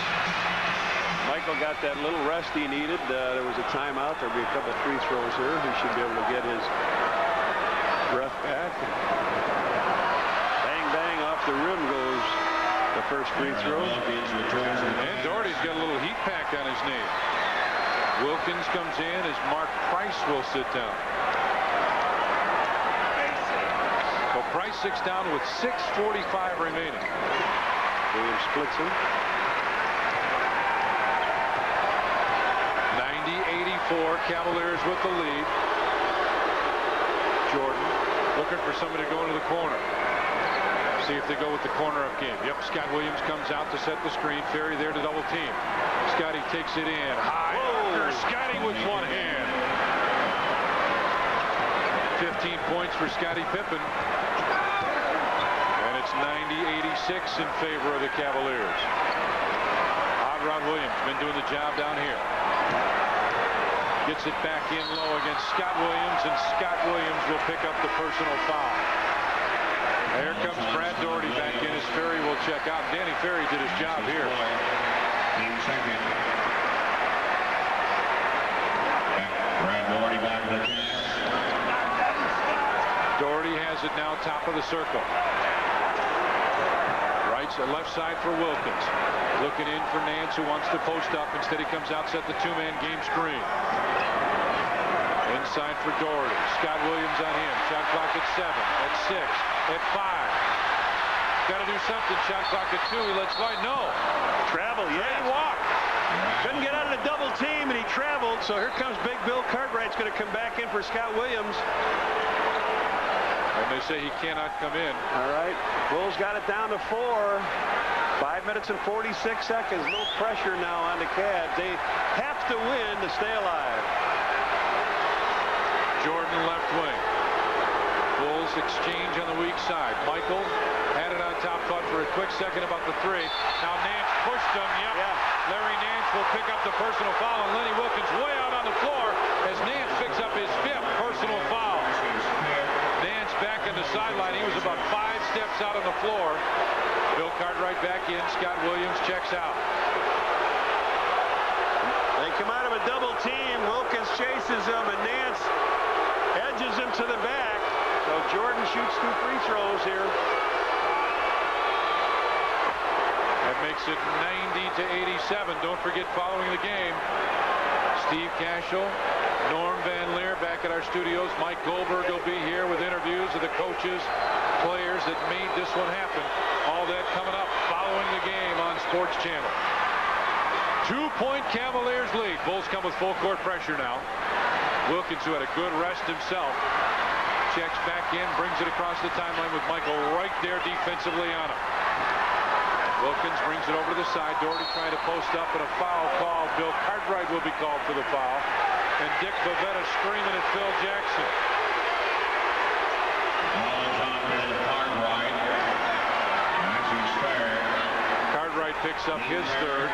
[SPEAKER 3] Michael got that little rest he needed. There was a timeout. There'll be a couple free throws here. He should be able to get his breath back. Bang, bang, off the rim goes the first free throw.
[SPEAKER 1] And Daugherty's got a little heat pack on his knee. Wilkins comes in as Mark Price will sit down. So Price sits down with 6:45 remaining.
[SPEAKER 3] Williams splits him.
[SPEAKER 1] 90-84, Cavaliers with the lead. Jordan looking for somebody to go into the corner. See if they go with the corner up game. Yep, Scott Williams comes out to set the screen. Ferry there to double team. Scotty takes it in. High. Scotty with one hand. 15 points for Scottie Pippen. And it's 90-86 in favor of the Cavaliers. Hot Rod Williams been doing the job down here. Gets it back in low against Scott Williams, and Scott Williams will pick up the personal foul. Here comes Brad Daugherty back in as Ferry will check out. Danny Ferry did his job here.
[SPEAKER 5] Brad Daugherty back in the cast.
[SPEAKER 1] Daugherty has it now top of the circle. Left side for Wilkins. Looking in for Nance, who wants to post up. Instead he comes out, set the two-man game screen. Inside for Daugherty. Scott Williams on him. Shot clock at 7, at 6, at 5. Got to do something. Shot clock at 2. He lets fly. No.
[SPEAKER 3] Travel, yeah.
[SPEAKER 1] Walk.
[SPEAKER 3] Couldn't get out of the double team, and he traveled. So here comes Big Bill Cartwright's going to come back in for Scott Williams.
[SPEAKER 1] And they say he cannot come in.
[SPEAKER 3] All right. Bulls got it down to 4. 5 minutes and 46 seconds. No pressure now on the Cavs. They have to win to stay alive.
[SPEAKER 1] Jordan left wing. Bulls exchange on the weak side. Michael had it on top, thought for a quick second about the 3. Now Nance pushed him. Yep. Yeah. Larry Nance will pick up the personal foul, and Lenny Wilkins way out on the floor as Nance picks up his 5th personal foul. Nance back in the sideline. He was about 5 steps out on the floor. Bill Cartwright back in. Scott Williams checks out.
[SPEAKER 3] They come out of a double team. Wilkins chases him, and Nance edges him to the back. So Jordan shoots 2 free throws here.
[SPEAKER 1] That makes it 90-87. Don't forget, following the game, Steve Cashel, Norm Van Leer back at our studios. Mike Goldberg will be here with interviews of the coaches, players that made this one happen. All that coming up following the game on Sports Channel. 2-point Cavaliers lead. Bulls come with full court pressure now. Wilkins, who had a good rest himself, checks back in, brings it across the timeline with Michael right there defensively on him. Wilkins brings it over to the side. Doherty trying to post up, and a foul called. Bill Cartwright will be called for the foul. And Dick Bavetta screaming at Phil Jackson. Cartwright picks up his third.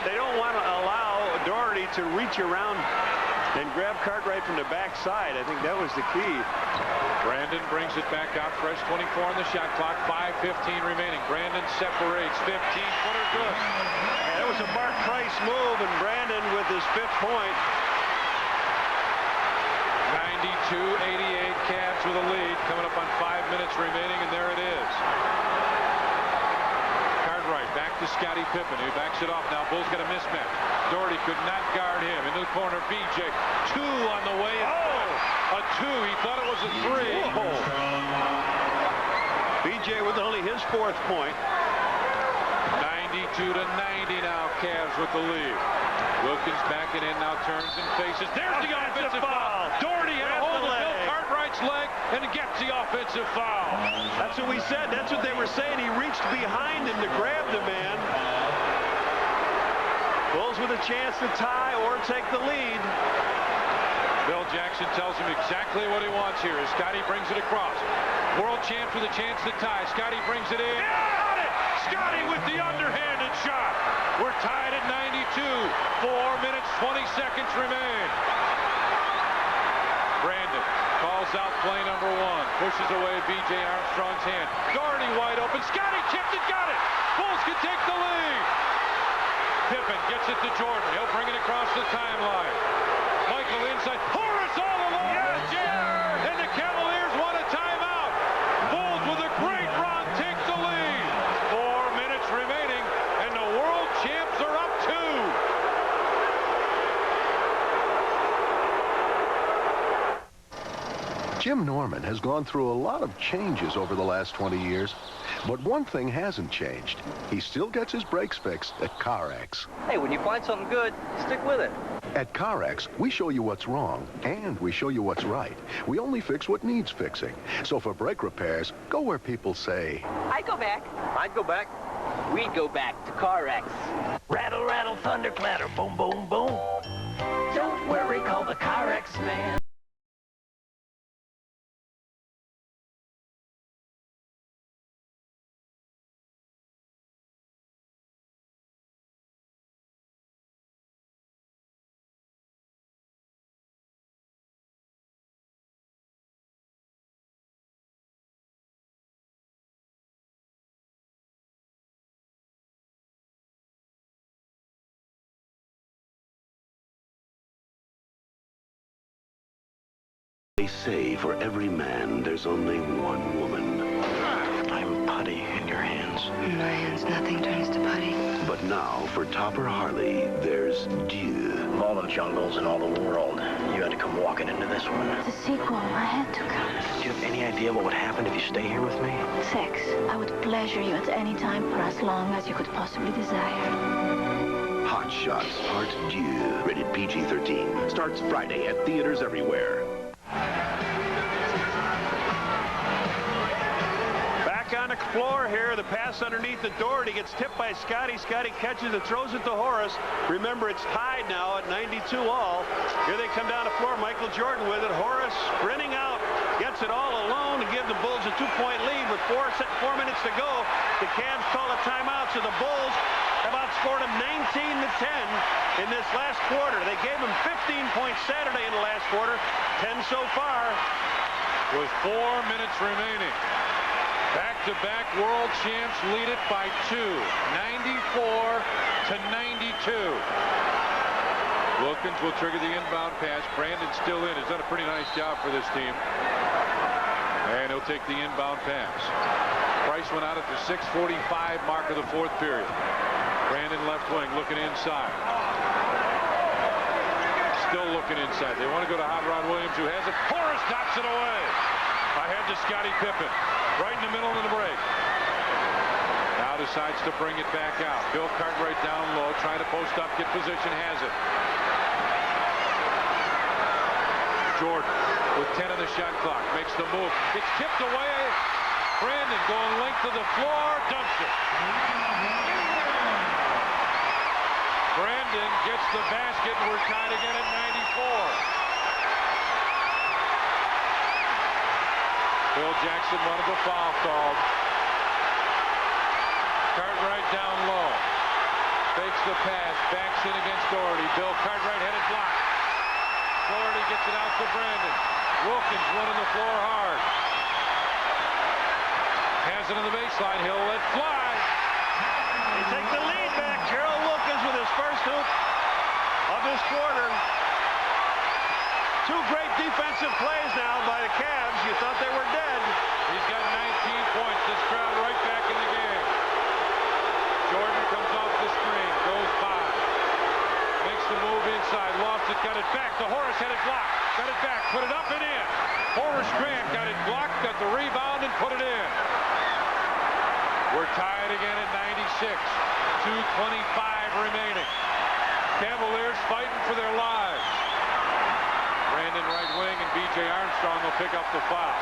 [SPEAKER 3] They don't want to allow Doherty to reach around and grab Cartwright from the backside. I think that was the key.
[SPEAKER 1] Brandon brings it back out. Fresh 24 on the shot clock. 5:15 remaining. Brandon separates. 15-footer good.
[SPEAKER 3] That was a Mark Price move, and Brandon with his 5th point.
[SPEAKER 1] 92-88. Cavs with a lead. Coming up on 5 minutes remaining, and there it is. Cartwright back to Scottie Pippen. He backs it off now. Bulls got a mismatch. Doherty could not guard him. Into the corner, BJ. 2 on the way. Oh! A 2. He thought it was a 3.
[SPEAKER 3] Whoa. BJ with only his 4th point.
[SPEAKER 1] 92-90 now. Cavs with the lead. Wilkins backing in now, turns and faces. There's the offensive foul. Doherty had a hold of Bill Cartwright's leg and gets the offensive foul.
[SPEAKER 3] That's what we said. That's what they were saying. He reached behind him to grab the man. Bulls with a chance to tie or take the lead.
[SPEAKER 1] Bill Jackson tells him exactly what he wants here as Scottie brings it across. World champs with a chance to tie. Scottie brings it in. Got it! Scottie with the underhanded shot. We're tied at 92. 4 minutes, 20 seconds remain. Brandon calls out play number 1. Pushes away B.J. Armstrong's hand. Doherty wide open. Scottie chipped it, got it. Bulls can take the lead. Pippen gets it to Jordan. He'll bring it across the timeline. Michael inside. Horace all alone. Yeah. And the Cavaliers want a timeout. Bulls with a great run take the lead. 4 minutes remaining, and the world champs are up 2.
[SPEAKER 7] Jim Norman has gone through a lot of changes over the last 20 years, but one thing hasn't changed. He still gets his brakes fixed at CarX.
[SPEAKER 26] Hey, when you find something good, stick with it.
[SPEAKER 7] At CarX, we show you what's wrong, and we show you what's right. We only fix what needs fixing. So for brake repairs, go where people say,
[SPEAKER 26] I'd go back. I'd go back. We'd go back to CarX.
[SPEAKER 4] Rattle, rattle, thunder, clatter, boom, boom, boom. Don't worry, call the CarX man.
[SPEAKER 10] They say for every man, there's only one woman. I'm putty in your hands.
[SPEAKER 22] In my hands, nothing turns to putty.
[SPEAKER 10] But now, for Topper Harley, there's Dieu.
[SPEAKER 23] Of all the jungles in all the world, you had to come walking into this one.
[SPEAKER 22] The sequel, I had to come.
[SPEAKER 23] Do you have any idea what would happen if you stay here with me?
[SPEAKER 22] Sex. I would pleasure you at any time for as long as you could possibly desire.
[SPEAKER 10] Hot Shots Part Dieu. Rated PG-13. Starts Friday at theaters everywhere.
[SPEAKER 3] Back on the floor here, the pass underneath the Doherty gets tipped by Scottie. Scottie catches it, throws it to Horace. Remember, it's tied now at 92 all. Here they come down the floor. Michael Jordan with it. Horace sprinting out, gets it all alone to give the Bulls a 2-point lead with 4 minutes to go. The Cavs call a timeout, so the Bulls have outscored them 19-10 in this last quarter. They gave them 15 points Saturday in the last quarter, 10 so far.
[SPEAKER 1] With 4 minutes remaining. Back-to-back world champs lead it by 2. 94-92. Wilkins will trigger the inbound pass. Brandon's still in. He's done a pretty nice job for this team. And he'll take the inbound pass. Price went out at the 6:45 mark of the 4th period. Brandon left wing looking inside. Still looking inside. They want to go to Hot Rod Williams, who has it. Horace knocks it away. Ahead to Scottie Pippen. Right in the middle of the break. Now decides to bring it back out. Bill Cartwright down low, trying to post up, get position, has it. Jordan with 10 on the shot clock. Makes the move. It's tipped away. Brandon going length of the floor. Dumps it. Brandon gets the basket, and we're tied again at 94. Bill Jackson wanted the foul called. Cartwright down low. Fakes the pass. Backs in against Doherty. Bill Cartwright headed block. Doherty gets it out to Brandon. Wilkins running the floor hard. Has it on the baseline. He'll let fly.
[SPEAKER 3] They take the lead back. Gerald Wilkins with his first hoop of this quarter. Two great defensive plays now by the Cavs. You thought they were dead.
[SPEAKER 1] He's got 19 points. This crowd right back in the game. Jordan comes off the screen. Goes by. Makes the move inside. Lost it. Got it back. The Horace had it blocked. Got it back. Put it up and in. Horace Grant got it blocked. Got the rebound and put it in. We're tied again at 96. 2:25 remaining. Cavaliers fighting for their lives. Brandon right wing and B.J. Armstrong will pick up the foul.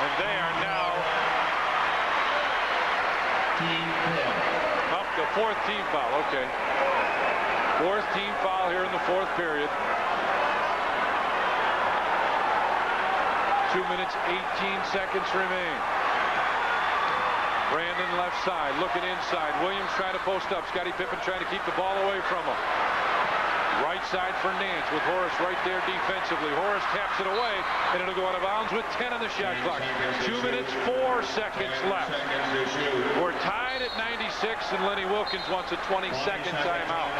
[SPEAKER 1] And they are now up to fourth team foul. Okay. Fourth team foul here in the fourth period. 2 minutes, 18 seconds remain. Brandon left side, looking inside. Williams trying to post up. Scottie Pippen trying to keep the ball away from him. Right side for Nance with Horace right there defensively. Horace taps it away, and it'll go out of bounds with 10 on the shot clock. 2 minutes, 4 seconds left. We're tied at 96, and Lenny Wilkins wants a 20-second timeout.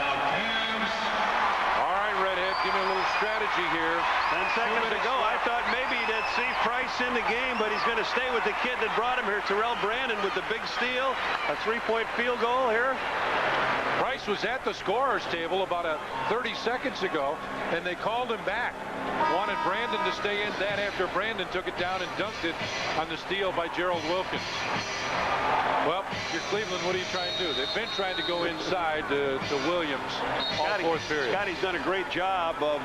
[SPEAKER 1] All right, Redhead, give me a little strategy here.
[SPEAKER 3] 10 seconds to go. I thought maybe they'd see Price in the game, but he's going to stay with the kid that brought him here, Terrell Brandon, with the big steal. A 3-point field goal here.
[SPEAKER 1] Price was at the scorer's table about 30 seconds ago, and they called him back. Wanted Brandon to stay in. That after Brandon took it down and dunked it on the steal by Gerald Wilkins. Well, you're Cleveland. What are you trying to do? They've been trying to go inside to Williams all fourth period.
[SPEAKER 3] Scotty's done a great job of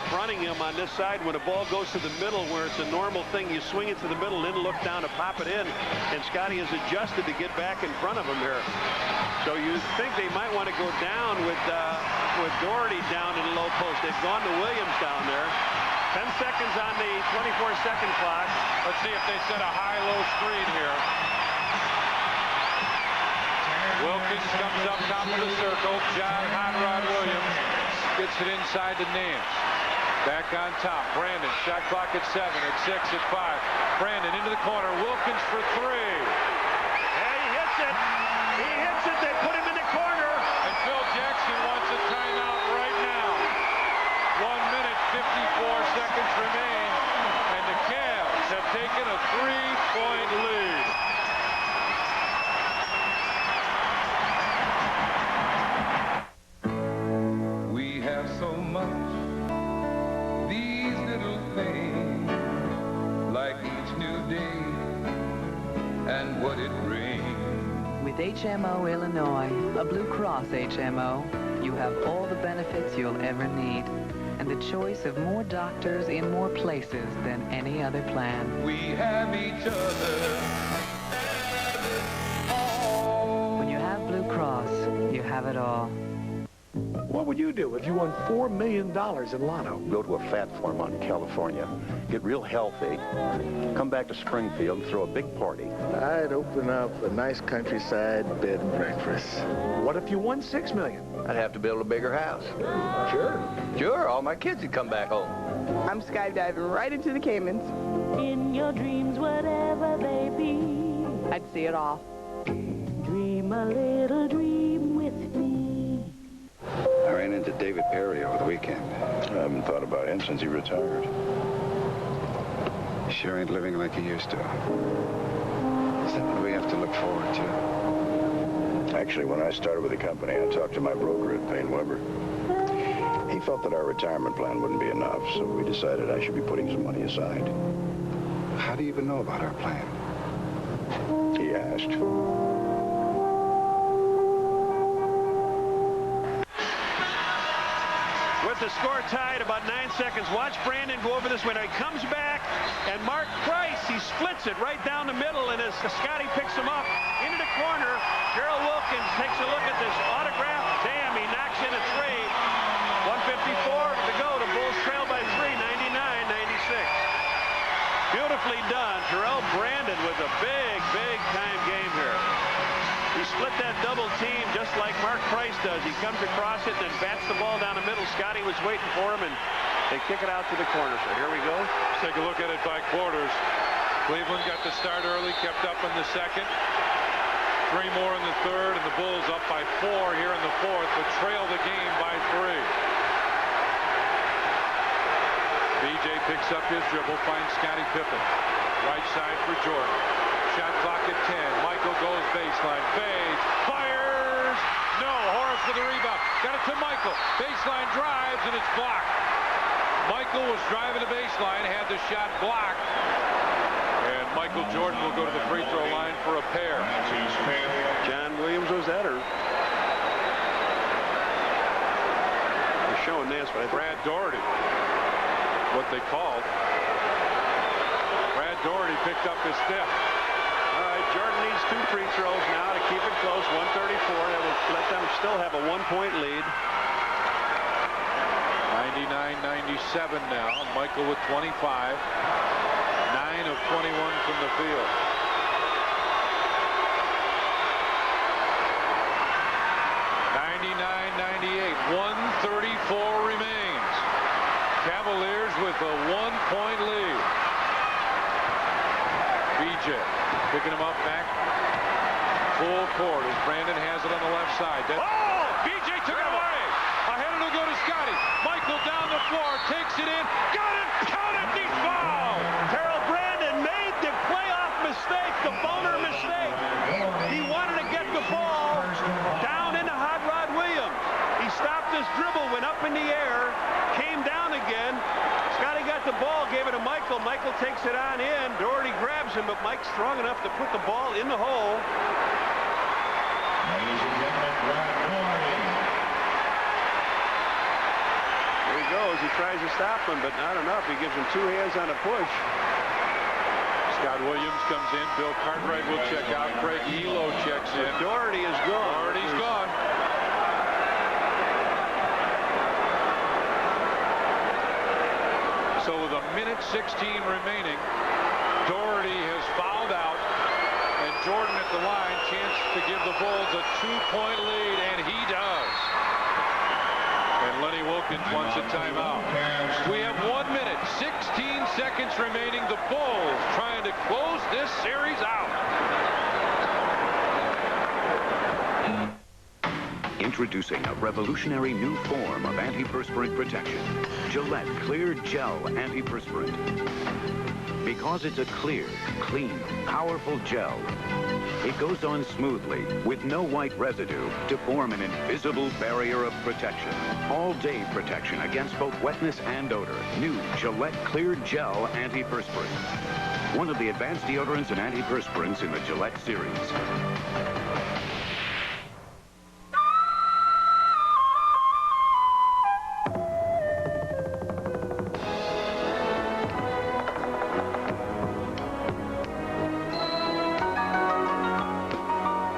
[SPEAKER 3] fronting him on this side. When a ball goes to the middle where it's a normal thing, you swing it to the middle, then look down to pop it in. And Scotty has adjusted to get back in front of him here. So you think they might want to go down with Doherty down in the low post. They've gone to Williams down there. 10 seconds on the 24-second clock.
[SPEAKER 1] Let's see if they set a high-low screen here. Wilkins comes up top of the circle. John Hot Rod Williams gets it inside to Nance. Back on top. Brandon, shot clock at 7, at 6, at 5. Brandon into the corner. Wilkins for 3.
[SPEAKER 3] Yeah, he hits it. He hits it. They put him in the corner.
[SPEAKER 1] And Phil Jackson wants a timeout right now. 1 minute, 54 seconds remain. And the Cavs have taken a 3-point lead.
[SPEAKER 6] We have so much, these little things, like each new day and what it brings.
[SPEAKER 2] With HMO Illinois, a Blue Cross HMO, you have all the benefits you'll ever need and the choice of more doctors in more places than any other plan.
[SPEAKER 6] We have each other.
[SPEAKER 2] When you have Blue Cross, you have it all.
[SPEAKER 9] What would you do if you won $4 million in Lotto?
[SPEAKER 11] Go to a fat farm out in California, get real healthy, come back to Springfield, throw a big party.
[SPEAKER 14] I'd open up a nice countryside bed and breakfast.
[SPEAKER 9] What if you won $6 million?
[SPEAKER 11] I'd have to build a bigger house. Sure, all my kids would come back home.
[SPEAKER 24] I'm skydiving right into the Caymans.
[SPEAKER 25] In your dreams, whatever they be,
[SPEAKER 24] I'd see it all.
[SPEAKER 25] dream a little dream with me.
[SPEAKER 27] I ran into David Perry over the weekend. I haven't thought about him since he retired. He sure ain't living like he used to. Is that what we have to look forward to? Actually, when I started with the company, I talked to my broker at Payne Weber. He felt that our retirement plan wouldn't be enough, so we decided I should be putting some money aside. How do you even know about our plan? He asked.
[SPEAKER 3] with the score tied, about 9 seconds. Watch Brandon go over this window. He comes back, and Mark Price, he splits it right down the middle, and as Scotty picks him up into the corner, Gerald Wilkins takes a look at this autograph. Damn, he knocks in a three. 1:54 to go. The Bulls trail by 3, 99-96. Beautifully done. Terrell Brandon with a big time game here. He split that double team just like Mark Price does. He comes across it and then bats the ball down the middle. Scotty was waiting for him, and they kick it out to the corner. So here we go.
[SPEAKER 1] Let's take a look at it by quarters. Cleveland got the start early, kept up in the second. 3 more in the third, and the Bulls up by 4 here in the fourth, but trail the game by 3. BJ picks up his dribble, finds Scottie Pippen. Right side for Jordan. Shot clock at 10. Michael goes baseline. Fades. Fires. No. Horace with the rebound. Got it to Michael. Baseline drives, and it's blocked. Michael was driving the baseline, had the shot blocked. And Michael Jordan will go to the free throw line for a pair.
[SPEAKER 3] John Williams was that, or? They're showing this, but
[SPEAKER 1] Brad Daugherty. What they called. Brad Daugherty picked up his step.
[SPEAKER 3] All right, Jordan needs 2 free throws now to keep it close. 134. That will let them still have a 1-point lead.
[SPEAKER 1] 99-97 now. Michael with 25. 9 of 21 from the field. (99-98). 134 remains. Cavaliers with a 1-point lead. BJ picking him up back. Full court as Brandon has it on the left side. Oh! BJ took it away. Ahead it'll go to Scotty. Michael down the floor, takes it in, got it, count it, he's fouled.
[SPEAKER 3] Terrell Brandon made the playoff mistake, the boner mistake. He wanted to get the ball down into Hot Rod Williams. He stopped his dribble, went up in the air, came down again. Scotty got the ball, gave it to Michael. Michael takes it on in. Daugherty grabs him, but Mike's strong enough to put the ball in the hole.
[SPEAKER 5] Ladies and gentlemen, Brad Daugherty.
[SPEAKER 3] There he goes. He tries to stop him, but not enough. He gives him 2 hands on a push.
[SPEAKER 1] Scott Williams comes in. Bill Cartwright will check out. Craig Elo checks in.
[SPEAKER 3] Daugherty is gone.
[SPEAKER 1] Daugherty's gone. So with 1:16 remaining, Daugherty has fouled out, and Jordan at the line, chance to give the Bulls a 2-point lead, and he does. And Lenny Wilkins wants a timeout. We have 1 minute, 16 seconds remaining. The Bulls trying to close this series out.
[SPEAKER 12] Introducing a revolutionary new form of antiperspirant protection. Gillette Clear Gel Antiperspirant. Because it's a clear, clean, powerful gel, it goes on smoothly with no white residue to form an invisible barrier of protection. All-day protection against both wetness and odor. New Gillette Clear Gel Antiperspirant. One of the advanced deodorants and antiperspirants in the Gillette series.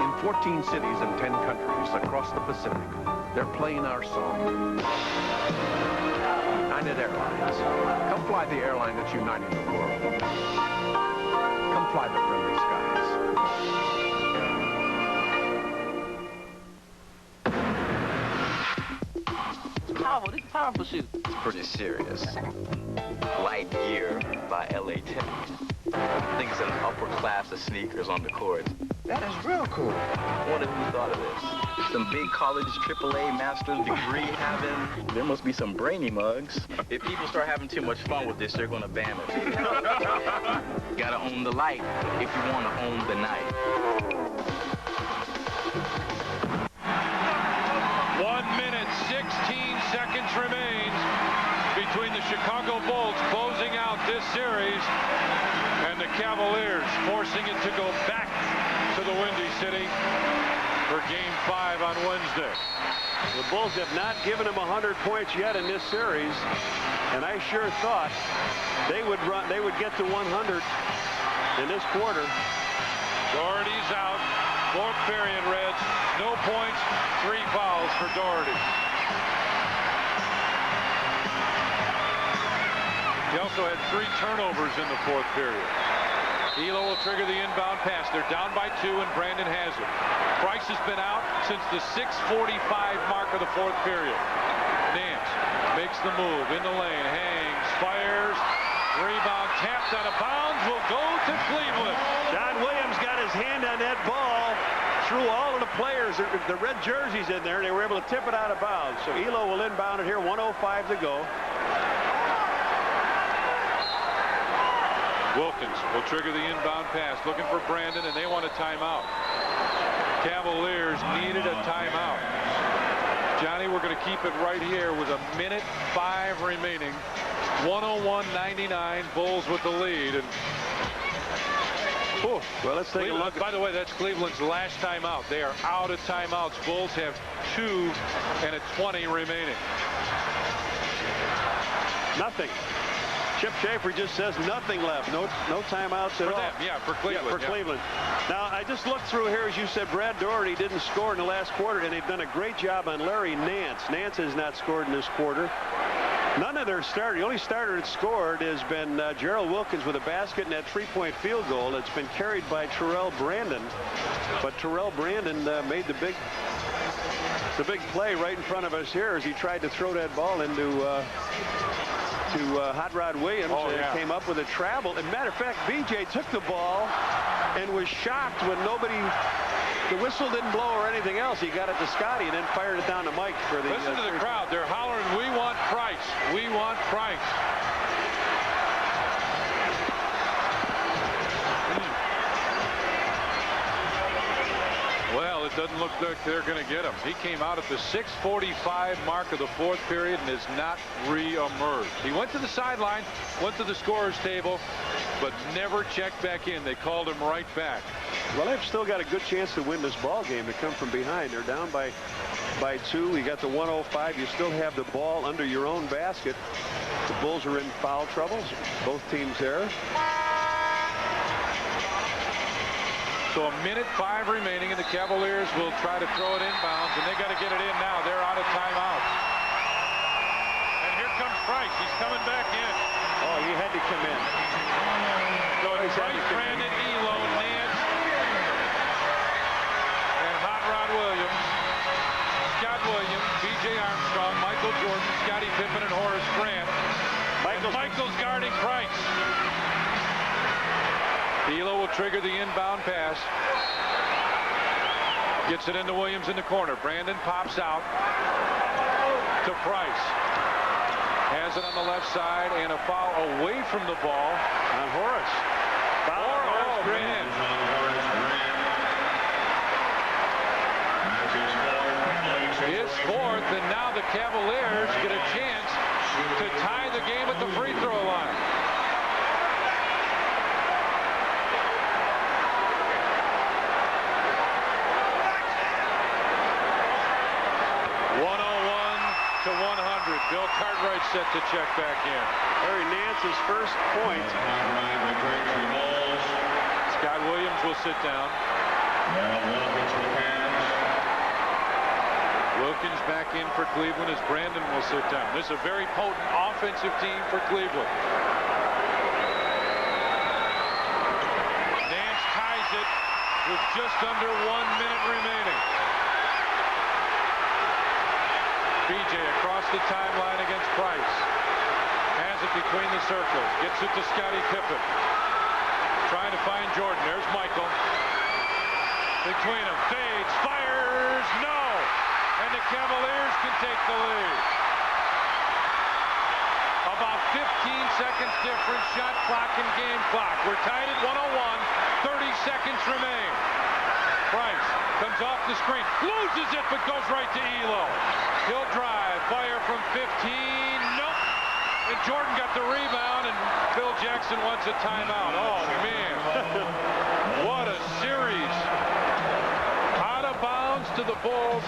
[SPEAKER 11] In 14 cities and 10 countries across the Pacific, they're playing our song. United Airlines. Come fly the airline that's uniting the world. Come fly the friendly skies.
[SPEAKER 13] Powerful. This is a powerful shoot. It's pretty serious. Light Year by LA Timmons. I think it's an upper class of sneakers on the court. That is real cool. Wonder who thought of this. Some big college AAA master's degree having. There must be some brainy mugs. If people start having too much fun with this, they're going to ban it. Gotta own the light if you want to own the night.
[SPEAKER 1] 1 minute, 16 seconds remains between the Chicago Bulls closing out this series and the Cavaliers forcing it to go back to the Windy City. for Game 5 on Wednesday.
[SPEAKER 3] The Bulls have not given him 100 points yet in this series, and I sure thought they would get to 100 in this quarter.
[SPEAKER 1] Doherty's out. Fourth period, Reds. No points, 3 fouls for Doherty. He also had 3 turnovers in the fourth period. Elo will trigger the inbound pass. They're down by 2, and Brandon has it. Price has been out since the 6:45 mark of the fourth period. Nance makes the move in the lane, hangs, fires, rebound, tapped out of bounds, will go to Cleveland.
[SPEAKER 3] John Williams got his hand on that ball, threw all of the players, the red jerseys in there, and they were able to tip it out of bounds. So Elo will inbound it here, 1:05 to go.
[SPEAKER 1] Wilkins will trigger the inbound pass, looking for Brandon, and they want a timeout. Cavaliers needed a timeout. Johnny, we're going to keep it right here with 1:05 remaining. 101-99, Bulls with the lead. And
[SPEAKER 3] well, let's take a look.
[SPEAKER 1] By the way, that's Cleveland's last timeout. They are out of timeouts. Bulls have 2 and a 20 remaining.
[SPEAKER 3] Nothing. Chip Schaefer just says nothing left. No timeouts at all.
[SPEAKER 1] For them, yeah, for Cleveland.
[SPEAKER 3] Yeah, for Cleveland. Now, I just looked through here, as you said, Brad Doherty didn't score in the last quarter, and they've done a great job on Larry Nance. Nance has not scored in this quarter. None of their starters. The only starter that's scored has been Gerald Wilkins with a basket and that 3-point field goal. It's been carried by Terrell Brandon. But Terrell Brandon made the big play right in front of us here as he tried to throw that ball into Hot Rod Williams. Came up with a travel. As a matter of fact, BJ took the ball and was shocked when the whistle didn't blow or anything else. He got it to Scotty and then fired it down to Mike for the.
[SPEAKER 1] Listen to the crowd. They're hollering, "We want Price. We want Price." Well, it doesn't look like they're going to get him. He came out at the 6:45 mark of the fourth period and has not re-emerged. He went to the sideline, went to the scorer's table, but never checked back in. They called him right back.
[SPEAKER 3] Well, they've still got a good chance to win this ball game, to come from behind. They're down by 2. You got the 1:05. You still have the ball under your own basket. The Bulls are in foul trouble. Both teams there.
[SPEAKER 1] So 1:05 remaining, and the Cavaliers will try to throw it inbounds, and they got to get it in now. They're out of timeout. And here comes Price. He's coming back in.
[SPEAKER 3] Oh, he had to come in.
[SPEAKER 1] So it's Price, Brandon, Elo, Nance, and Hot Rod Williams, Scott Williams, B.J. Armstrong, Michael Jordan, Scottie Pippen, and Horace Grant. Michael's guarding Price. Elo will trigger the inbound pass. Gets it into Williams in the corner. Brandon pops out to Price. Has it on the left side, and a foul away from the ball on Horace. Oh, man. His fourth, and now the Cavaliers get a chance to tie the game at the free throw line. To 100. Bill Cartwright set to check back in.
[SPEAKER 3] Larry Nance's first point.
[SPEAKER 1] Scott Williams will sit down. Wilkins back in for Cleveland as Brandon will sit down. This is a very potent offensive team for Cleveland. Nance ties it with just under 1 minute remaining. BJ across the timeline against Price. Has it between the circles. Gets it to Scottie Pippen. Trying to find Jordan. There's Michael. Between them. Fades. Fires. No. And the Cavaliers can take the lead. About 15 seconds difference. Shot clock and game clock. We're tied at 101. 30 seconds remain. Price comes off the screen. Loses it, but goes right to Elo. He'll drive. Fire from 15. Nope. And Jordan got the rebound, and Phil Jackson wants a timeout. Oh, man. What a series. Out of bounds. to the Bulls.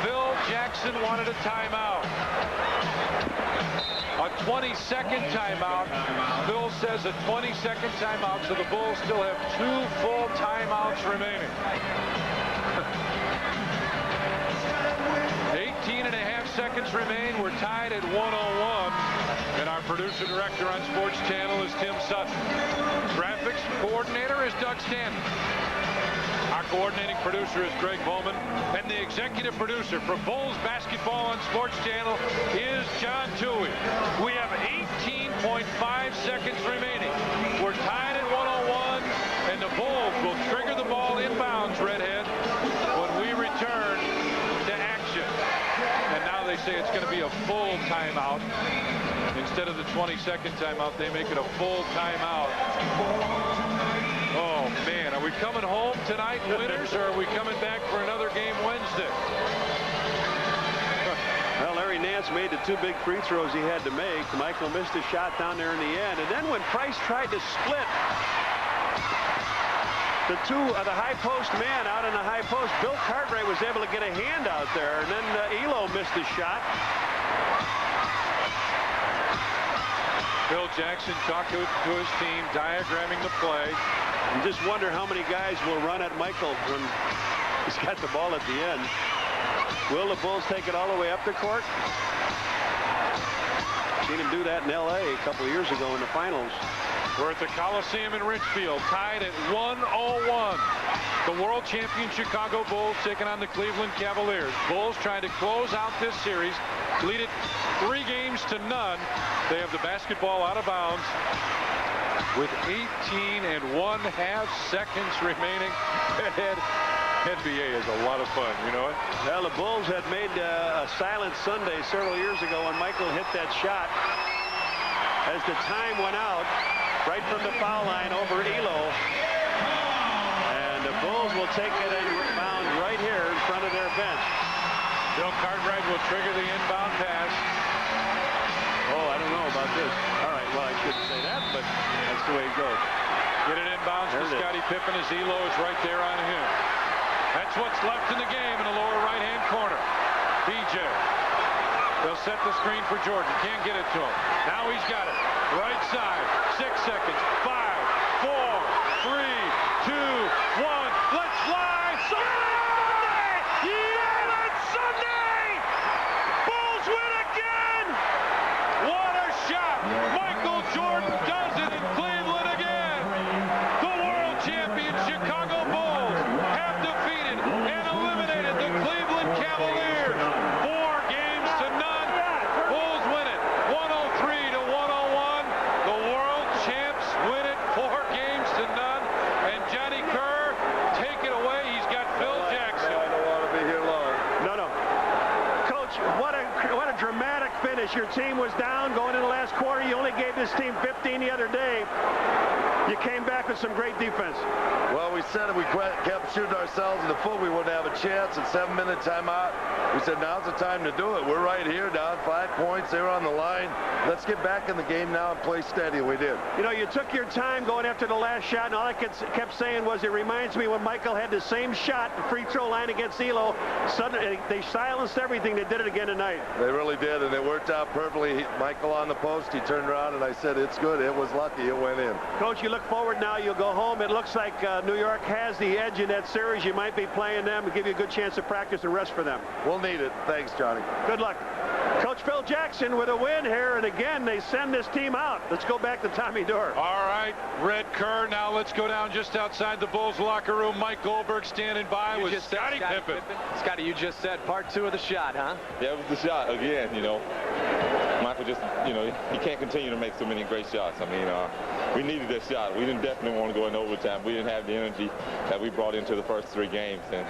[SPEAKER 1] Phil Jackson wanted a timeout. A 20-second timeout. Phil says a 20-second timeout, so the Bulls still have 2 full timeouts remaining. 18.5 seconds remain. We're tied at 101. And our producer director on Sports Channel is Tim Sutton. Graphics coordinator is Doug Stanton. Our coordinating producer is Greg Bowman. And the executive producer for Bulls basketball on Sports Channel is John Toohey. We have 18.5 seconds remaining. We're tied at 101, and the Bulls will trigger the ball inbounds, Redhead, when we return to action. And now they say it's going to be a full timeout. Instead of the 20-second timeout, they make it a full timeout. Oh, man. Are we coming home tonight winners, or are we coming back for another game Wednesday?
[SPEAKER 3] Well, Larry Nance made the 2 big free throws he had to make. Michael missed a shot down there in the end. And then when Price tried to split the high post man out in the high post, Bill Cartwright was able to get a hand out there. And then Elo missed a shot.
[SPEAKER 1] Phil Jackson talked to his team, diagramming the play.
[SPEAKER 3] You just wonder how many guys will run at Michael when he's got the ball at the end. Will the Bulls take it all the way up the court? Seen him do that in L.A. a couple of years ago in the finals.
[SPEAKER 1] We're at the Coliseum in Richfield, tied at 101. The world champion Chicago Bulls taking on the Cleveland Cavaliers. Bulls trying to close out this series, lead it 3 games to none. They have the basketball out of bounds with 18.5 seconds remaining. NBA is a lot of fun, you know it?
[SPEAKER 3] Well, the Bulls had made a silent Sunday several years ago when Michael hit that shot. As the time went out, right from the foul line over Elo. And the Bulls will take it and rebound right here in front of their bench.
[SPEAKER 1] Bill Cartwright will trigger the inbound pass.
[SPEAKER 3] Oh, I don't know about this. All right, well, I shouldn't say that, but that's the way it goes.
[SPEAKER 1] Get it inbounds to Scottie Pippen as Elo is right there on him. That's what's left in the game in the lower right-hand corner. BJ. They'll set the screen for Jordan. Can't get it to him. Now he's got it. Right side. 6 seconds. 5, 4, 3, 2, 1. Let's fly. Sunday! Yeah, it's Sunday! Bulls win again! What a shot! Michael Jordan does it in Cleveland again! The world champion Chicago Bulls have defeated and eliminated the Cleveland Cavaliers. 4 games to none. Bulls win it 103 to 101. The world champs win it 4 games to none. And Johnny Kerr, take it away. He's got Phil Jackson.
[SPEAKER 15] I don't want to be here long.
[SPEAKER 3] No. Coach, what a dramatic finish. Your team was down going into the last quarter. You only gave this team 15 the other day. You came back with some great defense.
[SPEAKER 15] Well, we said if we kept shooting ourselves in the foot, we wouldn't have a chance. At 7-minute timeout, we said now's the time to do it. We're right here, down 5 points. They were on the line. Let's get back in the game now and play steady. We did.
[SPEAKER 3] You know, you took your time going after the last shot, and all I kept saying was it reminds me when Michael had the same shot, the free throw line against Elo. Suddenly, they silenced everything. They did it again tonight.
[SPEAKER 15] They really did, and it worked out perfectly. Michael on the post, he turned around, and I said, it's good. It was lucky. It went in.
[SPEAKER 3] Coach, you look forward now. You'll go home. It looks like New York has the edge in that series. You might be playing them to give you a good chance to practice and rest for them.
[SPEAKER 15] We'll need it. Thanks, Johnny.
[SPEAKER 3] Good luck. Coach Phil Jackson with a win here, and again, they send this team out. Let's go back to Tommy Dorr.
[SPEAKER 1] All right, Red Kerr. Now let's go down just outside the Bulls locker room. Mike Goldberg standing by with Scottie Pippen.
[SPEAKER 8] Scottie, you just said part 2 of the shot, huh?
[SPEAKER 16] Yeah, it was the shot again, you know. Michael just, you know, he can't continue to make so many great shots. I mean, we needed that shot. We didn't definitely want to go in overtime. We didn't have the energy that we brought into the first 3 games, and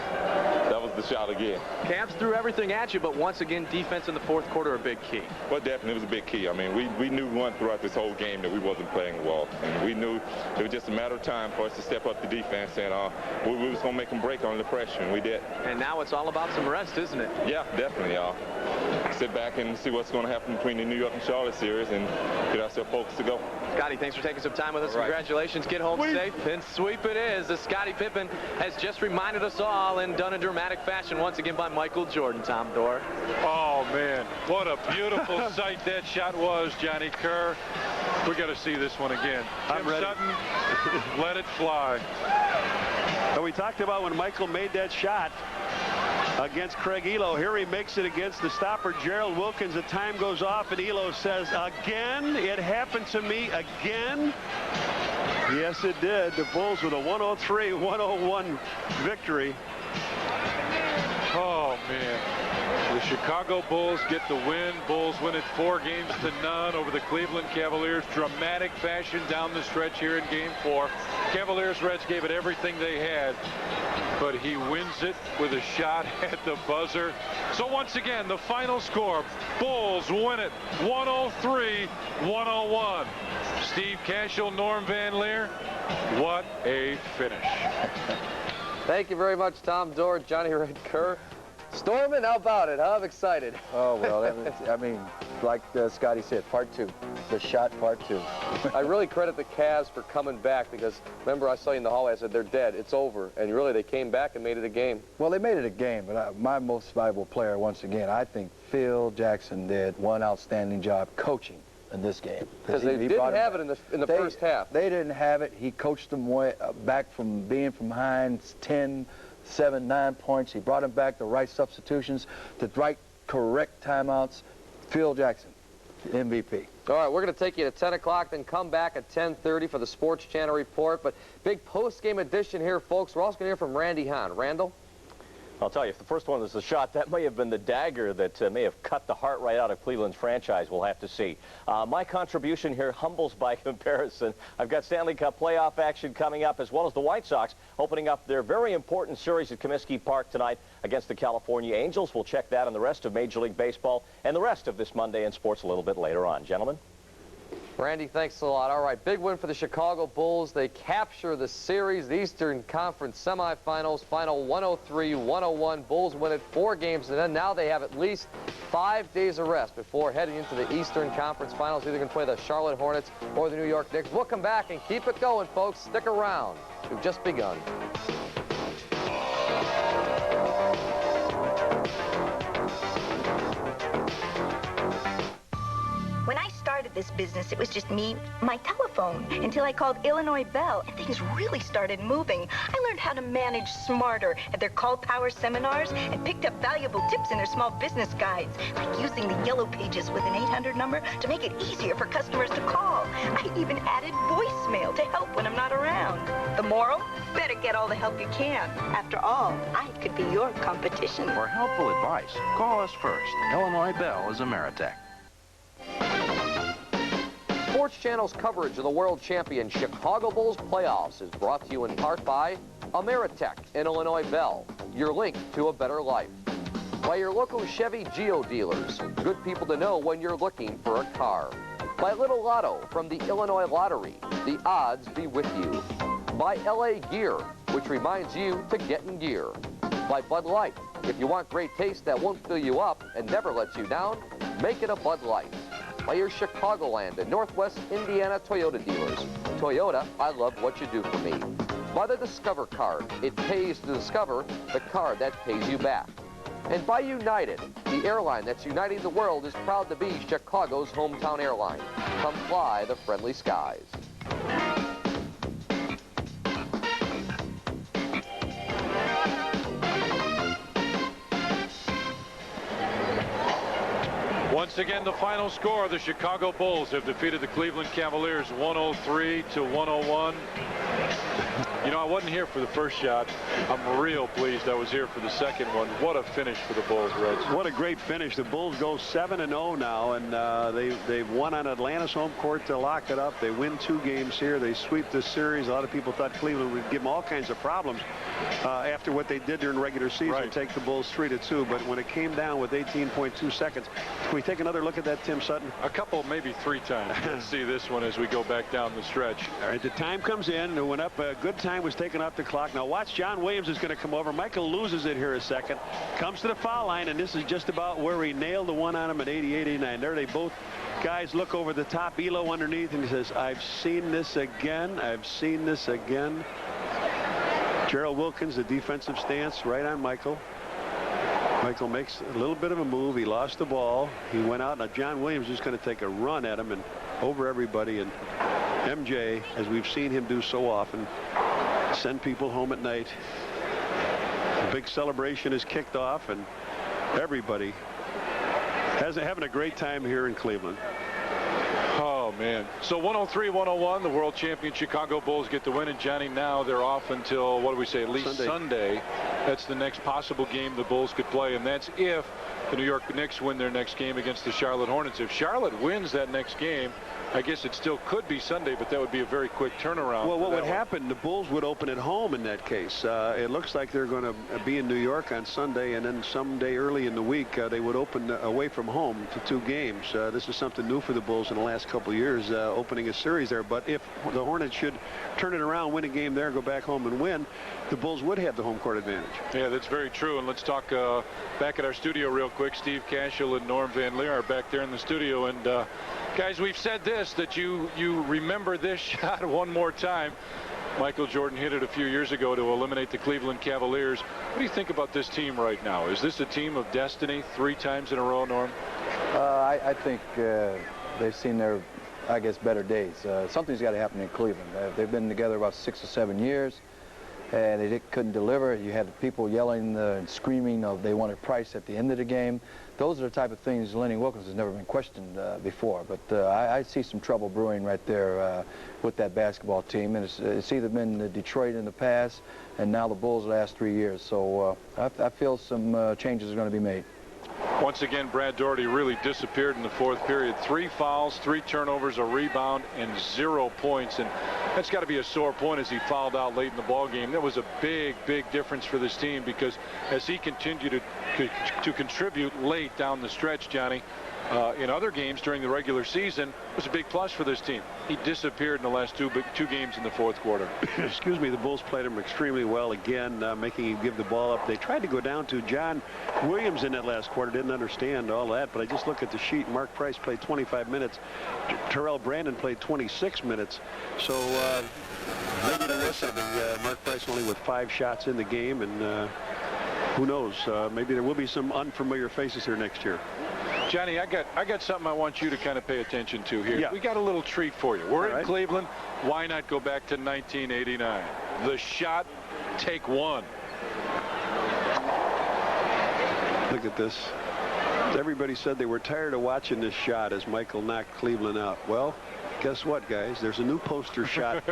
[SPEAKER 16] that was the shot again.
[SPEAKER 8] Cavs threw everything at you, but once again, defense in the 4th quarter a big key.
[SPEAKER 16] Well, definitely, it was a big key. I mean, we knew throughout this whole game that we wasn't playing well, and we knew it was just a matter of time for us to step up the defense, and we was going to make them break on the pressure, and we did.
[SPEAKER 8] And now it's all about some rest, isn't it?
[SPEAKER 16] Yeah, definitely, y'all. Sit back and see what's going to happen between the New York and Charlotte series and get ourselves focused to go.
[SPEAKER 8] Scottie, thanks for taking some time with us. Right. Congratulations. Get home safe. And sweep it is, as Scottie Pippen has just reminded us all and done a dramatic dramatic fashion once again by Michael Jordan, Tom Dorr.
[SPEAKER 1] Oh, man. What a beautiful sight that shot was, Johnny Kerr. We got to see this one again. Tim Sutton, let it fly.
[SPEAKER 3] And we talked about when Michael made that shot against Craig Elo. Here he makes it against the stopper, Gerald Wilkins. The time goes off, and Elo says, again? It happened to me again? Yes, it did. The Bulls with a 103-101 victory.
[SPEAKER 1] Oh, man. The Chicago Bulls get the win. Bulls win it 4-0 over the Cleveland Cavaliers. Dramatic fashion down the stretch here in Game 4. Cavaliers-Reds gave it everything they had, but he wins it with a shot at the buzzer. So once again, the final score, Bulls win it 103-101. Steve Cashel, Norm Van Leer, what a finish.
[SPEAKER 8] Thank you very much, Tom Dorr, Johnny Red Kerr. Stormin', how about it, huh? I'm excited.
[SPEAKER 7] Oh, well, I mean, like Scotty said, part 2. The shot, part 2.
[SPEAKER 8] I really credit the Cavs for coming back because, remember, I saw you in the hallway, I said, they're dead, it's over. And really, they came back and made it a game.
[SPEAKER 7] Well, they made it a game, but my most valuable player, once again, I think Phil Jackson did one outstanding job coaching in this game.
[SPEAKER 8] Because they didn't have it in the first half.
[SPEAKER 7] They didn't have it. He coached them back from being from behind 10, 7, 9 points. He brought him back the right substitutions, the right correct timeouts. Phil Jackson, MVP.
[SPEAKER 8] All right, we're going to take you to 10 o'clock, then come back at 10:30 for the Sports Channel report. But big post-game edition here, folks. We're also going to hear from Randy Hahn. Randall?
[SPEAKER 17] I'll tell you, if the first one was the shot, that may have been the dagger that may have cut the heart right out of Cleveland's franchise. We'll have to see. My contribution here humbles by comparison. I've got Stanley Cup playoff action coming up, as well as the White Sox opening up their very important series at Comiskey Park tonight against the California Angels. We'll check that and the rest of Major League Baseball and the rest of this Monday in sports a little bit later on. Gentlemen?
[SPEAKER 8] Randy, thanks a lot. All right, big win for the Chicago Bulls. They capture the series, the Eastern Conference Semifinals, final 103-101. Bulls win it 4 games, and then now they have at least 5 days of rest before heading into the Eastern Conference Finals. Either going to play the Charlotte Hornets or the New York Knicks. We'll come back and keep it going, folks. Stick around. We've just begun.
[SPEAKER 18] When I started this business, it was just me, my telephone, until I called Illinois Bell, and things really started moving. I learned how to manage smarter at their call power seminars and picked up valuable tips in their small business guides, like using the yellow pages with an 800 number to make it easier for customers to call. I even added voicemail to help when I'm not around. The moral? Better get all the help you can. After all, I could be your competition.
[SPEAKER 19] For helpful advice, call us first. Illinois Bell is Ameritech.
[SPEAKER 8] Sports Channel's coverage of the World Champion Chicago Bulls playoffs is brought to you in part by Ameritech and Illinois Bell, your link to a better life. By your local Chevy Geo dealers, good people to know when you're looking for a car. By Little Lotto from the Illinois Lottery, the odds be with you. By LA Gear, which reminds you to get in gear. By Bud Light, if you want great taste that won't fill you up and never lets you down, make it a Bud Light. By your Chicagoland and Northwest Indiana Toyota dealers. Toyota, I love what you do for me. By the Discover card. It pays to discover the card that pays you back. And by United, the airline that's uniting the world is proud to be Chicago's hometown airline. Come fly the friendly skies.
[SPEAKER 1] Once again, the final score, the Chicago Bulls have defeated the Cleveland Cavaliers 103-101. You know, I wasn't here for the first shot. I'm real pleased I was here for the second one. What a finish for the Bulls, Reds.
[SPEAKER 3] What a great finish. The Bulls go 7-0 now, and they've won on Atlanta's home court to lock it up. They win 2 games here. They sweep this series. A lot of people thought Cleveland would give them all kinds of problems after what they did during regular season, take the Bulls 3-2. But when it came down with 18.2 seconds, can we take another look at that, Tim Sutton?
[SPEAKER 1] A couple, maybe 3 times. Let's see this one as we go back down the stretch.
[SPEAKER 3] All right, the time comes in. It went up. A good time was taken off the clock. Now watch, John Williams is going to come over. Michael loses it here a second. Comes to the foul line, and this is just about where he nailed the one on him at 88-89. There they both guys look over the top. Elo underneath, and he says, I've seen this again. I've seen this again. Gerald Wilkins, the defensive stance, right on Michael. Michael makes a little bit of a move. He lost the ball. He went out. Now John Williams is going to take a run at him and over everybody. And MJ, as we've seen him do so often, send people home at night. The big celebration is kicked off, and everybody having a great time here in Cleveland.
[SPEAKER 1] Oh, man. So 103-101, the world champion Chicago Bulls get the win. And, Johnny, now they're off until, what do we say, at least Sunday. That's the next possible game the Bulls could play, and that's if the New York Knicks win their next game against the Charlotte Hornets. If Charlotte wins that next game, I guess it still could be Sunday, but that would be a very quick turnaround.
[SPEAKER 3] Well, what would happen, the Bulls would open at home in that case. It looks like they're going to be in New York on Sunday, and then someday early in the week, they would open away from home to 2 games. This is something new for the Bulls in the last couple of years, opening a series there. But if the Hornets should turn it around, win a game there, go back home and win, the Bulls would have the home court advantage.
[SPEAKER 1] Yeah, that's very true. And let's talk back at our studio real quick. Steve Cashel and Norm Van Leer are back there in the studio. And guys, we've said this, that you remember this shot one more time. Michael Jordan hit it a few years ago to eliminate the Cleveland Cavaliers. What do you think about this team right now? Is this a team of destiny 3 times in a row, Norm?
[SPEAKER 7] I think they've seen their, I guess, better days. Something's got to happen in Cleveland. They've been together about 6 or 7 years, and they couldn't deliver. You had people yelling and screaming of they wanted Price at the end of the game. Those are the type of things Lenny Wilkins has never been questioned before. But I see some trouble brewing right there with that basketball team. And it's either been Detroit in the past and now the Bulls the last 3 years. So I feel some changes are going to be made.
[SPEAKER 1] Once again, Brad Daugherty really disappeared in the 4th period. 3 fouls, 3 turnovers, a rebound, and 0 points. And that's got to be a sore point as he fouled out late in the ball game. That was a big, big difference for this team, because as he continued to contribute late down the stretch, Johnny, in other games during the regular season, it was a big plus for this team. He disappeared in the last 2 games in the 4th quarter.
[SPEAKER 3] Excuse me, the Bulls played him extremely well again, making him give the ball up. They tried to go down to John Williams in that last quarter. Didn't understand all that, but I just look at the sheet. Mark Price played 25 minutes. Terrell Brandon played 26 minutes. So maybe the rest of Mark Price only with 5 shots in the game, and who knows? Maybe there will be some unfamiliar faces here next year.
[SPEAKER 1] Johnny, I got something I want you to kind of pay attention to here.
[SPEAKER 3] Yeah.
[SPEAKER 1] We got a little treat for you. We're in Cleveland. Why not go back to 1989? The shot, take 1.
[SPEAKER 3] Look at this. Everybody said they were tired of watching this shot as Michael knocked Cleveland out. Well, guess what, guys? There's a new poster shot.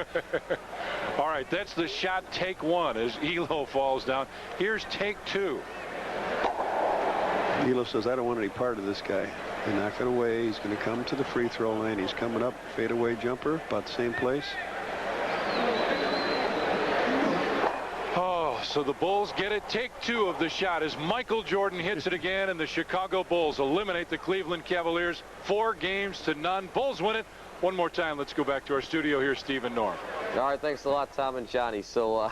[SPEAKER 1] All right, that's the shot, take 1, as Elo falls down. Here's take 2.
[SPEAKER 3] Elo says, I don't want any part of this guy. They knock it away. He's going to come to the free throw line. He's coming up, fadeaway jumper, about the same place.
[SPEAKER 1] Oh, so the Bulls get it. Take 2 of the shot as Michael Jordan hits it again, and the Chicago Bulls eliminate the Cleveland Cavaliers 4-0. Bulls win it. One more time, let's go back to our studio. Here's Steve and Norm.
[SPEAKER 17] All right, thanks a lot, Tom and Johnny. So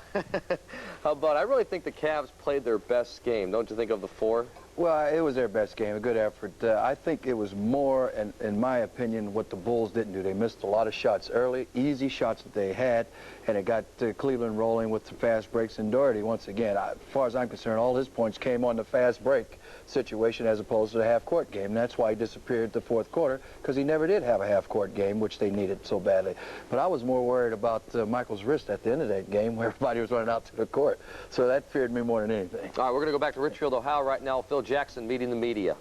[SPEAKER 17] how about, I really think the Cavs played their best game. Don't you think, of the 4?
[SPEAKER 7] Well, it was their best game, a good effort. I think it was more, in my opinion, what the Bulls didn't do. They missed a lot of shots early, easy shots that they had, and it got Cleveland rolling with the fast breaks. And Daugherty, once again, as far as I'm concerned, all his points came on the fast break situation as opposed to the half-court game. And that's why he disappeared the 4th quarter, because he never did have a half-court game, which they needed so badly. But I was more worried about Michael's wrist at the end of that game, where everybody was running out to the court. So that feared me more than anything.
[SPEAKER 17] All right, we're going to go back to Richfield, Ohio right now. Phil Jackson meeting the media.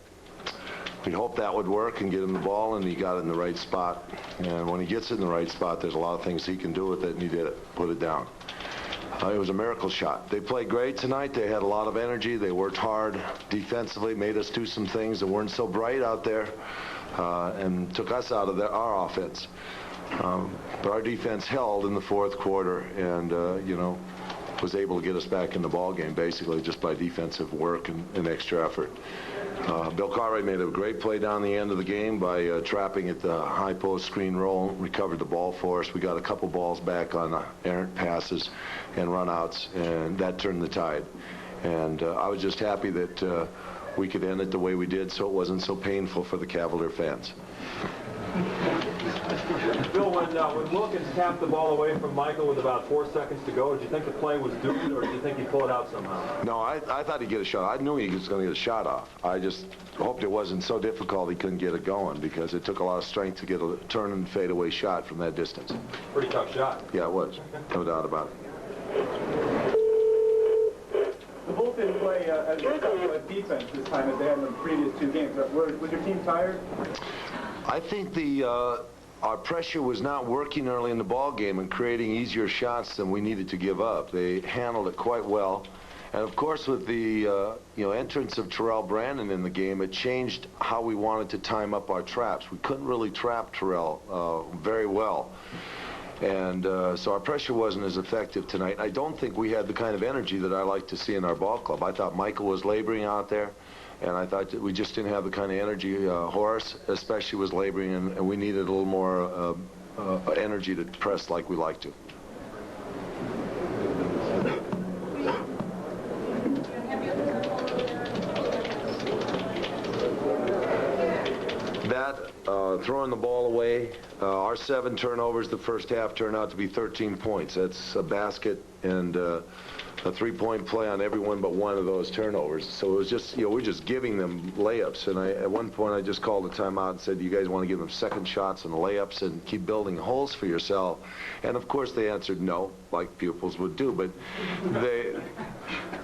[SPEAKER 15] We hope that would work and get him the ball, and he got it in the right spot. And when he gets it in the right spot, there's a lot of things he can do with it, and he did it. Put it down. It was a miracle shot. They played great tonight. They had a lot of energy. They worked hard defensively, made us do some things that weren't so bright out there, and took us out of our offense. But our defense held in the 4th quarter, and was able to get us back in the ball game basically just by defensive work and extra effort. Bill Cartwright made a great play down the end of the game by trapping at the high post screen roll, recovered the ball for us. We got a couple balls back on errant passes and runouts, and that turned the tide. And I was just happy that we could end it the way we did, so it wasn't so painful for the Cavalier fans.
[SPEAKER 8] Bill, when Wilkins tapped the ball away from Michael with about 4 seconds to go, did you think the play was doomed, or did you think he'd pull it out somehow?
[SPEAKER 15] No, I thought he'd get a shot. I knew he was going to get a shot off. I just hoped it wasn't so difficult he couldn't get it going, because it took a lot of strength to get a turn and fadeaway shot from that distance.
[SPEAKER 8] Pretty tough shot.
[SPEAKER 15] Yeah, it was. No doubt about it.
[SPEAKER 4] The Bulls didn't play as tough defense this time as they had in the previous 2 games. Was your team tired?
[SPEAKER 15] I think our pressure was not working early in the ball game and creating easier shots than we needed to give up. They handled it quite well. And of course, with the entrance of Terrell Brandon in the game, it changed how we wanted to time up our traps. We couldn't really trap Terrell very well. And so our pressure wasn't as effective tonight. I don't think we had the kind of energy that I like to see in our ball club. I thought Michael was laboring out there, and I thought that we just didn't have the kind of energy. Horace especially was laboring, and we needed a little more energy to press like we like to. Throwing the ball away, our 7 turnovers the first half turned out to be 13 points. That's a basket and a 3-point play on every one but one of those turnovers. So it was just, we're just giving them layups. And at one point I just called a timeout and said, you guys want to give them second shots and layups and keep building holes for yourself? And of course they answered no, like pupils would do. But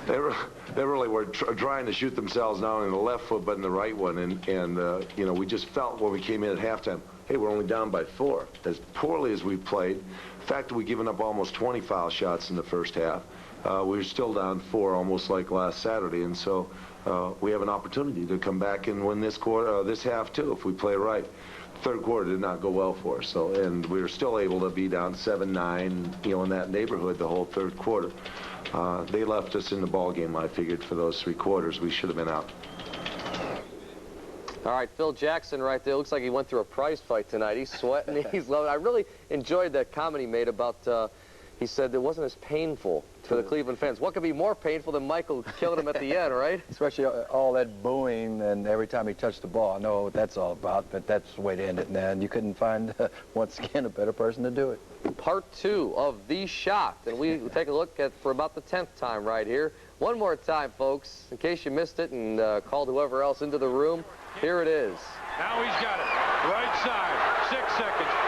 [SPEAKER 15] they really were trying to shoot themselves not only in the left foot but in the right one. And we just felt when we came in at halftime, hey, we're only down by 4. As poorly as we played, the fact that we've given up almost 20 foul shots in the first half, we were still down 4, almost like last Saturday. And so we have an opportunity to come back and win this quarter, this half too, if we play right. Third quarter did not go well for us, and we were still able to be down 7-9, in that neighborhood the whole third quarter. They left us in the ball game. I figured for those 3 quarters we should have been out.
[SPEAKER 17] All right, Phil Jackson right there. Looks like he went through a prize fight tonight. He's sweating. He's loving it. I really enjoyed that comment he made about, he said it wasn't as painful to the Cleveland fans. What could be more painful than Michael killing him at the end, right?
[SPEAKER 7] Especially all that booing and every time he touched the ball. I know what that's all about, but that's the way to end it, man. You couldn't find, once again, a better person to do it.
[SPEAKER 17] Part 2 of The Shot, and we take a look at for about the 10th time right here. One more time, folks, in case you missed it and called whoever else into the room. Here it is.
[SPEAKER 1] Now he's got it. Right side. 6 seconds.